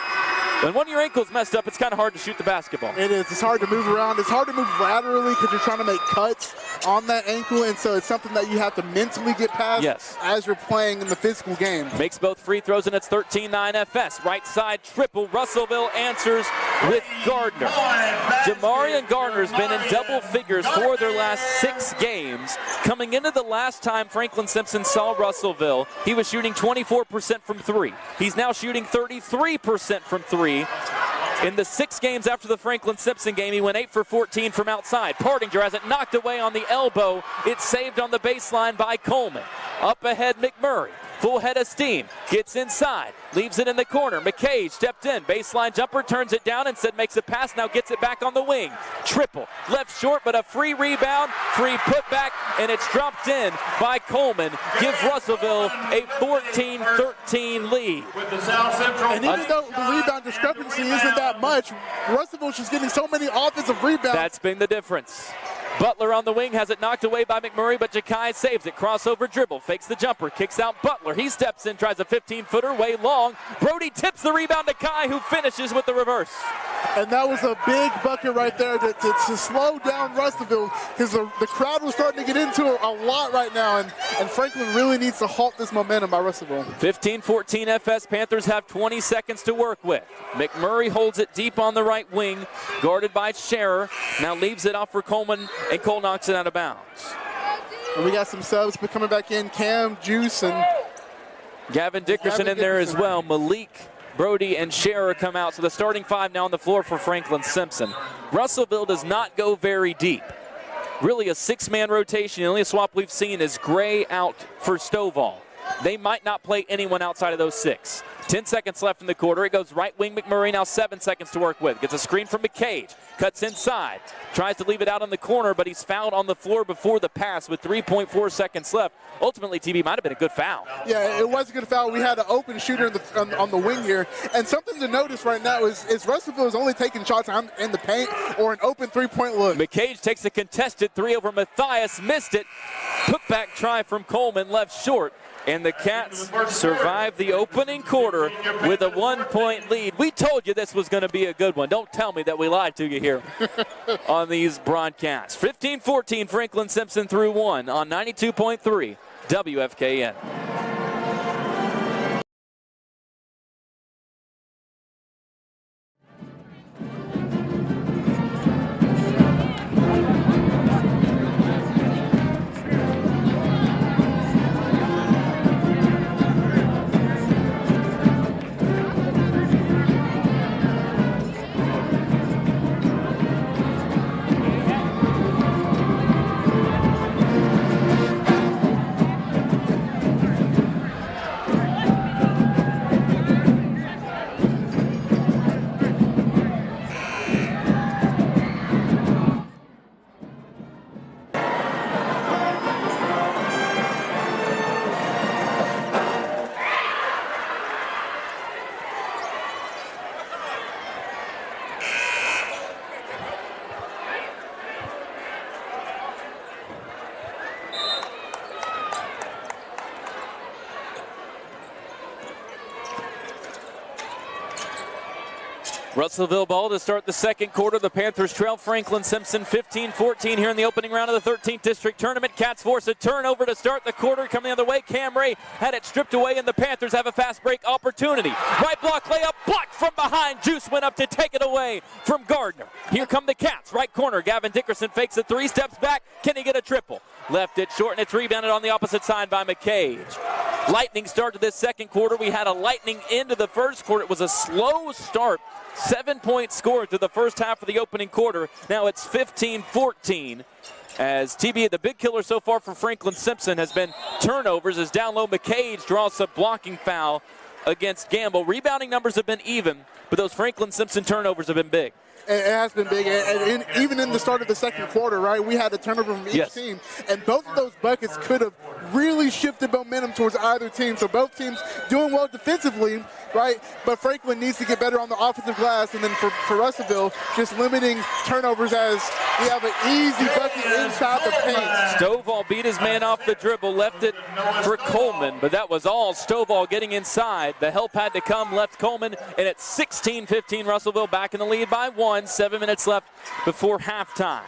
When one of your ankles messed up, it's kind of hard to shoot the basketball. It is. It's hard to move around. It's hard to move laterally because you're trying to make cuts on that ankle, and so it's something that you have to mentally get past as you're playing in the physical game. Makes both free throws, and it's 13-9 FS. Right side triple. Russellville answers with Gardner. Jamarian Gardner's been in double figures for their last 6 games. Coming into the last time Franklin-Simpson saw Russellville, he was shooting 24% from 3. He's now shooting 33% from 3. In the 6 games after the Franklin-Simpson game, he went 8 for 14 from outside. Partinger has it knocked away on the elbow. It's saved on the baseline by Coleman. Up ahead, McMurray. Full head of steam. Gets inside. Leaves it in the corner. McCage stepped in. Baseline jumper. Turns it down. Instead makes a pass. Now gets it back on the wing. Triple. Left short, but a free rebound. Free putback. And it's dropped in by Coleman. Gives Russellville a 14-13 lead. And even though the rebound discrepancy isn't that much, Russellville's just getting so many offensive rebounds. That's been the difference. Butler on the wing has it knocked away by McMurray, but Jakai saves it. Crossover dribble, fakes the jumper, kicks out Butler. He steps in, tries a 15-footer, way long. Brody tips the rebound to Kai, who finishes with the reverse. And that was a big bucket right there to slow down Russellville, because the crowd was starting to get into it a lot right now, and Franklin really needs to halt this momentum by Russellville. 15-14 FS. Panthers have 20 seconds to work with. McMurray holds it deep on the right wing, guarded by Scherer. Now leaves it off for Coleman, and Cole knocks it out of bounds. And we got some subs coming back in. Cam, Juice, and Gavin Dickerson in there as well. Malik, Brody, and Scherer come out. So the starting 5 now on the floor for Franklin-Simpson. Russellville does not go very deep. Really a 6-man rotation. The only swap we've seen is Gray out for Stovall. They might not play anyone outside of those 6. 10 seconds left in the quarter. It goes right wing McMurray, now 7 seconds to work with. Gets a screen from McCage. Cuts inside. Tries to leave it out on the corner, but he's fouled on the floor before the pass with 3.4 seconds left. Ultimately, TB might have been a good foul. Yeah, it was a good foul. We had an open shooter on the wing here. And something to notice right now is Russellville is only taking shots in the paint or an open 3-point look. McCage takes a contested 3 over Matthias. Missed it. Put-back try from Coleman, left short. And the Cats survive the opening quarter with a 1-point lead. We told you this was going to be a good one. Don't tell me that we lied to you here on these broadcasts. 15-14, Franklin-Simpson through 1 on 92.3 WFKN. Russellville ball to start the second quarter. The Panthers trail Franklin-Simpson 15-14 here in the opening round of the 13th District Tournament. Cats force a turnover to start the quarter. Coming the other way, Cam Ray had it stripped away, and the Panthers have a fast break opportunity. Right block layup, blocked from behind. Juice went up to take it away from Gardner. Here come the Cats. Right corner, Gavin Dickerson fakes a 3, steps back. Can he get a triple? Left it short, and it's rebounded on the opposite side by McCage. lightning start to this second quarter. We had a lightning into the first quarter. It was a slow start. 7-point score to the first half of the opening quarter. Now it's 15-14. As TB, the big killer so far for Franklin-Simpson has been turnovers as down low McCage draws a blocking foul against Gamble. Rebounding numbers have been even, but those Franklin-Simpson turnovers have been big. It has been big, and even in the start of the second quarter, right, we had a turnover from each team, and both of those buckets could have really shifted momentum towards either team. So both teams doing well defensively, right, but Franklin needs to get better on the offensive glass, and then for Russellville, just limiting turnovers as we have an easy bucket inside the paint. Stovall beat his man off the dribble, left it for Coleman, but that was all Stovall getting inside. The help had to come, left Coleman, and it's 16-15, Russellville back in the lead by 1. 7 minutes left before halftime.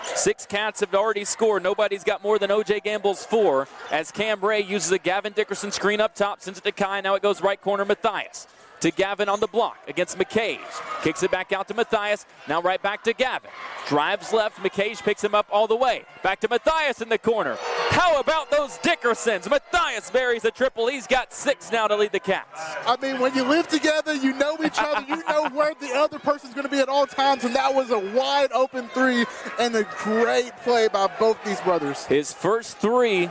6 Cats have already scored. Nobody's got more than O.J. Gamble's 4 as Cam Ray uses a Gavin Dickerson screen up top, sends it to Kai. Now it goes right corner, Matthias. To Gavin on the block against McCage. Kicks it back out to Matthias. Now right back to Gavin. Drives left. McCage picks him up all the way. Back to Matthias in the corner. How about those Dickersons? Matthias buries a triple. He's got 6 now to lead the Cats. I mean, when you live together, you know each other. You know where the other person's going to be at all times, and that was a wide open 3 and a great play by both these brothers. His first 3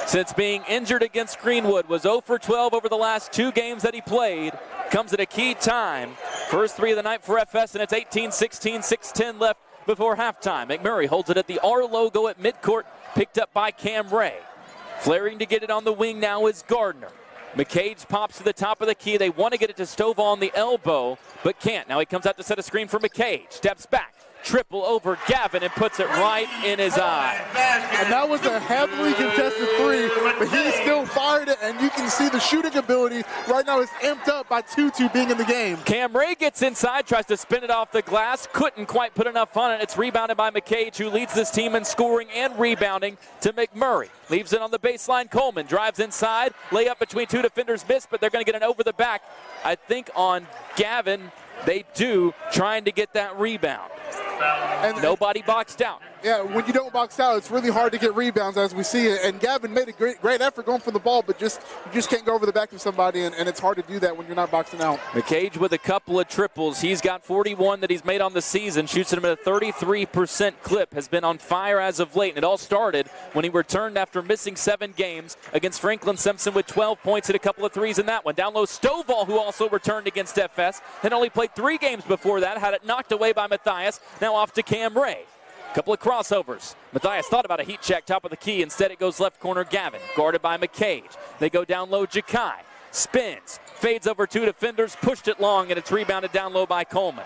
since being injured against Greenwood was 0 for 12 over the last 2 games that he played. Comes at a key time. First 3 of the night for FS, and it's 18-16, 6:10 left before halftime. McMurray holds it at the R logo at midcourt, picked up by Cam Ray. Flaring to get it on the wing now is Gardner. McCage pops to the top of the key. They want to get it to Stovall on the elbow, but can't. Now he comes out to set a screen for McCage. Steps back. Triple over Gavin and puts it right in his eye. And that was a heavily contested 3, but he still fired it, and you can see the shooting ability right now is amped up by Tutu being in the game. Cam Ray gets inside, tries to spin it off the glass, couldn't quite put enough on it. It's rebounded by McCage, who leads this team in scoring and rebounding, to McMurray. Leaves it on the baseline. Coleman drives inside, layup between 2 defenders missed, but they're going to get an over the back, I think, on Gavin. They do, trying to get that rebound. And nobody boxed out. Yeah, when you don't box out, it's really hard to get rebounds, as we see it. And Gavin made a great effort going for the ball, but you just can't go over the back of somebody, and it's hard to do that when you're not boxing out. McCage with a couple of triples. He's got 41 that he's made on the season, shoots at him at a 33% clip, has been on fire as of late. And it all started when he returned after missing 7 games against Franklin-Simpson with 12 points and a couple of threes in that one. Down low, Stovall, who also returned against FS, had only played 3 games before that, had it knocked away by Matthias. Now off to Cam Ray. Couple of crossovers. Matthias thought about a heat check, top of the key. Instead, it goes left corner, Gavin, guarded by McCage. They go down low, Jakai. Spins, fades over 2 defenders, pushed it long, and it's rebounded down low by Coleman.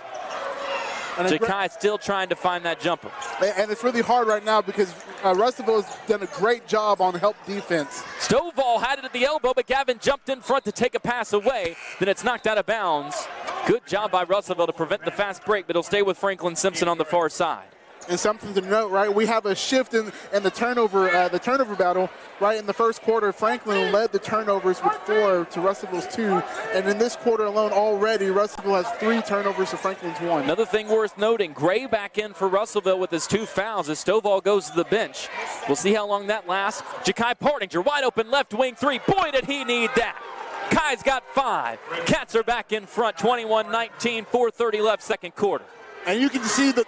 Jakai still trying to find that jumper. And it's really hard right now because Russellville has done a great job on help defense. Stovall had it at the elbow, but Gavin jumped in front to take a pass away. Then it's knocked out of bounds. Good job by Russellville to prevent the fast break, but it'll stay with Franklin-Simpson on the far side. And something to note, right? We have a shift in the turnover battle, right? In the first quarter, Franklin led the turnovers with 4 to Russellville's 2, and in this quarter alone already, Russellville has 3 turnovers to Franklin's 1. Another thing worth noting: Gray back in for Russellville with his 2 fouls as Stovall goes to the bench. We'll see how long that lasts. Jakai Partinger, wide open left wing 3. Boy, did he need that! Kai's got 5. Cats are back in front, 21-19, 4:30 left, second quarter. And you can see the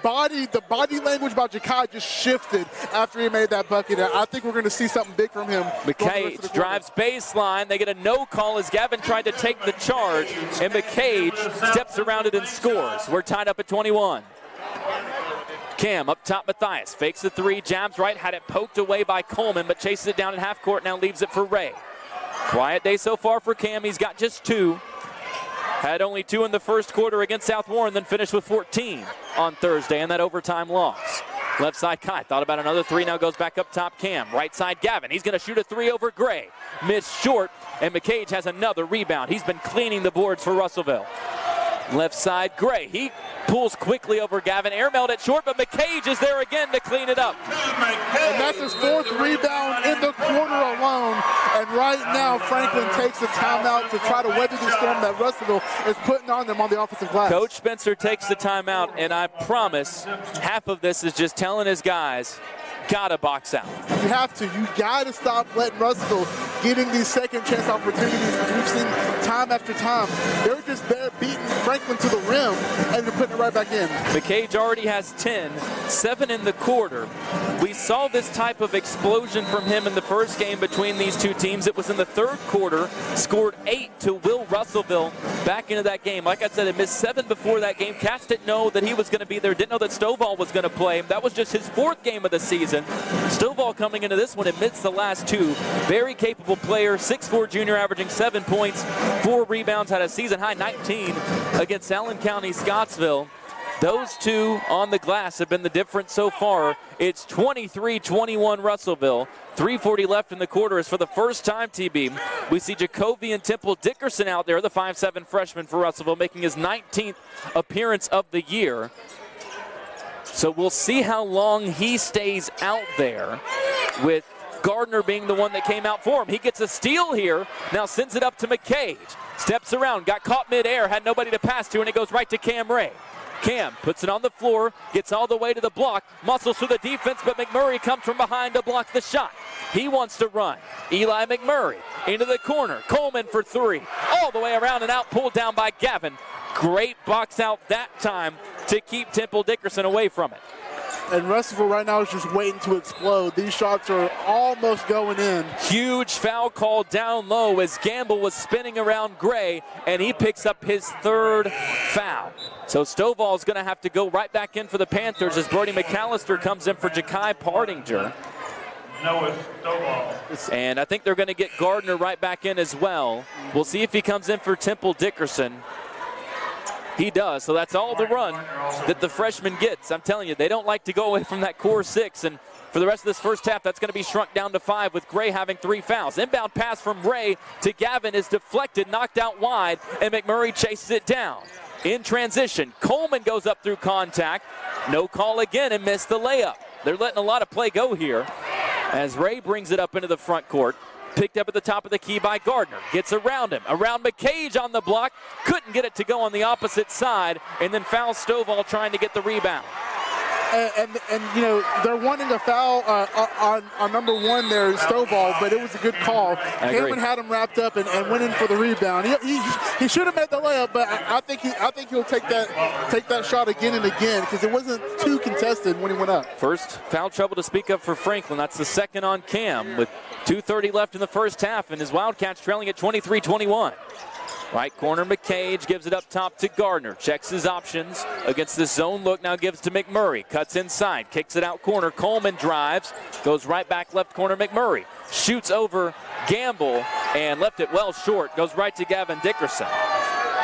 body language by Jakai just shifted after he made that bucket. I think we're going to see something big from him. McCage drives baseline. They get a no call as Gavin tried to take the charge, and McCage steps around it and scores. We're tied up at 21. Cam up top, Matthias fakes the 3, jabs right, had it poked away by Coleman, but chases it down in half court, now leaves it for Ray. Quiet day so far for Cam. He's got just 2. Had only 2 in the first quarter against South Warren, then finished with 14 on Thursday in that overtime loss. Left side, Kai thought about another 3, now goes back up top, Cam. Right side, Gavin. He's going to shoot a 3 over Gray. Missed short, and McCage has another rebound. He's been cleaning the boards for Russellville. Left side, Gray. He pulls quickly over Gavin. Airmailed it short, but McCage is there again to clean it up. And that's his 4th rebound in the quarter alone. And right now, Franklin takes a timeout to try to weather the storm that Russellville is putting on them on the offensive glass. Coach Spencer takes the timeout, and I promise half of this is just telling his guys, gotta box out. You have to. You got to stop letting Russellville getting these second chance opportunities, which we've seen time after time. They're just there beating Franklin to the rim and they're putting it right back in. McCage already has 10, 7 in the quarter. We saw this type of explosion from him in the first game between these two teams. It was in the third quarter, scored 8 to will Russellville back into that game. Like I said, it missed 7 before that game. Cats didn't know that he was going to be there, didn't know that Stovall was going to play. That was just his 4th game of the season. Stovall coming into this one amidst the last 2. Very capable player, 6'4" junior, averaging 7 points, 4 rebounds, had a season-high 19 against Allen County Scottsville. Those two on the glass have been the difference so far. It's 23-21 Russellville. 3:40 left in the quarter. As for the first time, TB, we see Jacoby and Temple Dickerson out there, the 5'7" freshman for Russellville, making his 19th appearance of the year. So we'll see how long he stays out there, with Gardner being the one that came out for him. He gets a steal here, now sends it up to McCage. Steps around, got caught midair, had nobody to pass to, and it goes right to Cam Ray. Cam puts it on the floor, gets all the way to the block, muscles through the defense, but McMurray comes from behind to block the shot. He wants to run. Eli McMurray into the corner. Coleman for 3. All the way around and out, pulled down by Gavin. Great box out that time to keep Temple Dickerson away from it. And Russellville right now is just waiting to explode. These shots are almost going in. Huge foul call down low as Gamble was spinning around Gray, and he picks up his 3rd foul. So Stovall's going to have to go right back in for the Panthers as Brody McAllister comes in for Ja'Kai Pardinger. Noah Stovall. And I think they're going to get Gardner right back in as well. We'll see if he comes in for Temple Dickerson. He does, so that's all the run that the freshman gets. I'm telling you, they don't like to go away from that core 6, and for the rest of this first half, that's going to be shrunk down to 5 with Gray having 3 fouls. Inbound pass from Ray to Gavin is deflected, knocked out wide, and McMurray chases it down. In transition, Coleman goes up through contact. No call again and missed the layup. They're letting a lot of play go here as Ray brings it up into the front court. Picked up at the top of the key by Gardner. Gets around him. Around McCage on the block. Couldn't get it to go on the opposite side. And then fouls Stovall trying to get the rebound. And you know, they're wanting a foul on number 1 there, Stovall, but it was a good call. Cameron had him wrapped up and went in for the rebound. He should have made the layup, but I think he'll take that shot again and again because it wasn't too contested when he went up. First foul trouble to speak of for Franklin. That's the 2nd on Cam with 2:30 left in the first half, and his Wildcats trailing at 23-21. Right corner, McCage gives it up top to Gardner. Checks his options against the zone look. Now gives to McMurray. Cuts inside. Kicks it out corner. Coleman drives. Goes right back left corner, McMurray. Shoots over Gamble and left it well short. Goes right to Gavin Dickerson.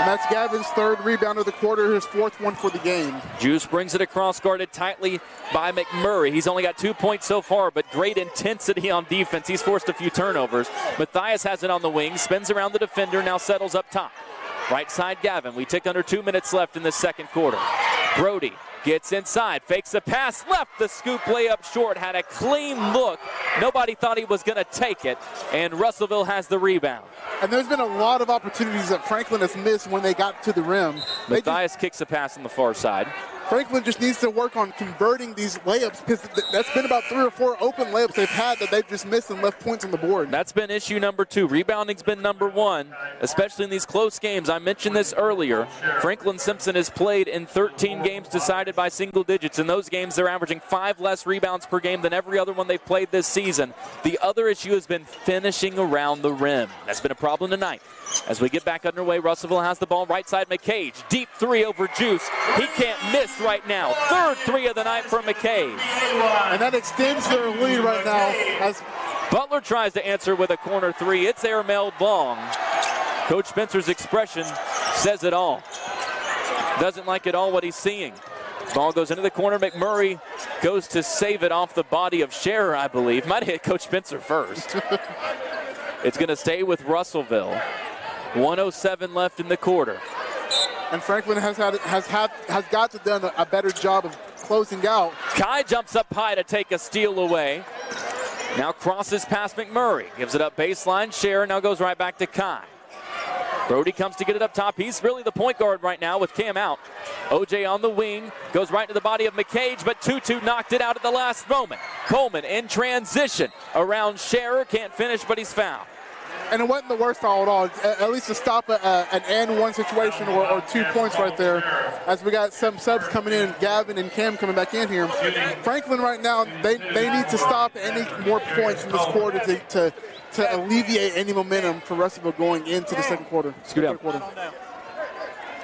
And that's Gavin's 3rd rebound of the quarter, his 4th one for the game. Juice brings it across, guarded tightly by McMurray. He's only got 2 points so far, but great intensity on defense. He's forced a few turnovers. Matthias has it on the wing, spins around the defender, now settles up top. Right side Gavin. We tick under 2 minutes left in the second quarter. Brody gets inside, fakes a pass, left the scoop layup short, had a clean look. Nobody thought he was going to take it, and Russellville has the rebound. And there's been a lot of opportunities that Franklin has missed when they got to the rim. Matthias kicks a pass on the far side. Franklin just needs to work on converting these layups because that's been about 3 or 4 open layups they've had that they've just missed and left points on the board. That's been issue number 2. Rebounding's been number 1, especially in these close games. I mentioned this earlier. Franklin-Simpson has played in 13 games decided by single digits. In those games, they're averaging 5 less rebounds per game than every other one they've played this season. The other issue has been finishing around the rim. That's been a problem tonight. As we get back underway, Russellville has the ball right side. McCage, deep 3 over Juice. He can't miss right now. 3rd 3 of the night for McCage. And that extends their lead right now as Butler tries to answer with a corner 3. It's airmailed long. Coach Spencer's expression says it all. Doesn't like at all what he's seeing. Ball goes into the corner. McMurray goes to save it off the body of Scherer, I believe. Might have hit Coach Spencer first. It's going to stay with Russellville. 1:07 left in the quarter. And Franklin has got to done a better job of closing out. Kai jumps up high to take a steal away. Now crosses past McMurray. Gives it up baseline. Scherer now goes right back to Kai. Brody comes to get it up top. He's really the point guard right now with Cam out. OJ on the wing. Goes right to the body of McCage, but Tutu knocked it out at the last moment. Coleman in transition around Scherer. Can't finish, but he's fouled. And it wasn't the worst foul at all. At least to stop an and one situation or 2 points right there. As we got some subs coming in, Gavin and Cam coming back in here. Franklin right now, they need to stop any more points in this quarter to alleviate any momentum for Russellville going into the second quarter. Scoot down.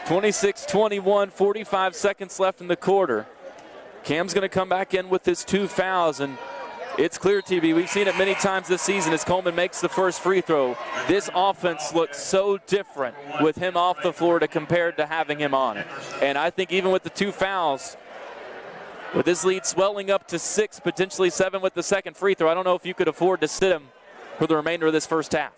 26-21, 45 seconds left in the quarter. Cam's going to come back in with his 2 fouls, and it's clear, TB. We've seen it many times this season as Coleman makes the first free throw. This offense looks so different with him off the floor compared to having him on it. And I think even with the 2 fouls, with this lead swelling up to 6, potentially 7 with the second free throw, I don't know if you could afford to sit him for the remainder of this first half.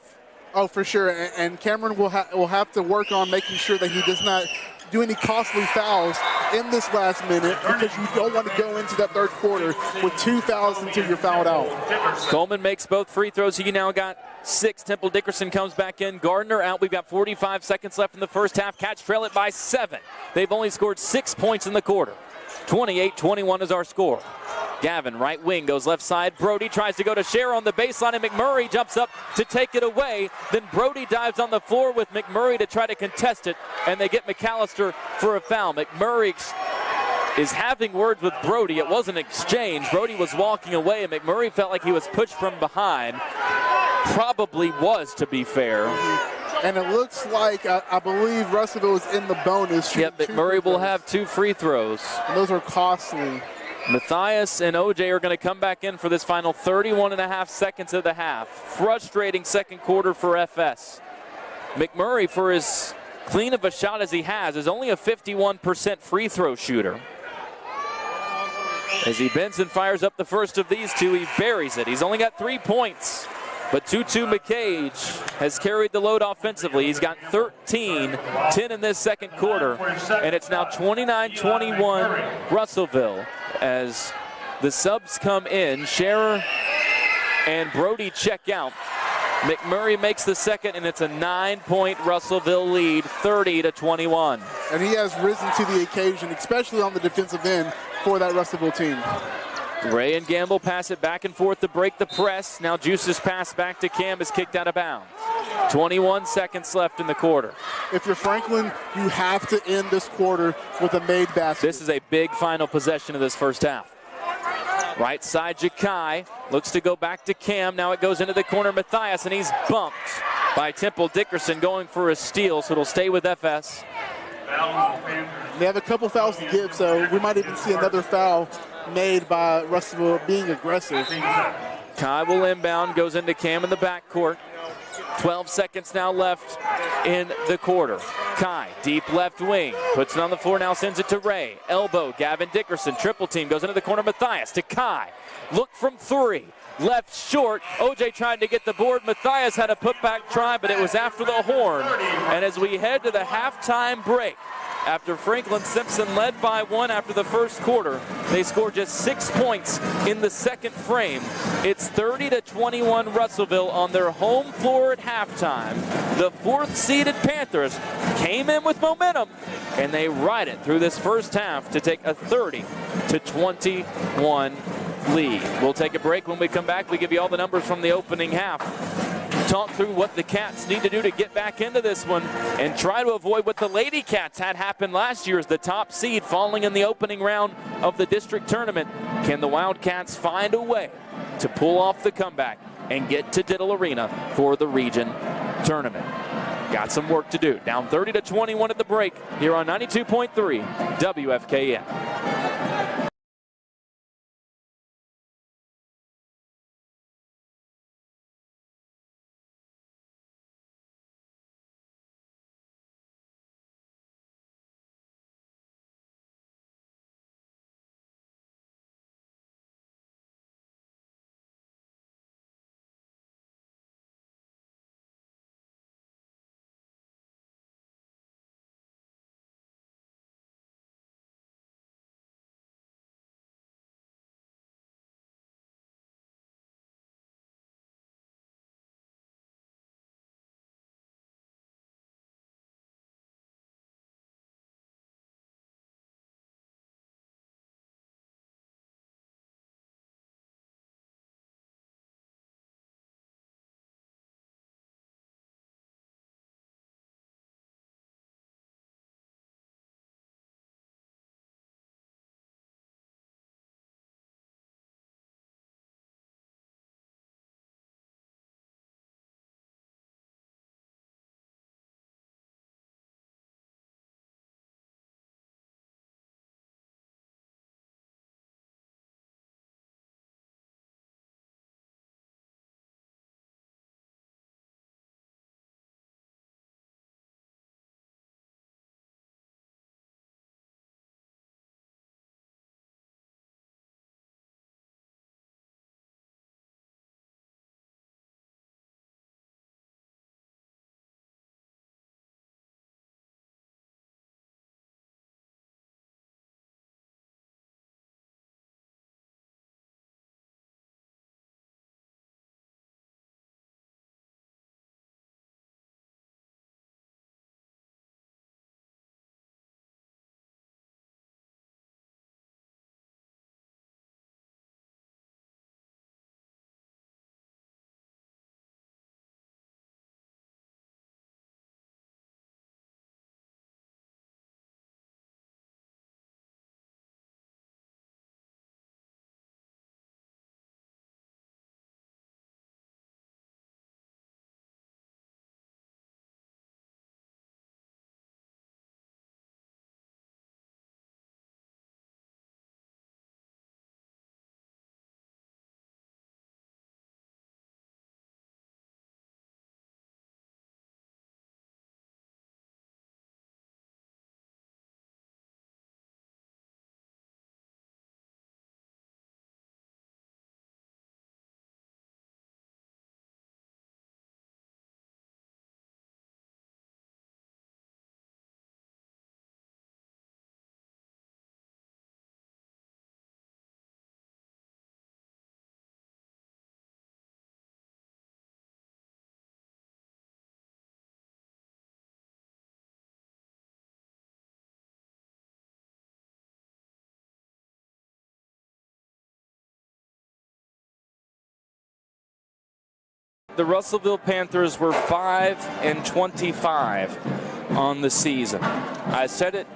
Oh, for sure. And Cameron will have to work on making sure that he does not do any costly fouls in this last minute, because you don't want to go into that third quarter with 2 fouls until you're fouled out. Coleman makes both free throws. He now got 6. Temple Dickerson comes back in. Gardner out. We've got 45 seconds left in the first half. Cats trail it by 7. They've only scored 6 points in the quarter. 28-21 is our score. Gavin, right wing, goes left side. Brody tries to go to Scher on the baseline, and McMurray jumps up to take it away. Then Brody dives on the floor with McMurray to try to contest it, and they get McAllister for a foul. McMurray is having words with Brody. It wasn't an exchange. Brody was walking away, and McMurray felt like he was pushed from behind. Probably was, to be fair. And it looks like, I believe Russellville is in the bonus. Yep, McMurray will have 2 free throws. And those are costly. Matthias and OJ are going to come back in for this final 31.5 seconds of the half. Frustrating second quarter for FS. McMurray, for as clean of a shot as he has, is only a 51% free throw shooter. As he bends and fires up the first of these 2, he buries it. He's only got 3 points. But Tutu McCage has carried the load offensively. He's got 13, 10 in this second quarter. And it's now 29-21 Russellville as the subs come in. Scherer and Brody check out. McMurray makes the second, and it's a 9-point Russellville lead, 30-21. And he has risen to the occasion, especially on the defensive end for that Russellville team. Ray and Gamble pass it back and forth to break the press. Now Juice's pass back to Cam is kicked out of bounds. 21 seconds left in the quarter. If you're Franklin, you have to end this quarter with a made basket. This is a big final possession of this first half. Right side, Jakai looks to go back to Cam. Now it goes into the corner, Matthias, and he's bumped by Temple Dickerson going for a steal, so it'll stay with FS. They have a couple fouls to give, so we might even see another foul made by Russellville being aggressive. Kai will inbound, goes into Cam in the backcourt. 12 seconds now left in the quarter. Kai, deep left wing, puts it on the floor, now sends it to Ray. Elbow, Gavin Dickerson, triple team, goes into the corner, Matthias to Kai. Look from 3, left short. OJ trying to get the board. Matthias had a putback try, but it was after the horn. And as we head to the halftime break, after Franklin-Simpson led by 1 after the first quarter, they scored just 6 points in the second frame. It's 30-21 Russellville on their home floor at halftime. The 4th-seeded Panthers came in with momentum, and they ride it through this first half to take a 30-21 lead. We'll take a break. When we come back, we give you all the numbers from the opening half. Talk through what the Cats need to do to get back into this one and try to avoid what the Lady Cats had happen last year as the top seed falling in the opening round of the district tournament. Can the Wildcats find a way to pull off the comeback and get to Diddle Arena for the region tournament? Got some work to do. Down 30-21 at the break here on 92.3 WFKN. the Russellville Panthers were 5-25 on the season. I said it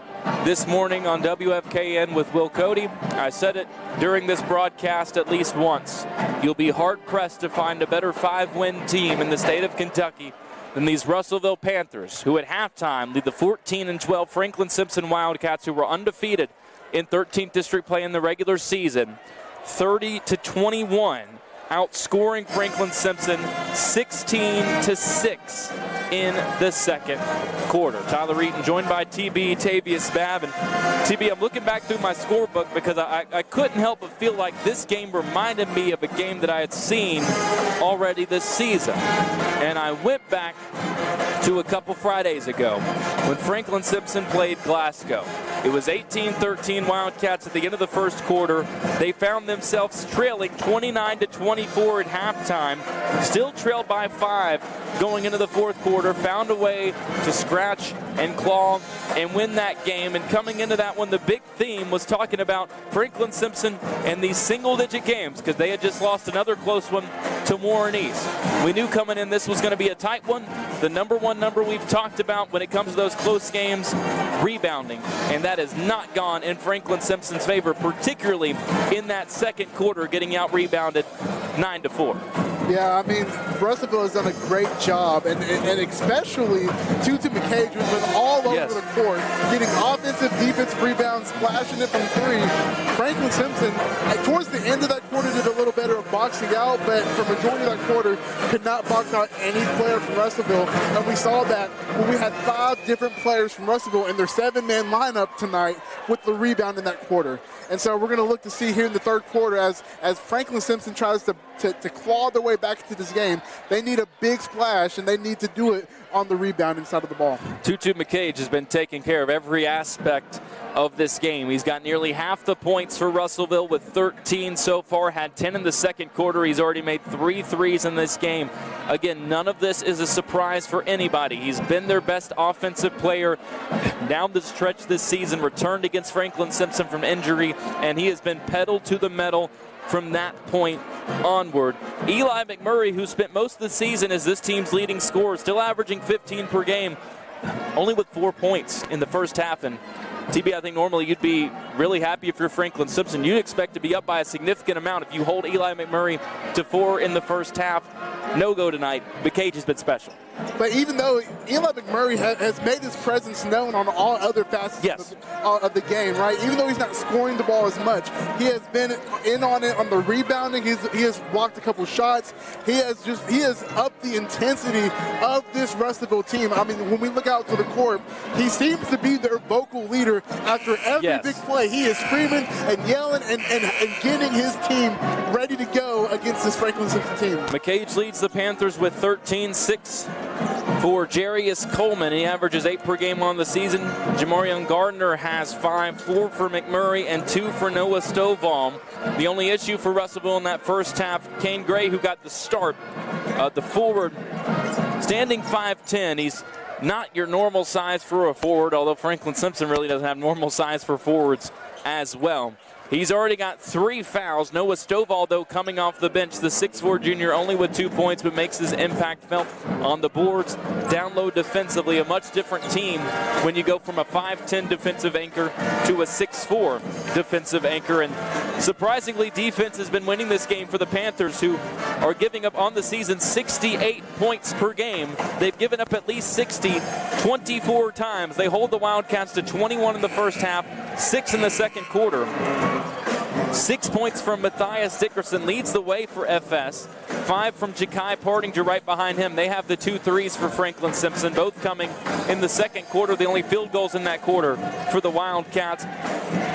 this morning on WFKN with Will Cody. I said it during this broadcast at least once. You'll be hard-pressed to find a better 5-win team in the state of Kentucky than these Russellville Panthers, who at halftime lead the 14-12 Franklin-Simpson Wildcats, who were undefeated in 13th district play in the regular season, 30-21, outscoring Franklin-Simpson 16-6 in the second quarter. Tyler Eaton joined by TB Tavius Babb. And TB, I'm looking back through my scorebook because I couldn't help but feel like this game reminded me of a game that I had seen already this season. And I went back to a couple Fridays ago when Franklin-Simpson played Glasgow. It was 18-13 Wildcats at the end of the first quarter. They found themselves trailing 29-24 at halftime, still trailed by 5 going into the fourth quarter, found a way to scratch and claw and win that game. And coming into that one, the big theme was talking about Franklin-Simpson and these single-digit games, because they had just lost another close one to Warren East. We knew coming in this was going to be a tight one. The number one number we've talked about when it comes to those close games, rebounding, and that has not gone in Franklin-Simpson's favor, particularly in that second quarter, getting out-rebounded 9-4. Yeah, I mean, Russellville has done a great job, and especially Tutu McCage, who's been all over the court, getting offensive, defensive rebounds, splashing it from 3. Franklin-Simpson, towards the end of that quarter, did a little better of boxing out, but for majority of that quarter, could not box out any player from Russellville. And we saw that when we had 5 different players from Russellville in their 7-man lineup tonight with the rebound in that quarter. And so we're going to look to see here in the third quarter as Franklin-Simpson tries to claw their way back into this game. They need a big splash, and they need to do it on the rebound inside of the ball. Tutu McCage has been taking care of every aspect of this game. He's got nearly half the points for Russellville with 13 so far, had 10 in the second quarter. He's already made 3 threes in this game. Again, none of this is a surprise for anybody. He's been their best offensive player down the stretch this season, returned against Franklin-Simpson from injury, and he has been pedal to the metal from that point onward. Eli McMurray, who spent most of the season as this team's leading scorer, still averaging 15 per game, only with 4 points in the first half. And TB, I think normally you'd be really happy if you're Franklin-Simpson. You'd expect to be up by a significant amount if you hold Eli McMurray to 4 in the first half. No go tonight. McCage has been special. But even though Eli McMurray has made his presence known on all other facets of the game, right? Even though he's not scoring the ball as much, he has been in on it on the rebounding. He has blocked a couple shots. He has upped the intensity of this Russellville team. I mean, when we look out to the court, he seems to be their vocal leader after every big play. He is screaming and yelling and getting his team ready to go against this Franklin-Simpson team. McCage leads the Panthers with 13-6 for Jarius Coleman. He averages 8 per game on the season. Jamarion Gardner has 5, 4 for McMurray, and 2 for Noah Stovall. The only issue for Russellville in that first half, Kane Gray, who got the start, the forward, standing 5'10". He's not your normal size for a forward, although Franklin-Simpson really doesn't have normal size for forwards as well. He's already got 3 fouls. Noah Stovall, though, coming off the bench, the 6'4 junior, only with 2 points, but makes his impact felt on the boards. Down low defensively, a much different team when you go from a 5'10 defensive anchor to a 6'4 defensive anchor. And surprisingly, defense has been winning this game for the Panthers, who are giving up on the season 68 points per game. They've given up at least 60 24 times. They hold the Wildcats to 21 in the first half, 6 in the second quarter. 6 points from Matthias Dickerson leads the way for FS. 5 from Ja'Kai Partinger right behind him. They have the 2 threes for Franklin-Simpson, both coming in the second quarter. The only field goals in that quarter for the Wildcats.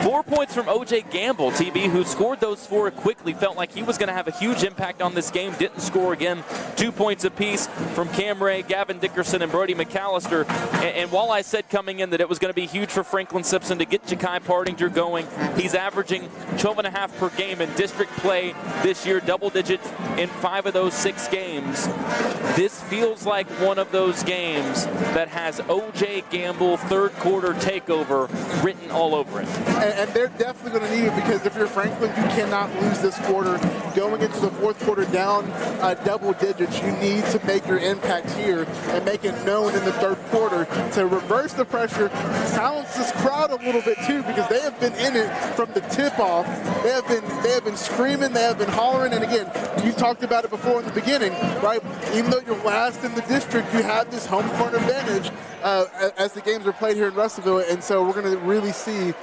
4 points from O.J. Gamble, TB, who scored those 4 quickly. Felt like he was going to have a huge impact on this game. Didn't score again. 2 points apiece from Cam Ray, Gavin Dickerson, and Brody McAllister. And while I said coming in that it was going to be huge for Franklin-Simpson to get Ja'Kai Partinger going, he's averaging 12.5 per game in district play this year, double digits in 5 of those 6 games. This feels like one of those games that has O.J. Gamble third quarter takeover written all over it. And they're definitely going to need it, because if you're Franklin, you cannot lose this quarter. Going into the fourth quarter down double digits, you need to make your impact here and make it known in the third quarter to reverse the pressure, silence this crowd a little bit too, because they have been in it from the tip-off. They have been screaming, they have been hollering, and again, you talked about it before in the beginning, right? Even though you're last in the district, you have this home court advantage as the games are played here in Russellville, and so we're going to really see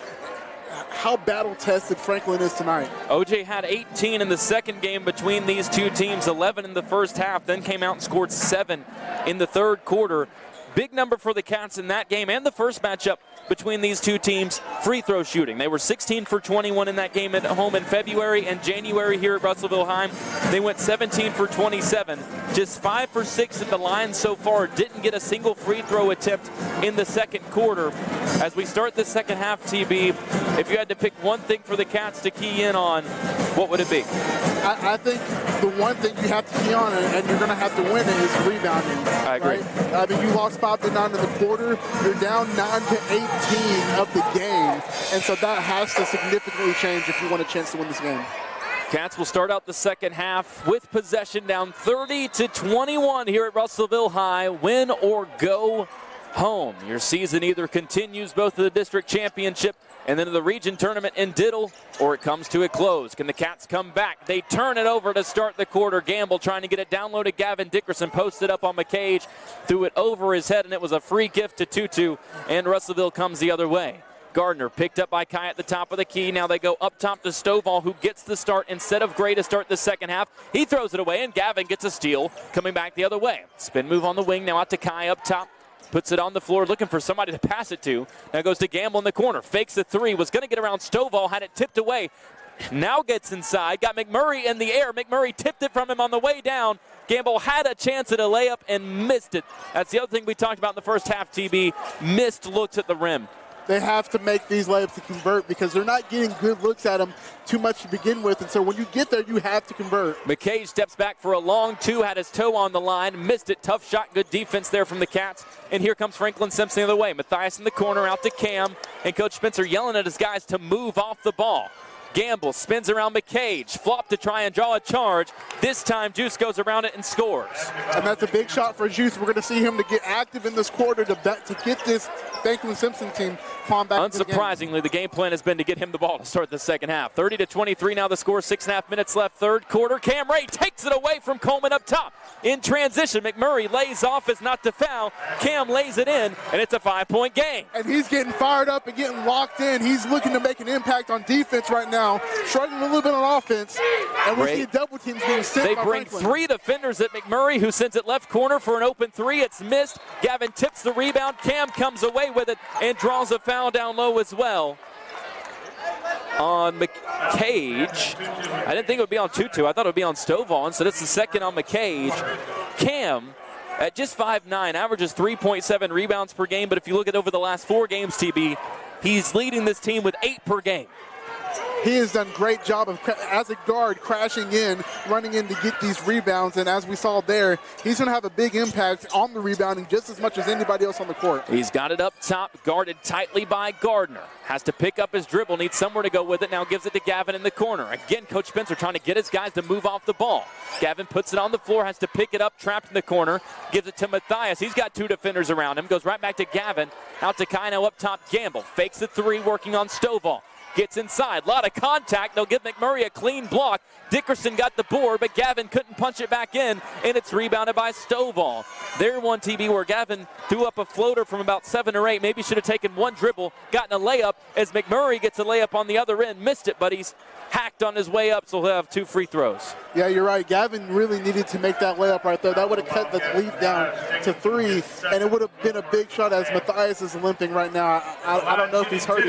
how battle-tested Franklin is tonight. OJ had 18 in the second game between these two teams, 11 in the first half, then came out and scored 7 in the third quarter. Big number for the Cats in that game and the first matchup between these two teams, free throw shooting. They were 16 for 21 in that game at home in February and January here at Russellville High. They went 17 for 27, just 5 for 6 at the line so far. Didn't get a single free throw attempt in the second quarter. As we start the second half, TB, if you had to pick one thing for the Cats to key in on, what would it be? I think the one thing you have to key on, and you're going to have to win it, is rebounding. I agree. Right? I mean, you lost 5-9 in the quarter. You're down 9-18 of the game, and so that has to significantly change if you want a chance to win this game. Cats will start out the second half with possession, down 30-21 here at Russellville High. Win or go home. Your season either continues both of the district championship and then the region tournament in Diddle, or it comes to a close. Can the Cats come back? They turn it over to start the quarter. Gamble trying to get it down low to Gavin Dickerson, posted up on McCage, threw it over his head, and it was a free gift to Tutu, and Russellville comes the other way. Gardner picked up by Kai at the top of the key. Now they go up top to Stovall, who gets the start instead of Gray to start the second half. He throws it away, and Gavin gets a steal, coming back the other way. Spin move on the wing, now out to Kai up top. Puts it on the floor, looking for somebody to pass it to. Now goes to Gamble in the corner. Fakes the three, was going to get around Stovall, had it tipped away. Now gets inside, got McMurray in the air. McMurray tipped it from him on the way down. Gamble had a chance at a layup and missed it. That's the other thing we talked about in the first half, TB. Missed looks at the rim. They have to make these layups to convert, because they're not getting good looks at them too much to begin with. And so when you get there, you have to convert. McCage steps back for a long two, had his toe on the line, missed it. Tough shot, good defense there from the Cats. And here comes Franklin-Simpson the other way. Matthias in the corner, out to Cam. And Coach Spencer yelling at his guys to move off the ball. Gamble spins around McCage, flop to try and draw a charge. This time, Juice goes around it and scores. And that's a big shot for Juice. We're going to see him to get active in this quarter to get this Franklin-Simpson team calm back. Unsurprisingly, the game plan has been to get him the ball to start the second half. 30-23 now the score, 6.5 minutes left, third quarter. Cam Ray takes it away from Coleman up top. In transition, McMurray lays off as not to foul. Cam lays it in, and it's a 5-point game. And he's getting fired up and getting locked in. He's looking to make an impact on defense right now, struggling a little bit on offense. And we see double teams being sent by They bring Franklin. 3 defenders at McMurray, who sends it left corner for an open three. It's missed. Gavin tips the rebound. Cam comes away with it and draws a foul down low as well on McCage. I didn't think it would be on Tutu. I thought it would be on Stovall, so that's the second on McCage. Cam, at just 5'9", averages 3.7 rebounds per game, but if you look at over the last 4 games, TB, he's leading this team with 8 per game. He has done a great job of, as a guard, crashing in, running in to get these rebounds. And as we saw there, he's going to have a big impact on the rebounding just as much as anybody else on the court. He's got it up top, guarded tightly by Gardner. Has to pick up his dribble, needs somewhere to go with it. Now gives it to Gavin in the corner. Again, Coach Spencer trying to get his guys to move off the ball. Gavin puts it on the floor, has to pick it up, trapped in the corner. Gives it to Matthias. He's got 2 defenders around him. Goes right back to Gavin. Out to Kino up top. Gamble fakes the three, working on Stovall. Gets inside, a lot of contact. They'll give McMurray a clean block. Dickerson got the board, but Gavin couldn't punch it back in, and it's rebounded by Stovall. There one TB where Gavin threw up a floater from about 7 or 8. Maybe should have taken one dribble, gotten a layup, as McMurray gets a layup on the other end. Missed it, but he's hacked on his way up, so he'll have 2 free throws. Yeah, you're right. Gavin really needed to make that layup right there. That would have cut the lead down to 3, and it would have been a big shot as Matthias is limping right now. I don't know if he's hurt.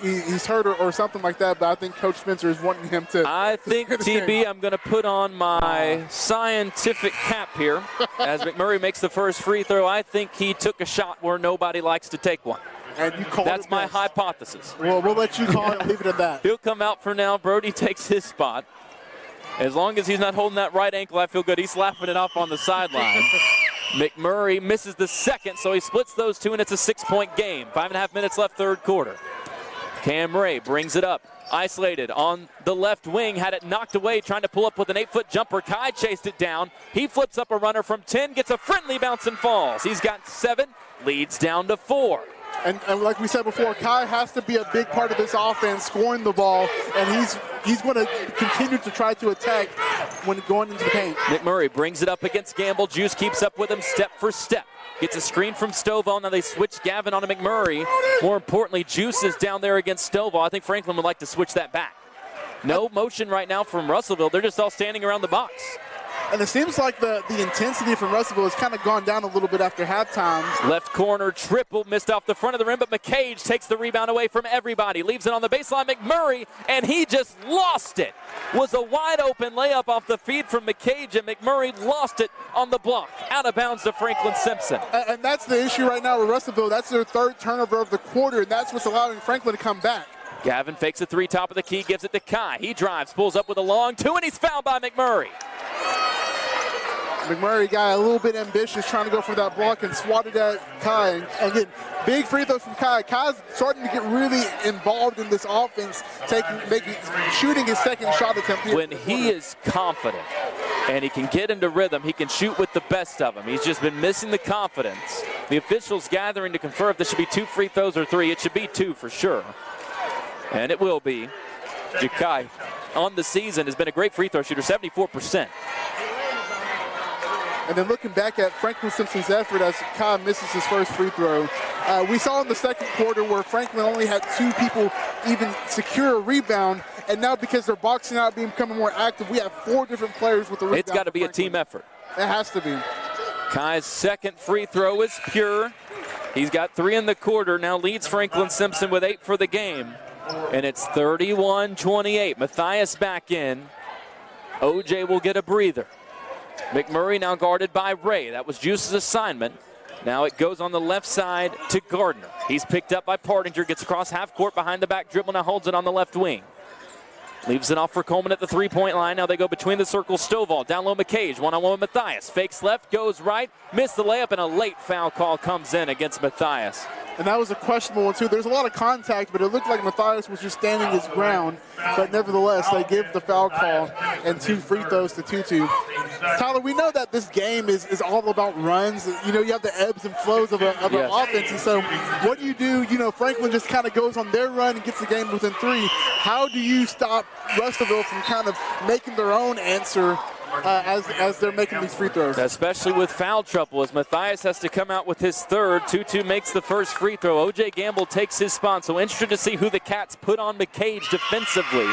He's hurt or something like that, but I think Coach Spencer is wanting him to. I think, TB, I'm going to put on my scientific cap here as McMurray makes the first free throw. I think he took a shot where nobody likes to take one. And you call That's it my best. hypothesis. Well, we'll let you call it and leave it at that. He'll come out for now. Brody takes his spot. As long as he's not holding that right ankle, I feel good. He's slapping it off on the sideline. McMurray misses the second, so he splits those 2, and it's a 6-point game. 5.5 minutes left, third quarter. Cam Ray brings it up. Isolated on the left wing, had it knocked away, trying to pull up with an 8-foot jumper. Kai chased it down. He flips up a runner from 10, gets a friendly bounce and falls. He's got 7, leads down to 4. And like we said before, Kai has to be a big part of this offense, scoring the ball, and he's going to continue to try to attack when going into the paint. McMurray brings it up against Gamble. Juice keeps up with him step for step. Gets a screen from Stovall. Now they switch Gavin onto McMurray. More importantly, Juice is down there against Stovall. I think Franklin would like to switch that back. No motion right now from Russellville. They're just all standing around the box. And it seems like the intensity from Russellville has kind of gone down a little bit after halftime. Left corner triple, missed off the front of the rim, but McCage takes the rebound away from everybody. Leaves it on the baseline, McMurray, and he just lost it. Was a wide open layup off the feed from McCage, and McMurray lost it on the block. Out of bounds to Franklin-Simpson. And that's the issue right now with Russellville. That's their 3rd turnover of the quarter, and that's what's allowing Franklin to come back. Gavin fakes a 3, top of the key, gives it to Kai. He drives, pulls up with a long 2, and he's fouled by McMurray. McMurray got a little bit ambitious trying to go for that block and swatted at Kai. And again, big free throws from Kai. Kai's starting to get really involved in this offense, shooting his 2nd shot attempt here. When he is confident and he can get into rhythm, he can shoot with the best of them. He's just been missing the confidence. The officials gathering to confirm if this should be 2 free throws or 3. It should be 2 for sure. And it will be. Jakai on the season has been a great free throw shooter, 74%. And then looking back at Franklin-Simpson's effort as Kai misses his first free throw, we saw in the 2nd quarter where Franklin only had 2 people even secure a rebound, and now because they're boxing out, becoming more active, we have 4 different players with a rebound. It's got to be a team effort. It has to be. Kai's 2nd free throw is pure. He's got 3 in the quarter, now leads Franklin-Simpson with 8 for the game. And it's 31-28. Matthias back in. OJ will get a breather. McMurray now guarded by Ray. That was Juice's assignment. Now it goes on the left side to Gardner. He's picked up by Partinger, gets across half court behind the back dribble, now holds it on the left wing. Leaves it off for Coleman at the 3-point line. Now they go between the circles. Stovall, down low McCage, one-on-one with Matthias. Fakes left, goes right, missed the layup, and a late foul call comes in against Matthias. And that was a questionable one, too. There's a lot of contact, but it looked like Matthias was just standing his ground. But nevertheless, they give the foul call and 2 free throws to Tutu. Tyler, we know that this game is all about runs. You know, you have the ebbs and flows of an offense. And so what do? You know, Franklin just kind of goes on their run and gets the game within 3. How do you stop Russellville from kind of making their own answer as they're making these free throws? Especially with foul trouble, as Matthias has to come out with his 3rd. Tutu makes the first free throw. O.J. Gamble takes his spot. So interested to see who the Cats put on McCage defensively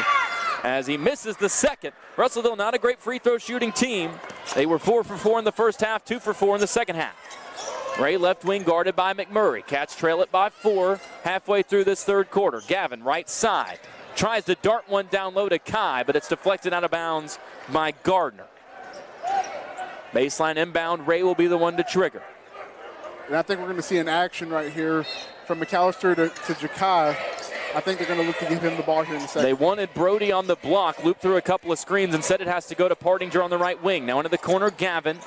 as he misses the 2nd. Russellville not a great free throw shooting team. They were 4 for 4 in the first half, 2 for 4 in the second half. Ray left wing guarded by McMurray. Cats trail it by 4 halfway through this 3rd quarter. Gavin right side. Tries to dart one down low to Kai, but it's deflected out of bounds by Gardner. Baseline inbound, Ray will be the one to trigger. And I think we're going to see an action right here from McAllister to Jakai. I think they're going to look to give him the ball here in a second. They wanted Brody on the block, looped through a couple of screens, and said it has to go to Partinger on the right wing. Now into the corner, Gavin.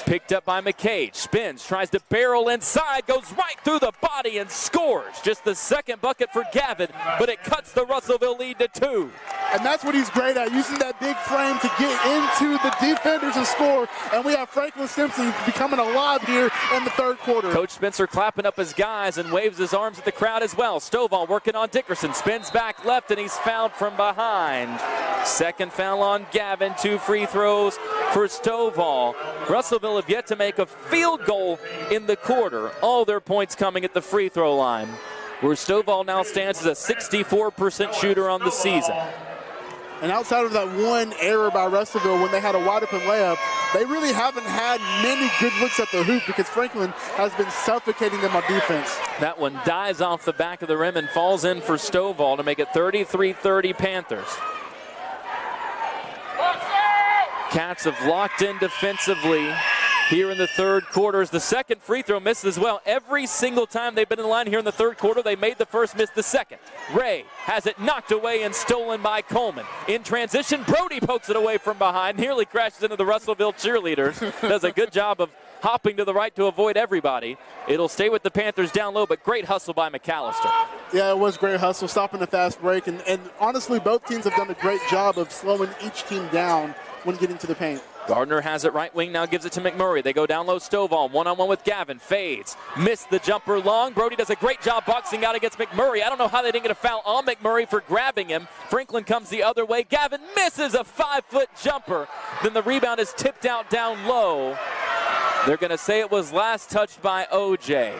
Picked up by McCage, spins, tries to barrel inside, goes right through the body and scores. Just the 2nd bucket for Gavin, but it cuts the Russellville lead to 2. And that's what he's great at, using that big frame to get into the defenders and score. And we have Franklin-Simpson becoming alive here in the 3rd quarter. Coach Spencer clapping up his guys and waves his arms at the crowd as well. Stovall working on Dickerson, spins back left, and he's fouled from behind. 2nd foul on Gavin, 2 free throws for Stovall. Russellville have yet to make a field goal in the quarter. All their points coming at the free throw line, where Stovall now stands as a 64% shooter on the season. And outside of that one error by Russellville when they had a wide open layup, they really haven't had many good looks at the hoop because Franklin has been suffocating them on defense. That one dies off the back of the rim and falls in for Stovall to make it 33-30 Panthers. Cats have locked in defensively here in the 3rd quarter. As the 2nd free throw misses as well. Every single time they've been in the line here in the 3rd quarter, they made the first, missed the 2nd. Ray has it knocked away and stolen by Coleman. In transition, Brody pokes it away from behind, nearly crashes into the Russellville cheerleaders. Does a good job of hopping to the right to avoid everybody. It'll stay with the Panthers down low, but great hustle by McAllister. Yeah, it was great hustle, stopping the fast break. And honestly, both teams have done a great job of slowing each team down when getting to the paint. Gardner has it right wing, now gives it to McMurray. They go down low, Stovall, one-on-one with Gavin, fades, missed the jumper long. Brody does a great job boxing out against McMurray. I don't know how they didn't get a foul on McMurray for grabbing him. Franklin comes the other way. Gavin misses a 5-foot jumper. Then the rebound is tipped out down low. They're going to say it was last touched by OJ.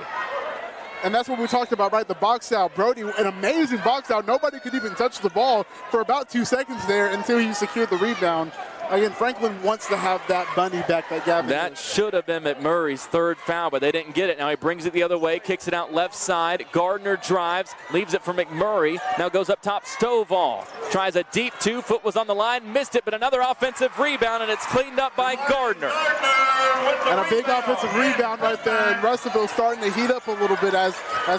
And that's what we talked about, right? The box out. Brody, an amazing box out. Nobody could even touch the ball for about 2 seconds there until he secured the rebound. Again, Franklin wants to have that bunny back that Gavin That should have been McMurray's third foul, but they didn't get it. Now he brings it the other way, kicks it out left side. Gardner drives, leaves it for McMurray. Now goes up top, Stovall. Tries a deep 2, foot was on the line, missed it, but another offensive rebound, and it's cleaned up by Gardner. And a big offensive rebound right there, and Russellville starting to heat up a little bit as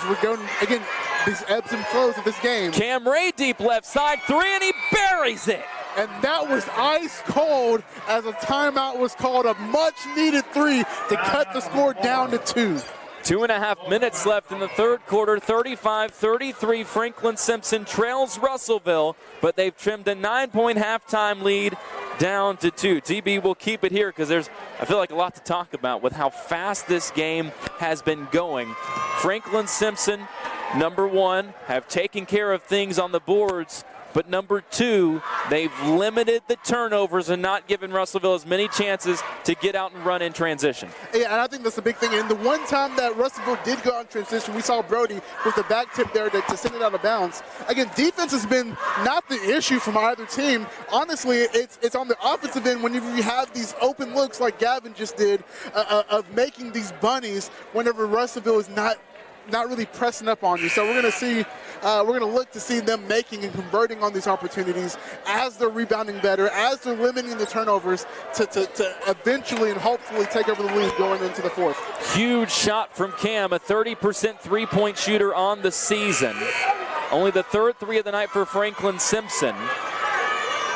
we're going, again, these ebbs and flows of this game. Cam Ray deep left side, 3, and he buries it. And that was ice cold as a timeout was called, a much-needed 3 to cut the score down to 2. 2.5 minutes left in the third quarter, 35-33. Franklin-Simpson trails Russellville, but they've trimmed a 9-point halftime lead down to 2. TB will keep it here because there's, I feel like, a lot to talk about with how fast this game has been going. Franklin-Simpson, number 1, have taken care of things on the boards. But number 2, they've limited the turnovers and not given Russellville as many chances to get out and run in transition. Yeah, and I think that's the big thing. And the one time that Russellville did go out in transition, we saw Brody with the back tip there to send it out of bounds. Again, defense has been not the issue from either team. Honestly, it's on the offensive end whenever you have these open looks like Gavin just did of making these bunnies whenever Russellville is not really pressing up on you. So we're going to see, we're going to look to see them making and converting on these opportunities as they're rebounding better, as they're limiting the turnovers to eventually and hopefully take over the lead going into the fourth. Huge shot from Cam, a 30% three-point shooter on the season. Only the third 3 of the night for Franklin-Simpson.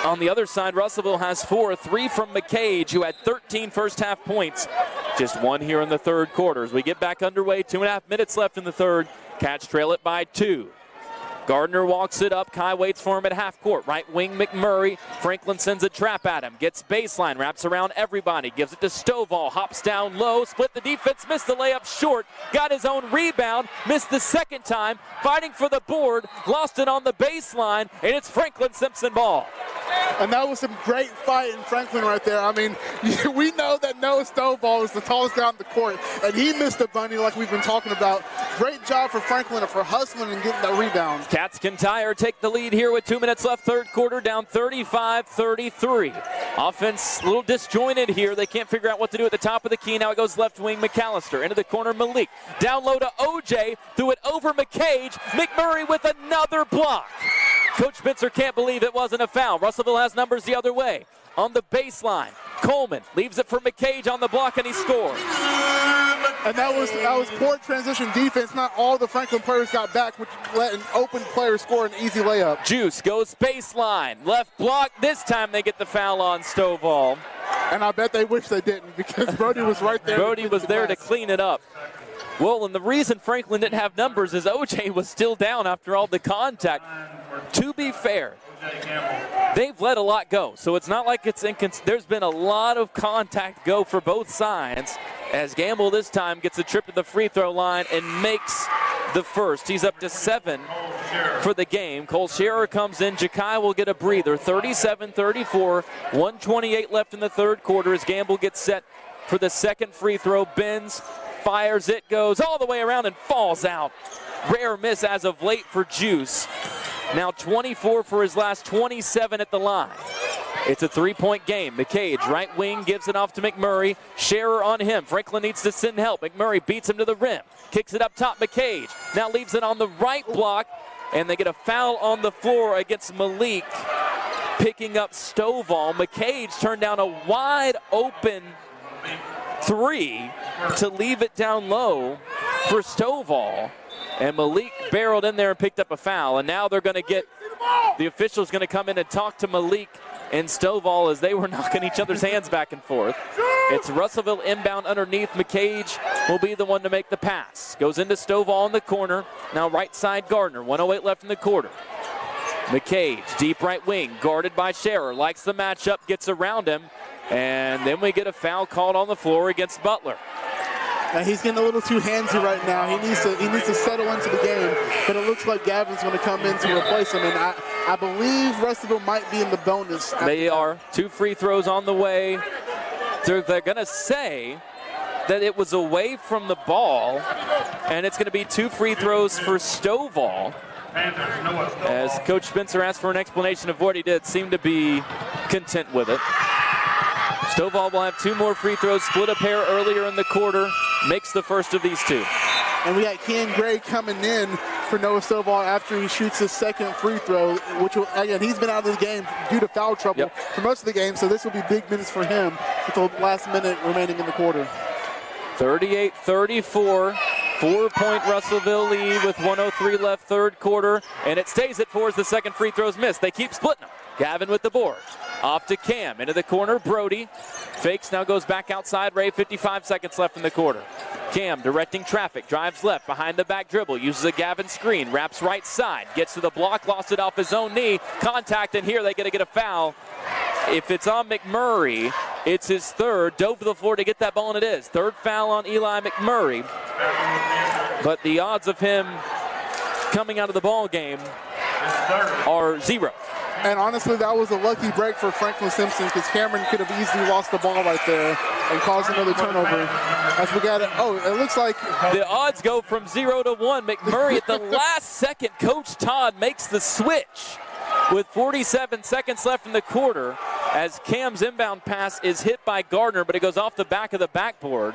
On the other side, Russellville has 4, 3 from McCage, who had 13 first-half points. Just 1 here in the third quarter. As we get back underway, 2.5 minutes left in the third. Cats trail it by 2. Gardner walks it up. Kai waits for him at half court. Right wing McMurray. Franklin sends a trap at him. Gets baseline. Wraps around everybody. Gives it to Stovall. Hops down low. Split the defense. Missed the layup short. Got his own rebound. Missed the second time. Fighting for the board. Lost it on the baseline. And it's Franklin-Simpson ball. And that was some great fight in Franklin right there. I mean, we know that Noah Stovall is the tallest guy on the court, and he missed a bunny like we've been talking about. Great job for Franklin for hustling and getting that rebound. Cats can tie or take the lead here with 2 minutes left, third quarter, down 35-33. Offense a little disjointed here. They can't figure out what to do at the top of the key. Now it goes left wing McAllister. Into the corner, Malik. Down low to OJ. Threw it over McCage. McMurray with another block. Coach Spencer can't believe it wasn't a foul. Russellville has numbers the other way. On the baseline, Coleman leaves it for McCage on the block, and he scores. And that was poor transition defense. Not all the Franklin players got back, which let an open player score an easy layup. Juice goes baseline. Left block. This time they get the foul on Stovall. And I bet they wish they didn't because Brody was right there. Brody was there to clean it up. Well, and the reason Franklin didn't have numbers is OJ was still down after all the contact. To be fair, they've let a lot go, so it's not like it's there's been a lot of contact go for both sides as Gamble this time gets a trip to the free throw line and makes the first. He's up to 7 for the game. Cole Scherer comes in. Jakai will get a breather. 37-34, 1:28 left in the third quarter as Gamble gets set for the second free throw. Bends, fires it, goes all the way around and falls out. Rare miss as of late for Juice. Now 24 for his last 27 at the line. It's a 3-point game. McCage, right wing, gives it off to McMurray. Scherer on him. Franklin needs to send help. McMurray beats him to the rim. Kicks it up top. McCage now leaves it on the right block, and they get a foul on the floor against Malik. Picking up Stovall. McCage turned down a wide open 3 to leave it down low for Stovall. And Malik barreled in there and picked up a foul. And now they're going to get, the official's going to come in and talk to Malik and Stovall as they were knocking each other's hands back and forth. It's Russellville inbound underneath. McCage will be the one to make the pass. Goes into Stovall in the corner. Now right side Gardner. 1:08 left in the quarter. McCage, deep right wing, guarded by Scherer. Likes the matchup, gets around him, and then we get a foul called on the floor against Butler. And he's getting a little too handsy right now. He needs to settle into the game. But it looks like Gavin's going to come in to replace him. And I believe Russellville might be in the bonus. They are. 2 free throws on the way. They're going to say that it was away from the ball, and it's going to be 2 free throws for Stovall. As Coach Spencer asked for an explanation of what he did, seemed to be content with it. Stovall will have 2 more free throws, split a pair earlier in the quarter, makes the first of these 2. And we got Ken Gray coming in for Noah Stovall after he shoots his second free throw, which will, again, he's been out of the game due to foul trouble for most of the game, so this will be big minutes for him with the last minute remaining in the quarter. 38-34, 4-point Russellville lead with 1:03 left third quarter, and it stays at 4 as the second free throw's missed. They keep splitting them. Gavin with the board. Off to Cam, into the corner, Brody. Fakes, now goes back outside Ray, 55 seconds left in the quarter. Cam directing traffic, drives left, behind the back dribble, uses a Gavin screen, wraps right side, gets to the block, lost it off his own knee. Contact, and here they got to get a foul. If it's on McMurray, it's his third. Dove to the floor to get that ball, and it is. Third foul on Eli McMurray. But the odds of him coming out of the ball game are 0. And honestly, that was a lucky break for Franklin-Simpson because Cameron could have easily lost the ball right there and caused another turnover. As we got it, it looks like the odds go from 0 to 1. McMurray at the last second, Coach Todd makes the switch with 47 seconds left in the quarter as Cam's inbound pass is hit by Gardner, but it goes off the back of the backboard,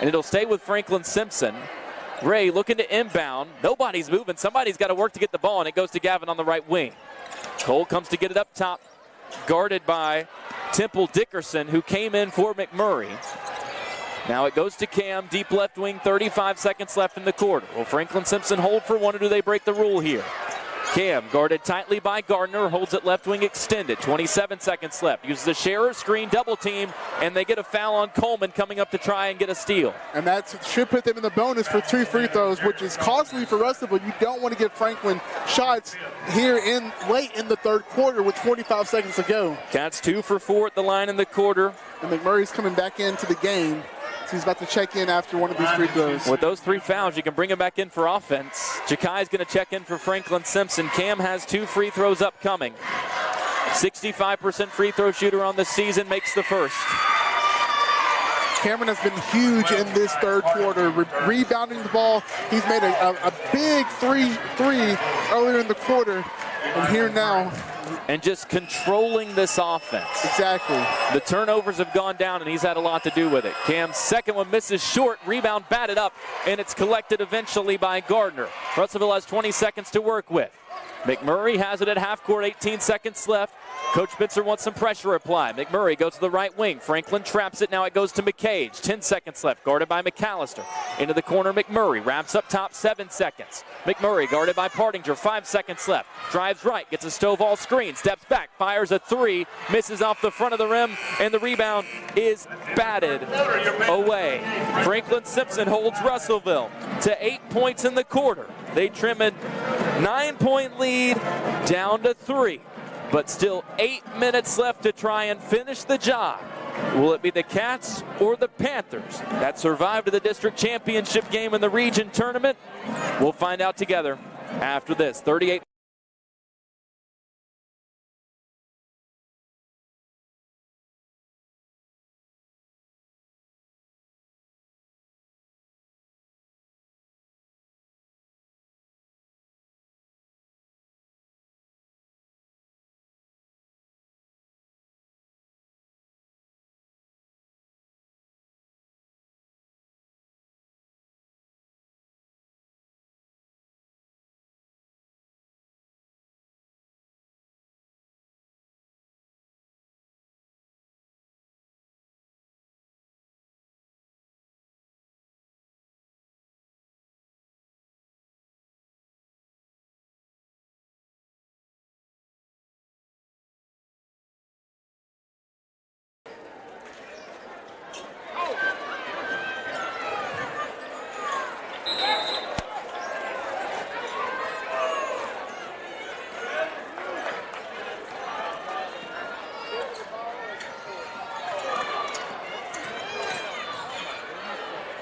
and it'll stay with Franklin-Simpson. Ray looking to inbound. Nobody's moving. Somebody's got to work to get the ball, and it goes to Gavin on the right wing. Cole comes to get it up top, guarded by Temple Dickerson, who came in for McMurray. Now it goes to Cam, deep left wing, 35 seconds left in the quarter. Will Franklin-Simpson hold for one, or do they break the rule here? Cam, guarded tightly by Gardner, holds it left wing extended. 27 seconds left. Uses a Scherer screen, double team, and they get a foul on Coleman coming up to try and get a steal. And that should put them in the bonus for 2 free throws, which is costly for Russellville. You don't want to give Franklin shots here late in the third quarter with 45 seconds to go. Cats 2 for 4 at the line in the quarter. And McMurray's coming back into the game. He's about to check in after one of these free throws. With those 3 fouls, you can bring him back in for offense. Jakai's going to check in for Franklin-Simpson. Cam has 2 free throws upcoming. 65% free throw shooter on the season, makes the first. Cameron has been huge in this third quarter, rebounding the ball. He's made a big three earlier in the quarter, and here now. And just controlling this offense. Exactly. The turnovers have gone down, and he's had a lot to do with it. Cam's second one misses short. Rebound batted up, and it's collected eventually by Gardner. Russellville has 20 seconds to work with. McMurray has it at half court, 18 seconds left. Coach Spitzer wants some pressure applied. McMurray goes to the right wing. Franklin traps it. Now it goes to McCage. 10 seconds left. Guarded by McAllister. Into the corner, McMurray. Wraps up top, 7 seconds. McMurray guarded by Partinger. 5 seconds left. Drives right. Gets a Stovall screen. Steps back. Fires a 3. Misses off the front of the rim. And the rebound is batted away. Franklin-Simpson holds Russellville to 8 points in the quarter. They trim a 9-point lead down to 3. But still 8 minutes left to try and finish the job. Will it be the Cats or the Panthers that survived to the district championship game in the region tournament? We'll find out together after this. 38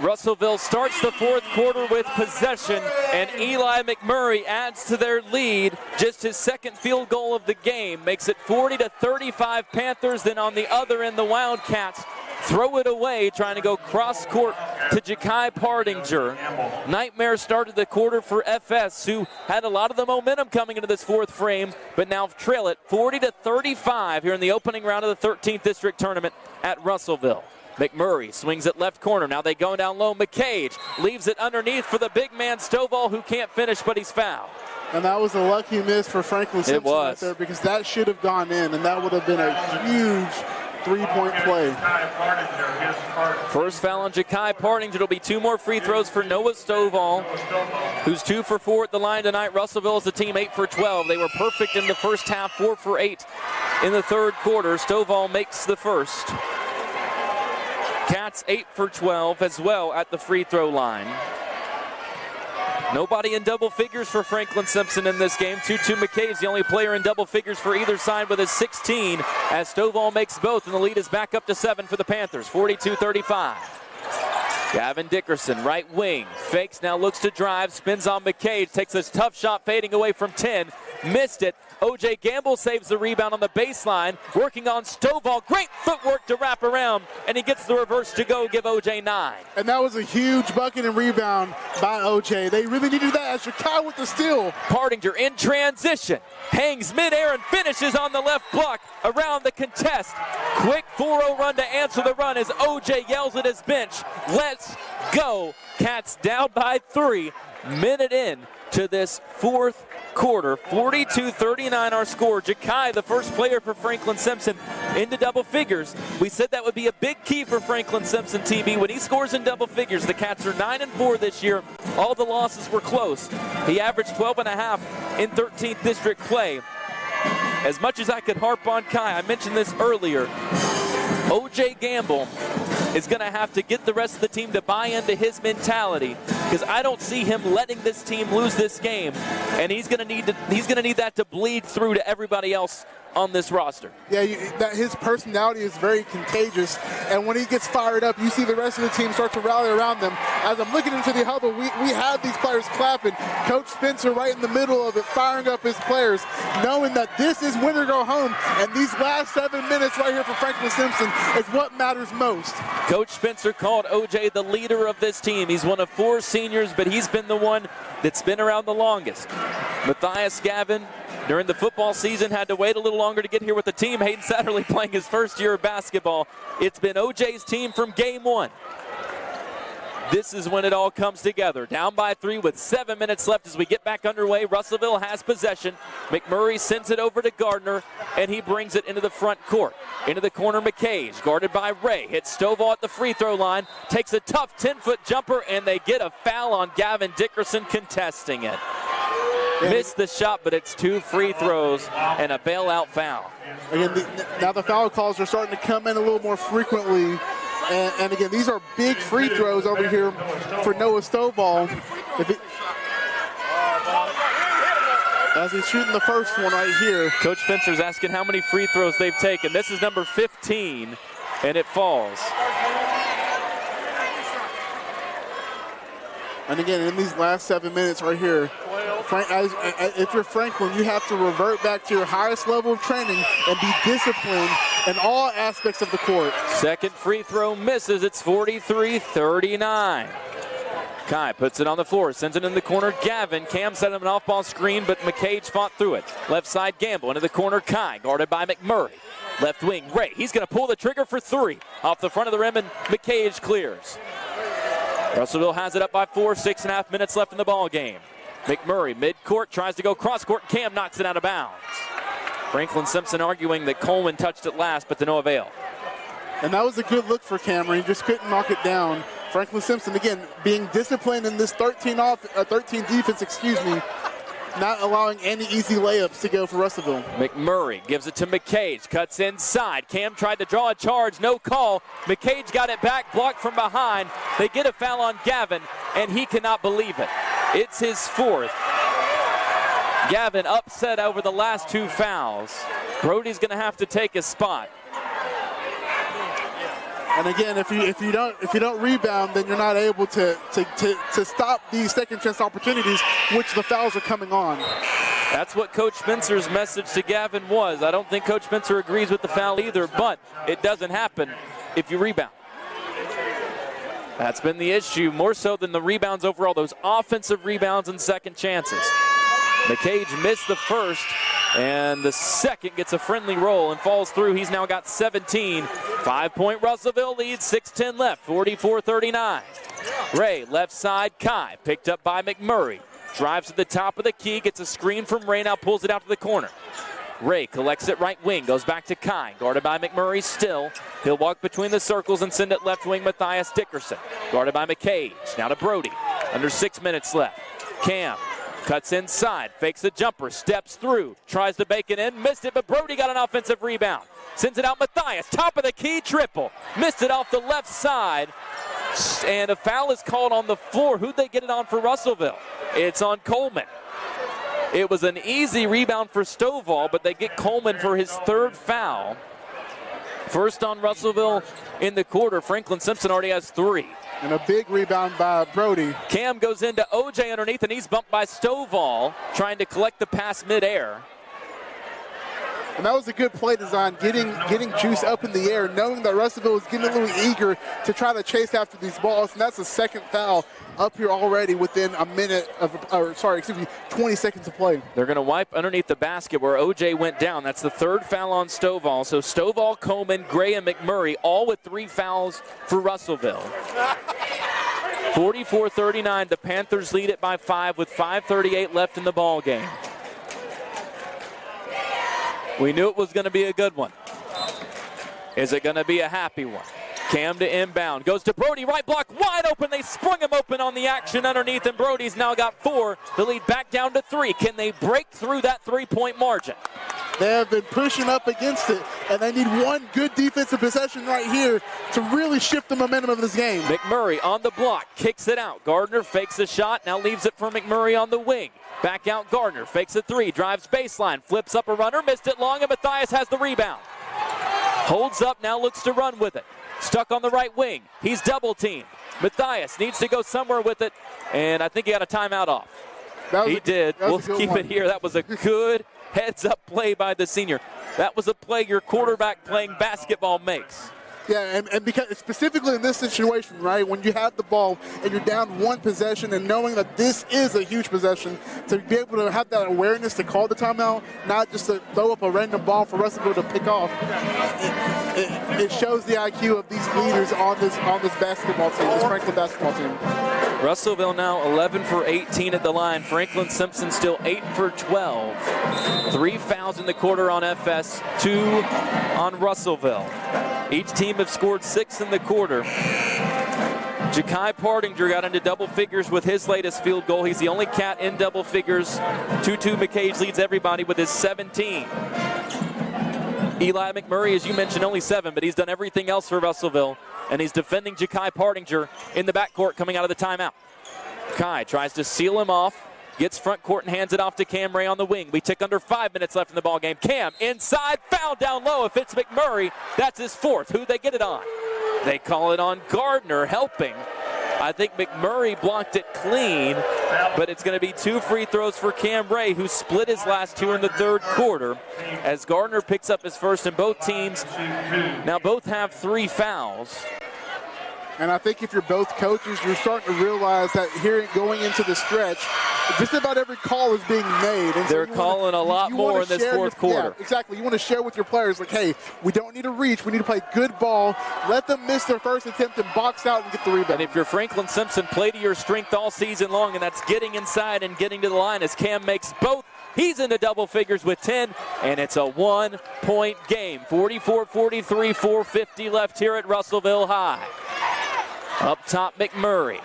Russellville starts the fourth quarter with possession, and Eli McMurray adds to their lead. Just his second field goal of the game makes it 40-35 Panthers. Then on the other end, the Wildcats throw it away, trying to go cross court to Ja'Kai Pardinger. Nightmare started the quarter for FS, who had a lot of the momentum coming into this fourth frame, but now trail it 40-35 here in the opening round of the 13th district tournament at Russellville. McMurray swings it left corner. Now they go down low. McCage leaves it underneath for the big man Stovall, who can't finish, but he's fouled. And that was a lucky miss for Franklin-Simpson right there, because that should have gone in, and that would have been a huge three-point play. First foul on Ja'Kai Pardinger. It'll be 2 more free throws for Noah Stovall, who's 2 for 4 at the line tonight. Russellville is the team 8 for 12. They were perfect in the first half, 4 for 8 in the third quarter. Stovall makes the first. Cats 8 for 12 as well at the free throw line. Nobody in double figures for Franklin-Simpson in this game. Tutu McKay's the only player in double figures for either side with his 16, as Stovall makes both, and the lead is back up to 7 for the Panthers, 42-35. Gavin Dickerson, right wing, fakes, now looks to drive, spins on McCage, takes a tough shot fading away from 10, missed it. O.J. Gamble saves the rebound on the baseline, working on Stovall. Great footwork to wrap around, and he gets the reverse to go, give O.J. 9. And that was a huge bucket and rebound by O.J. They really needed that as Ja'Kai with the steal. Pardinger in transition, hangs midair and finishes on the left block around the contest. Quick 4-0 run to answer the run as O.J. yells at his bench, let's go. Cats down by 3, minute in to this fourth quarter. 42-39 our score. Ja'Kai, the first player for Franklin-Simpson, into double figures. We said that would be a big key for Franklin-Simpson, TB. When he scores in double figures, the Cats are 9-4 this year. All the losses were close. He averaged 12.5 in 13th district play. As much as I could harp on Kai, I mentioned this earlier, O.J. Gamble is going to have to get the rest of the team to buy into his mentality, because I don't see him letting this team lose this game, and he's going to need that to bleed through to everybody else on this roster. Yeah, his personality is very contagious, and when he gets fired up, you see the rest of the team start to rally around them. As I'm looking into the huddle, we have these players clapping. Coach Spencer right in the middle of it, firing up his players, knowing that this is win or go home, and these last 7 minutes right here for Franklin-Simpson is what matters most. Coach Spencer called O.J. the leader of this team. He's one of 4 seniors, but he's been the one that's been around the longest. Matthias Gavin, during the football season, had to wait a little longer to get here with the team. Hayden Satterley playing his first year of basketball. It's been O.J.'s team from game 1. This is when it all comes together. Down by 3 with 7 minutes left as we get back underway. Russellville has possession. McMurray sends it over to Gardner, and he brings it into the front court. Into the corner, McCage, guarded by Ray. Hits Stovall at the free throw line. Takes a tough 10-foot jumper, and they get a foul on Gavin Dickerson contesting it. Missed the shot, but it's 2 free throws and a bailout foul. Again, now the foul calls are starting to come in a little more frequently. And again, these are big free throws over here for Noah Stovall. As he's shooting the first one right here. Coach Spencer's asking how many free throws they've taken. This is number 15, and it falls. And again, in these last 7 minutes right here, if you're Franklin, you have to revert back to your highest level of training and be disciplined in all aspects of the court. Second free throw misses. It's 43-39. Kai puts it on the floor, sends it in the corner. Gavin, Cam set him an off-ball screen, but McCage fought through it. Left side, Gamble into the corner. Kai guarded by McMurray. Left wing, Ray. He's going to pull the trigger for 3 off the front of the rim, and McCage clears. Russellville has it up by 4, 6.5 minutes left in the ball game. McMurray, mid-court, tries to go cross-court. Cam knocks it out of bounds. Franklin-Simpson arguing that Coleman touched it last, but to no avail. And that was a good look for Cameron. He just couldn't knock it down. Franklin-Simpson, again, being disciplined in this 13 defense, not allowing any easy layups to go for Russellville. McMurray gives it to McCage, cuts inside. Cam tried to draw a charge, no call. McCage got it back, blocked from behind. They get a foul on Gavin, and he cannot believe it. It's his 4th. Gavin upset over the last 2 fouls. Brody's going to have to take his spot. And again, if you don't rebound, then you're not able to stop these second chance opportunities, which the fouls are coming on. That's what Coach Spencer's message to Gavin was. I don't think Coach Spencer agrees with the foul either, but it doesn't happen if you rebound. That's been the issue, more so than the rebounds overall, those offensive rebounds and second chances. McCage missed the first, and the second gets a friendly roll and falls through. He's now got 17. 5-point Russellville lead, 6:10 left, 44-39. Ray, left side, Kai, picked up by McMurray. Drives to the top of the key, gets a screen from Ray, now pulls it out to the corner. Ray collects it right wing, goes back to Kai, guarded by McMurray still. He'll walk between the circles and send it left wing, Matthias Dickerson. Guarded by McCage, now to Brody. Under 6 minutes left. Cam cuts inside, fakes a jumper, steps through, tries to bake it in, missed it, but Brody got an offensive rebound. Sends it out Matthias, top of the key, triple. Missed it off the left side, and a foul is called on the floor. Who'd they get it on for Russellville? It's on Coleman. It was an easy rebound for Stovall, but they get Coleman for his third foul. First on Russellville in the quarter. Franklin-Simpson already has 3. And a big rebound by Brody. Cam goes into OJ underneath, and he's bumped by Stovall, trying to collect the pass midair. And that was a good play design, getting Juice up in the air, knowing that Russellville was getting a little eager to try to chase after these balls. And that's the second foul up here already within 20 seconds of play. They're going to wipe underneath the basket where OJ went down. That's the third foul on Stovall. So Stovall, Coleman, Gray, and McMurray all with 3 fouls for Russellville. 44-39, the Panthers lead it by 5 with 5:38 left in the ball game. We knew it was going to be a good one. Is it going to be a happy one? Cam to inbound. Goes to Brody. Right block wide open. They sprung him open on the action underneath, and Brody's now got 4. The lead back down to 3. Can they break through that 3-point margin? They have been pushing up against it, and they need one good defensive possession right here to really shift the momentum of this game. McMurray on the block. Kicks it out. Gardner fakes a shot. Now leaves it for McMurray on the wing. Back out Gardner. Fakes a 3. Drives baseline. Flips up a runner. Missed it long, and Matthias has the rebound. Holds up. Now looks to run with it. Stuck on the right wing. He's double teamed. Matthias needs to go somewhere with it, and I think he got a timeout off. He did. We'll keep it here. That was a good heads-up play by the senior. That was a play your quarterback playing basketball makes. Yeah, and because specifically in this situation, right, when you have the ball and you're down 1 possession and knowing that this is a huge possession, to be able to have that awareness to call the timeout, not just to throw up a random ball for Russellville to pick off, it shows the IQ of these leaders on this basketball team, this Franklin basketball team. Russellville now 11 for 18 at the line. Franklin-Simpson still 8 for 12. 3 fouls in the quarter on FS, 2 on Russellville. Each team have scored 6 in the quarter. Ja'Kai Partinger got into double figures with his latest field goal. He's the only Cat in double figures. 2-2 McCage leads everybody with his 17. Eli McMurray, as you mentioned, only 7, but he's done everything else for Russellville. And he's defending Ja'Kai Partinger in the backcourt coming out of the timeout. Kai tries to seal him off. Gets front court and hands it off to Cam Ray on the wing. We tick under 5 minutes left in the ballgame. Cam inside, foul down low. If it's McMurray, that's his 4th. Who'd they get it on? They call it on Gardner helping. I think McMurray blocked it clean, but it's going to be 2 free throws for Cam Ray, who split his last 2 in the third quarter, as Gardner picks up his first, and both teams now both have 3 fouls. And I think if you're both coaches, you're starting to realize that here going into the stretch, just about every call is being made. And they're calling a lot more in this fourth quarter. Yeah, exactly. You want to share with your players, like, hey, we don't need to reach. We need to play good ball. Let them miss their first attempt and box out and get the rebound. And if you're Franklin-Simpson, play to your strength all season long, and that's getting inside and getting to the line as Cam makes both. He's into double figures with 10, and it's a 1-point game. 44-43, 4:50 left here at Russellville High. Up top, McMurray.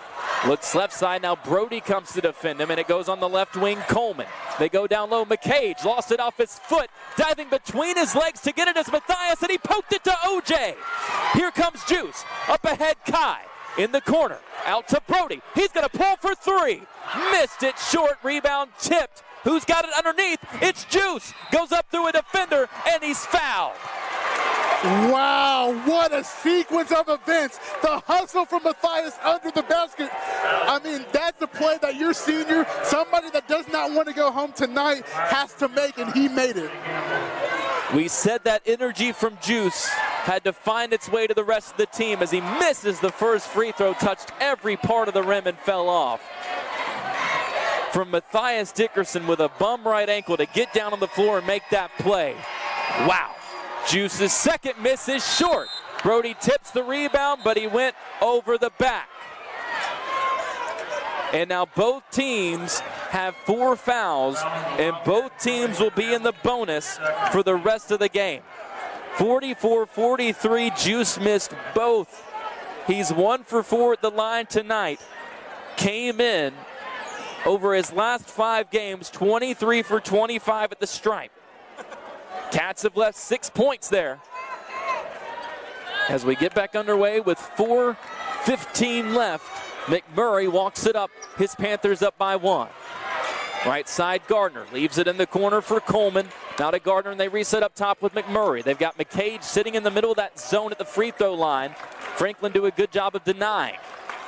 Looks left side, now Brody comes to defend him, and it goes on the left wing, Coleman. They go down low, McCage lost it off his foot, diving between his legs to get it as Matthias, and he poked it to OJ. Here comes Juice, up ahead Kai, in the corner, out to Brody. He's gonna pull for 3. Missed it short, rebound tipped. Who's got it underneath? It's Juice. Goes up through a defender, and he's fouled. Wow, what a sequence of events. The hustle from Matthias under the basket. I mean, that's a play that your senior, somebody that does not want to go home tonight, has to make, and he made it. We said that energy from Juice had to find its way to the rest of the team as he misses the first free throw, touched every part of the rim and fell off. From Matthias Dickerson with a bum right ankle to get down on the floor and make that play. Wow. Juice's second miss is short. Brody tips the rebound, but he went over the back. And now both teams have 4 fouls, and both teams will be in the bonus for the rest of the game. 44-43, Juice missed both. He's 1 for 4 at the line tonight. Came in over his last 5 games, 23 for 25 at the stripe. Cats have left 6 points there. As we get back underway with 4:15 left, McMurray walks it up. His Panthers up by 1. Right side, Gardner leaves it in the corner for Coleman. Now to Gardner, and they reset up top with McMurray. They've got McCage sitting in the middle of that zone at the free throw line. Franklin do a good job of denying.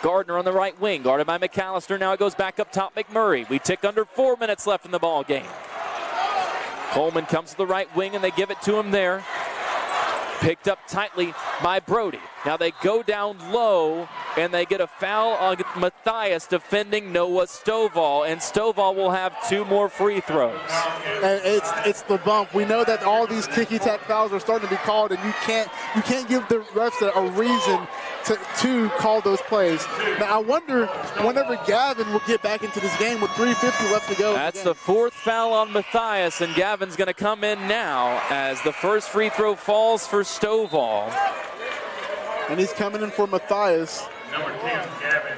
Gardner on the right wing, guarded by McAllister. Now it goes back up top, McMurray. We tick under 4 minutes left in the ball game. Coleman comes to the right wing, and they give it to him there. Picked up tightly by Brody. Now they go down low, and they get a foul on Matthias defending Noah Stovall, and Stovall will have 2 more free throws. And it's the bump. We know that all these ticky-tack fouls are starting to be called, and you can't give the refs a reason to call those plays. Now I wonder whenever Gavin will get back into this game with 3:50 left to go. That's the 4th foul on Matthias, and Gavin's going to come in now as the first free throw falls for Stovall. And he's coming in for Matthias. Number 10, Gavin.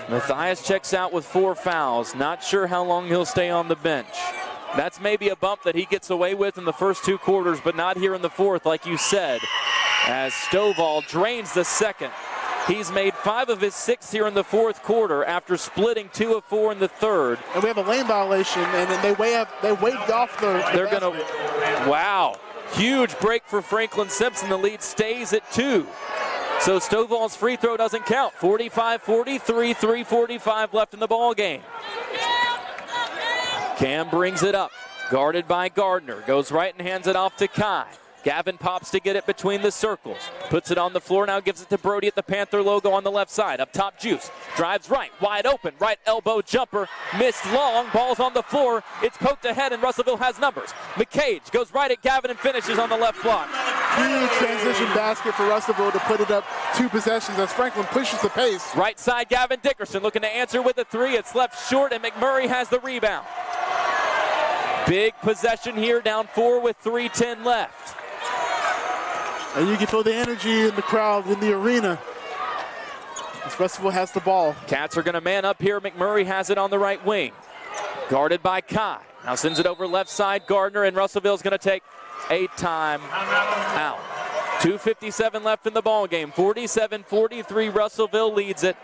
Matthias checks out with 4 fouls. Not sure how long he'll stay on the bench. That's maybe a bump that he gets away with in the first 2 quarters, but not here in the 4th, like you said, as Stovall drains the second. He's made 5 of his 6 here in the 4th quarter after splitting 2 of 4 in the 3rd. And we have a lane violation, and then they waved off the They're going to, wow. Huge break for Franklin-Simpson. The lead stays at 2. So Stovall's free throw doesn't count. 45-43, 3:45 left in the ball game. Cam brings it up, guarded by Gardner. Goes right and hands it off to Kai. Gavin pops to get it between the circles. Puts it on the floor, now gives it to Brody at the Panther logo on the left side. Up top, Juice. Drives right, wide open. Right elbow jumper. Missed long. Ball's on the floor. It's poked ahead, and Russellville has numbers. McCage goes right at Gavin and finishes on the left block. Huge transition basket for Russellville to put it up 2 possessions as Franklin pushes the pace. Right side, Gavin Dickerson looking to answer with a 3. It's left short, and McMurray has the rebound. Big possession here, down 4 with 3:10 left. And you can feel the energy in the crowd, in the arena. As Russellville has the ball. Cats are going to man up here. McMurray has it on the right wing. Guarded by Kai. Now sends it over left side, Gardner, and Russellville's going to take a time out. 2:57 left in the ball game. 47-43, Russellville leads it.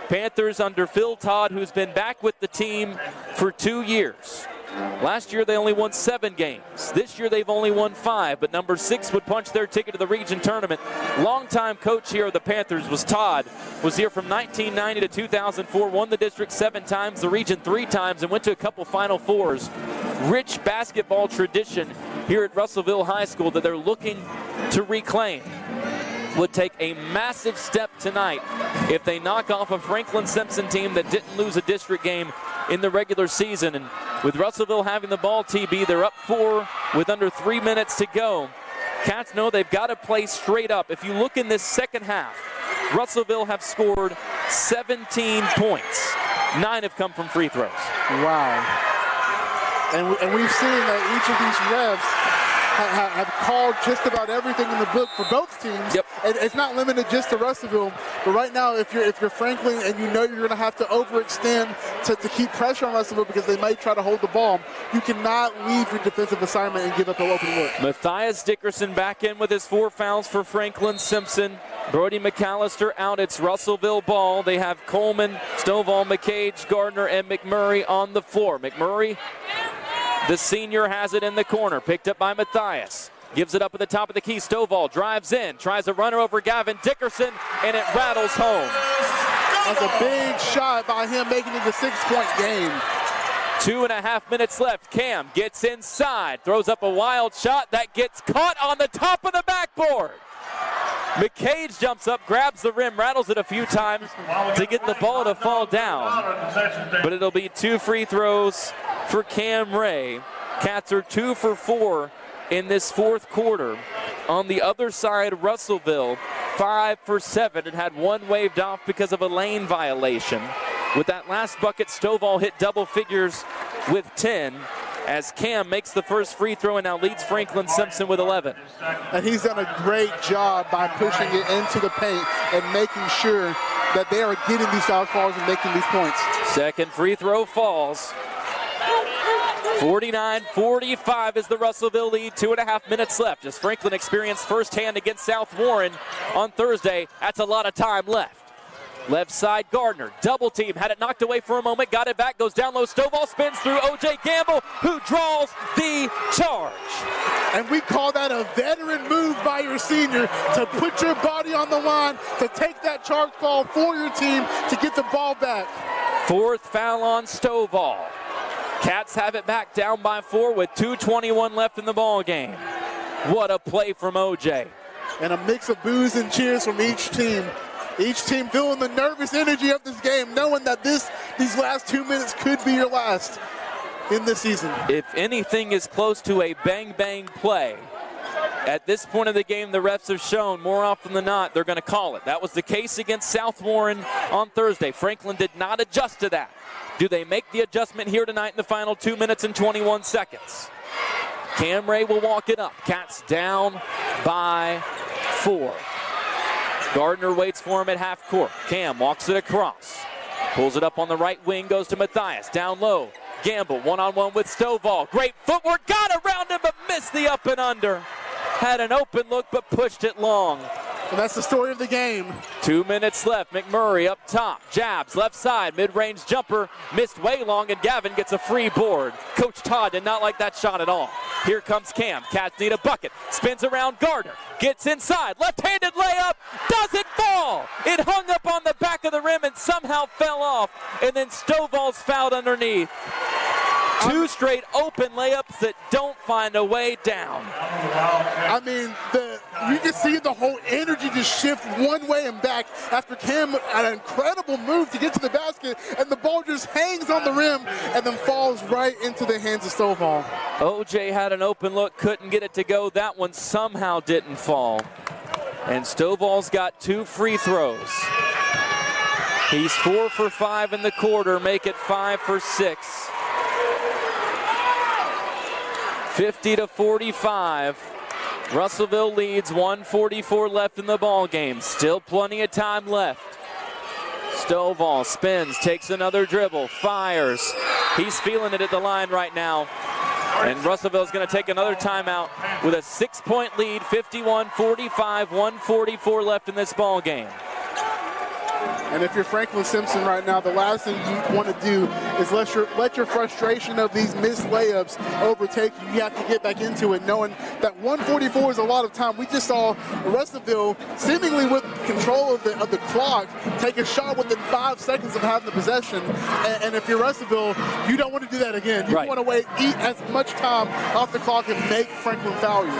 Panthers under Phil Todd, who's been back with the team for 2 years. Last year they only won 7 games. This year they've only won 5, but number 6 would punch their ticket to the region tournament. Longtime coach here of the Panthers was Todd. Was here from 1990 to 2004, won the district 7 times, the region 3 times, and went to a couple Final Fours. Rich basketball tradition here at Russellville High School that they're looking to reclaim. Would take a massive step tonight if they knock off a Franklin-Simpson team that didn't lose a district game in the regular season. And with Russellville having the ball, TB, they're up 4 with under 3 minutes to go. Cats know they've got to play straight up. If you look in this second half, Russellville have scored 17 points. 9 have come from free throws. Wow. And we've seen that each of these refs have called just about everything in the book for both teams. Yep. And it's not limited just to Russellville. But right now, if you're Franklin and you know you're going to have to overextend to keep pressure on Russellville because they might try to hold the ball, you cannot leave your defensive assignment and give up an open look. Matthias Dickerson back in with his 4 fouls for Franklin-Simpson. Brody McAllister out. It's Russellville ball. They have Coleman, Stovall, McCage, Gardner, and McMurray on the floor. McMurray, the senior, has it in the corner. Picked up by Matthias. Gives it up at the top of the key. Stovall drives in, tries a runner over Gavin Dickerson, and it rattles home. That's a big shot by him, making it a 6-point game. 2.5 minutes left. Cam gets inside, throws up a wild shot that gets caught on the top of the backboard. McCage jumps up, grabs the rim, rattles it a few times to get the ball to fall down. But it'll be 2 free throws for Cam Ray. Cats are 2 for 4 in this fourth quarter. On the other side, Russellville 5 for 7 and had 1 waved off because of a lane violation. With that last bucket, Stovall hit double figures with 10 as Cam makes the first free throw and now leads Franklin-Simpson with 11. And he's done a great job by pushing it into the paint and making sure that they are getting these foul calls and making these points. Second free throw falls. 49-45 is the Russellville lead. 2.5 minutes left as Franklin experienced firsthand against South Warren on Thursday. That's a lot of time left. Left side, Gardner, double team, had it knocked away for a moment, got it back, goes down low, Stovall spins through O.J. Gamble, who draws the charge. And we call that a veteran move by your senior to put your body on the line, to take that charge call for your team to get the ball back. Fourth foul on Stovall. Cats have it back down by 4 with 2:21 left in the ball game. What a play from O.J. And a mix of boos and cheers from each team. Each team feeling the nervous energy of this game, knowing that these last 2 minutes could be your last in this season. If anything is close to a bang-bang play, at this point of the game, the refs have shown more often than not they're going to call it. That was the case against South Warren on Thursday. Franklin did not adjust to that. Do they make the adjustment here tonight in the final 2 minutes and 21 seconds? Cam Ray will walk it up. Cats down by 4. Gardner waits for him at half court. Cam walks it across. Pulls it up on the right wing, goes to Matthias. Down low. Gamble one-on-one with Stovall. Great footwork, got around him but missed the up and under. Had an open look but pushed it long. And that's the story of the game. 2 minutes left. McMurray up top. Jabs left side. Mid-range jumper. Missed way long, and Gavin gets a free board. Coach Todd did not like that shot at all. Here comes Cam. Cats need a bucket. Spins around Gardner. Gets inside. Left-handed layup. Doesn't fall. It hung up on the back of the rim and somehow fell off. And then Stovall's fouled underneath. 2 straight open layups that don't find a way down. I mean, you can see the whole energy just shift one way and back after Cam, an incredible move to get to the basket, and the ball just hangs on the rim and then falls right into the hands of Stovall. O.J. had an open look, couldn't get it to go. That one somehow didn't fall. And Stovall's got 2 free throws. He's 4 for 5 in the quarter, make it 5 for 6. 50-45. Russellville leads, 1:44 left in the ball game. Still plenty of time left. Stovall spins, takes another dribble, fires. He's feeling it at the line right now. And Russellville's going to take another timeout with a 6-point lead, 51-45, 1:44 left in this ball game. And if you're Franklin-Simpson right now, the last thing you want to do is let your frustration of these missed layups overtake you. You have to get back into it, knowing that 1:44 is a lot of time. We just saw Russellville, seemingly with control of the clock, take a shot within 5 seconds of having the possession. And if you're Russellville, you don't want to do that again. You want to eat as much time off the clock and make Franklin foul you.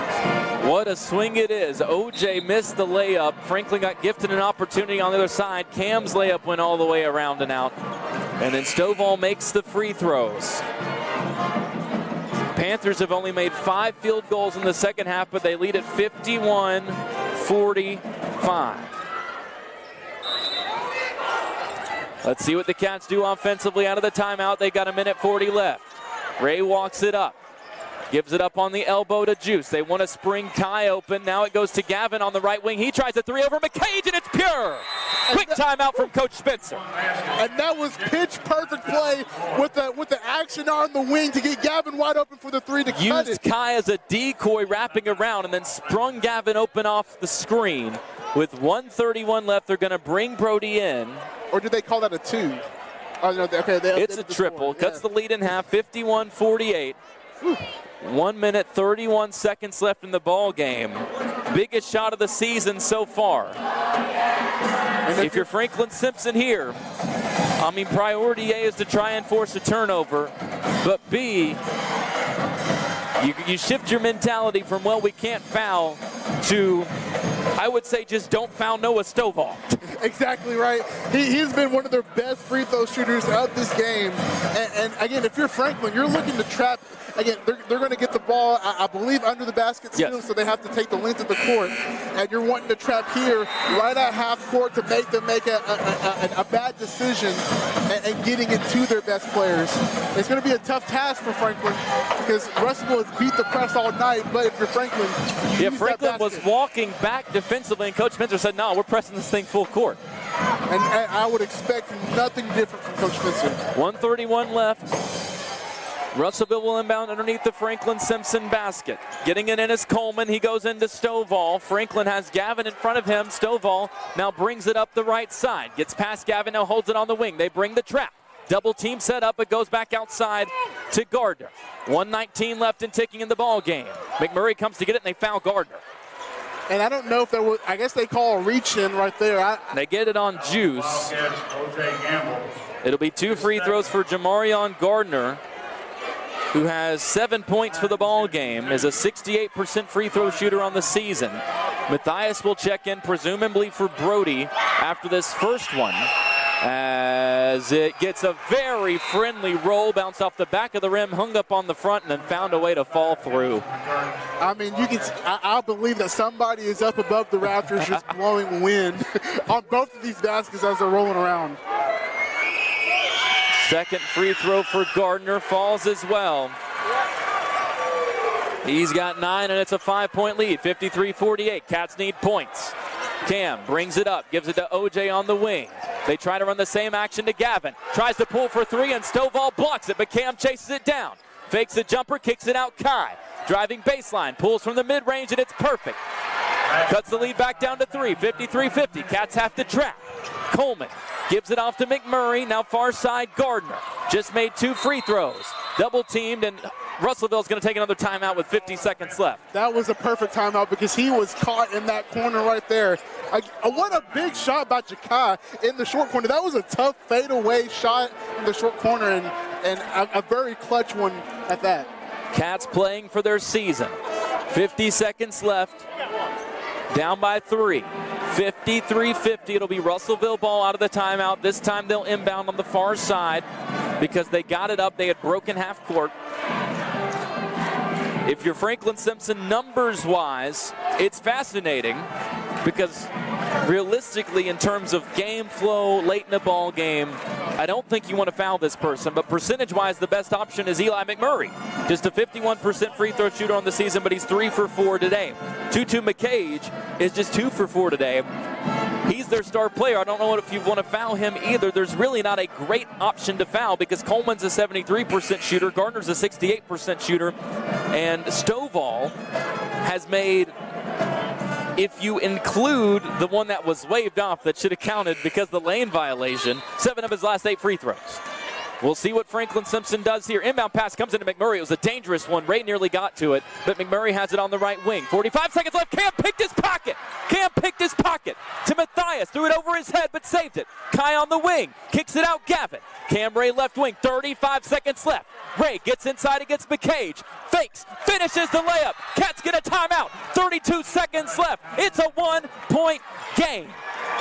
What a swing it is. O.J. missed the layup. Franklin got gifted an opportunity on the other side. Cam's layup went all the way around and out. And then Stovall makes the free throws. Panthers have only made 5 field goals in the second half, but they lead at 51-45. Let's see what the Cats do offensively out of the timeout. They got 1:40 left. Ray walks it up. Gives it up on the elbow to Juice. They want to spring Ty open. Now it goes to Gavin on the right wing. He tries a 3 over McCage, and it's pure. Quick timeout from Coach Spencer. And that was pitch perfect play with the action on the wing to get Gavin wide open for the 3 to cut it. Used Kai as a decoy wrapping around and then sprung Gavin open off the screen. With 1:31 left, they're going to bring Brody in. Or did they call that a 2? Oh, no, okay, it's a triple. Cuts the lead in half, 51-48. 1 minute, 31 seconds left in the ball game. Biggest shot of the season so far. If you're Franklin-Simpson here, I mean, priority A is to try and force a turnover, but B, you shift your mentality from, well, we can't foul, to, I would say, just don't foul Noah Stovall. Exactly right. He's been one of their best free throw shooters of this game. And again, if you're Franklin, you're looking to trap. Again, they're going to get the ball, I believe, under the basket still, yes. So they have to take the length of the court. And you're wanting to trap here right at half court to make them make a bad decision and getting it to their best players. It's going to be a tough task for Franklin because Russellville has beat the press all night, but if you're Franklin, yeah, Franklin was walking back defensively, and Coach Spencer said, no, we're pressing this thing full court. And I would expect nothing different from Coach Spencer. 1:31 left. Russellville will inbound underneath the Franklin-Simpson basket. Getting it in is Coleman. He goes into Stovall. Franklin has Gavin in front of him. Stovall now brings it up the right side. Gets past Gavin, now holds it on the wing. They bring the trap. Double team set up. It goes back outside to Gardner. 1:19 left and ticking in the ball game. McMurray comes to get it, and they foul Gardner. And I don't know if there was, I guess they call a reach in right there. They get it on Juice. It'll be 2 free throws for Jamarion Gardner, who has 7 points for the ball game, is a 68% free throw shooter on the season. Matthias will check in, presumably for Brody, after this first one, as it gets a very friendly roll, bounced off the back of the rim, hung up on the front, and then found a way to fall through. I mean, you can. I believe that somebody is up above the rafters just blowing wind on both of these baskets as they're rolling around. Second free throw for Gardner falls as well. He's got 9, and it's a 5-point lead, 53-48. Cats need points. Cam brings it up, gives it to OJ on the wing. They try to run the same action to Gavin. Tries to pull for 3, and Stovall blocks it, but Cam chases it down. Fakes the jumper, kicks it out. Kai driving baseline, pulls from the mid-range, and it's perfect. Cuts the lead back down to 3, 53-50. Cats have to trap. Coleman gives it off to McMurray. Now far side, Gardner. Just made 2 free throws. Double teamed, and Russellville's going to take another timeout with 50 seconds left. That was a perfect timeout because he was caught in that corner right there. What a big shot by Jakai in the short corner. That was a tough fadeaway shot in the short corner, and a very clutch one at that. Cats playing for their season. 50 seconds left. Down by 3. 53-50. It'll be Russellville ball out of the timeout. This time they'll inbound on the far side because they got it up. They had broken half court. If you're Franklin-Simpson, numbers-wise, it's fascinating because realistically, in terms of game flow late in the ball game, I don't think you want to foul this person, but percentage-wise, the best option is Eli McMurray. Just a 51% free throw shooter on the season, but he's 3 for 4 today. Tutu McCage is just 2 for 4 today. He's their star player. I don't know if you want to foul him either. There's really not a great option to foul because Coleman's a 73% shooter, Gardner's a 68% shooter, and Stovall has made, if you include the one that was waved off that should have counted because of the lane violation, 7 of his last 8 free throws. We'll see what Franklin-Simpson does here. Inbound pass comes into McMurray. It was a dangerous one. Ray nearly got to it, but McMurray has it on the right wing. 45 seconds left. Cam picked his pocket. Cam picked his pocket to Matthias. Threw it over his head, but saved it. Kai on the wing. Kicks it out, Gavin. Cam Ray left wing. 35 seconds left. Ray gets inside against McCage. Fakes. Finishes the layup. Cats get a timeout. 32 seconds left. It's a 1-point game.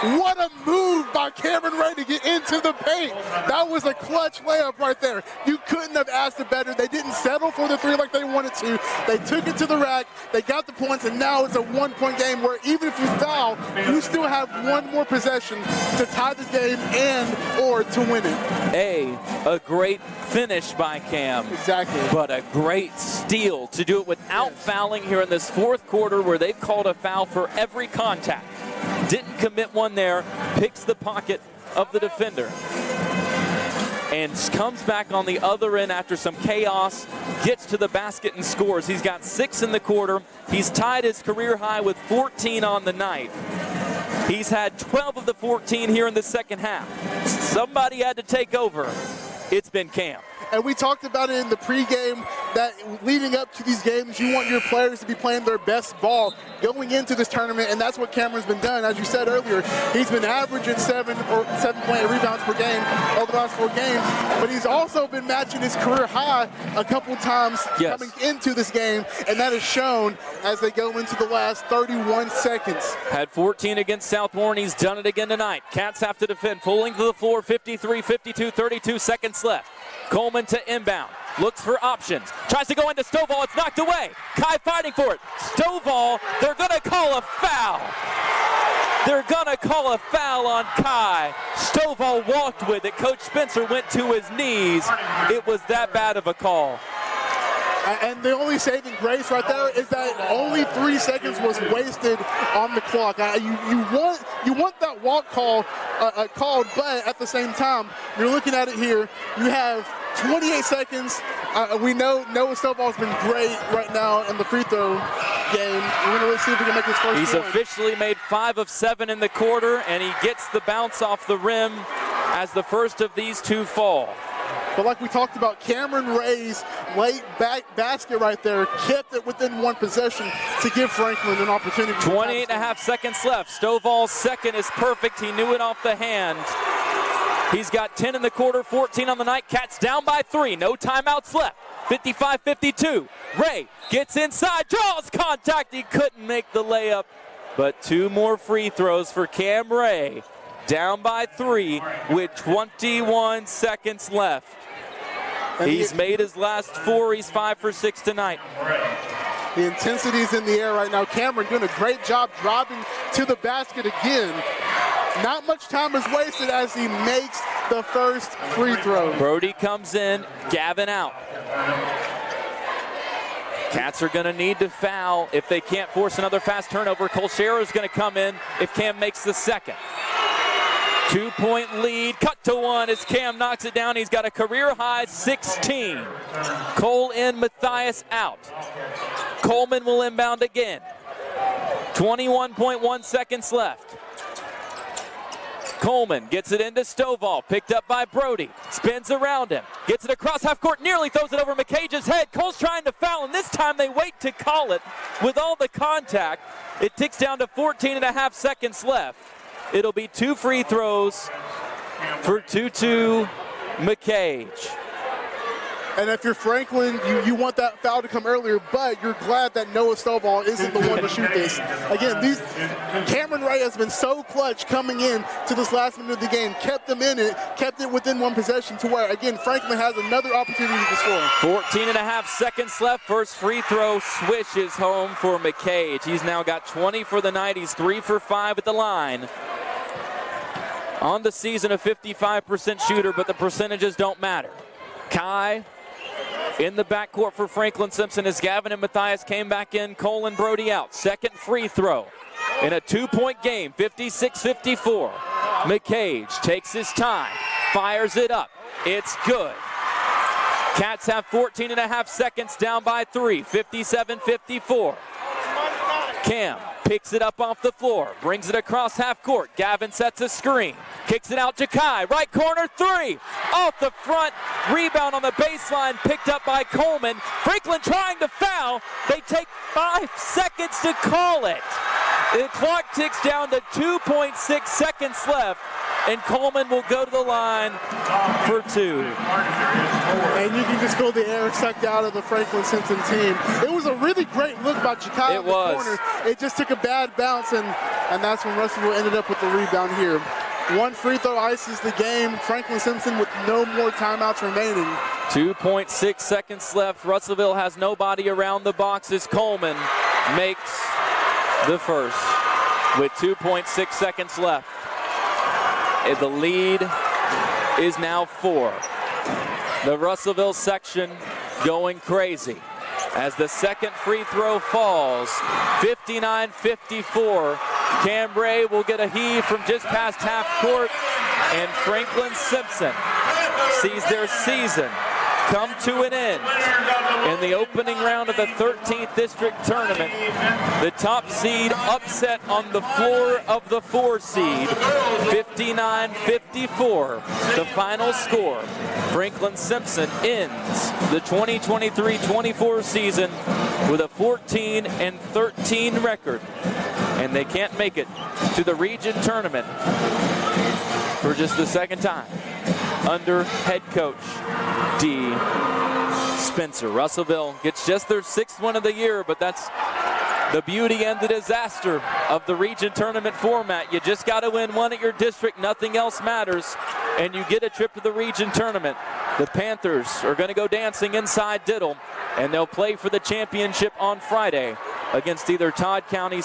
What a move by Cameron Ray to get into the paint. That was a clutch layup right there. You couldn't have asked it better. They didn't settle for the 3 like they wanted to. They took it to the rack. They got the points, and now it's a 1-point game where even if you foul, you still have 1 more possession to tie the game and or to win it. A great finish by Cam. Exactly. But a great steal to do it without fouling here in this 4th quarter where they've called a foul for every contact. Didn't commit one there, picks the pocket of the defender, and comes back on the other end after some chaos, gets to the basket and scores. He's got 6 in the quarter. He's tied his career high with 14 on the night. He's had 12 of the 14 here in the second half. Somebody had to take over. It's been Cam. And we talked about it in the pregame. that leading up to these games, you want your players to be playing their best ball going into this tournament, and that's what Cameron's been done. As you said earlier, he's been averaging 7.8 rebounds per game over the last 4 games, but he's also been matching his career high a couple times coming into this game, and that is shown as they go into the last 31 seconds. Had 14 against South Warren. He's done it again tonight. Cats have to defend. Pulling to the floor, 53, 52, 32 seconds left. Coleman to inbound. Looks for options. Tries to go into Stovall. It's knocked away. Kai fighting for it. Stovall, they're going to call a foul. They're going to call a foul on Kai. Stovall walked with it. Coach Spencer went to his knees. It was that bad of a call. And the only saving grace right there is that only 3 seconds was wasted on the clock. You want that walk call called, but at the same time, you're looking at it here. You have 28 seconds. We know Noah Stovall's been great right now in the free throw game. We're going to see if we can make his first He's one. officially made 5 of 7 in the quarter, and he gets the bounce off the rim as the first of these 2 fall. But like we talked about, Cameron Ray's late basket right there kept it within 1 possession to give Franklin an opportunity. 28.5 seconds left. Stovall's second is perfect. He knew it off the hand. He's got 10 in the quarter, 14 on the night. Cats down by 3. No timeouts left. 55-52. Ray gets inside, draws contact. He couldn't make the layup. But 2 more free throws for Cam Ray. Down by 3 with 21 seconds left. He's made his last 4. He's 5 for 6 tonight. The intensity's in the air right now. Cameron doing a great job driving to the basket again. Not much time is wasted as he makes the first free throw. Brody comes in, Gavin out. Cats are going to need to foul if they can't force another fast turnover. Colchero is going to come in if Cam makes the second. 2-point lead, cut to 1 as Cam knocks it down. He's got a career-high 16. Cole in, Matthias out. Coleman will inbound again. 21.1 seconds left. Coleman gets it into Stovall, picked up by Brody, spins around him, gets it across half court, nearly throws it over McCage's head. Cole's trying to foul, and this time they wait to call it with all the contact. It ticks down to 14.5 seconds left. It'll be 2 free throws for Tutu McCage. And if you're Franklin, you want that foul to come earlier, but you're glad that Noah Stovall isn't the one to shoot this. Again, Cameron Ray has been so clutch coming in to this last minute of the game, kept them in it, kept it within 1 possession to where, again, Franklin has another opportunity to score. 14.5 seconds left. First free throw swishes home for McCage. He's now got 20 for the night. He's 3 for 5 at the line. On the season, a 55% shooter, but the percentages don't matter. Kai in the backcourt for Franklin-Simpson as Gavin and Matthias came back in. Cole and Brody out. Second free throw in a 2-point game, 56-54. McCage takes his time, fires it up. It's good. Cats have 14.5 seconds, down by 3, 57-54. Cam picks it up off the floor, brings it across half court. Gavin sets a screen, kicks it out to Kai. Right corner 3, off the front. Rebound on the baseline, picked up by Coleman. Franklin trying to foul. They take 5 seconds to call it. The clock ticks down to 2.6 seconds left, and Coleman will go to the line for 2. And you can just feel the air sucked out of the Franklin-Simpson team. It was a really great look by Chicago in the corner. It just took a bad bounce, and that's when Russellville ended up with the rebound here. 1 free throw ices the game. Franklin-Simpson with no more timeouts remaining. 2.6 seconds left. Russellville has nobody around the box as Coleman makes the first with 2.6 seconds left. The lead is now 4. The Russellville section going crazy as the second free throw falls. 59-54. Cam Ray will get a heave from just past half court, and Franklin-Simpson sees their season come to an end in the opening round of the 13th district tournament. The top seed upset on the floor of the 4 seed, 59-54, the final score. Franklin-Simpson ends the 2023-24 season with a 14-13 record, and they can't make it to the region tournament for just the second time under head coach D. Spencer. Russellville gets just their 6th one of the year, but that's the beauty and the disaster of the region tournament format. You just got to win one at your district, nothing else matters, and you get a trip to the region tournament. The Panthers are going to go dancing inside Diddle, and they'll play for the championship on Friday against either Todd County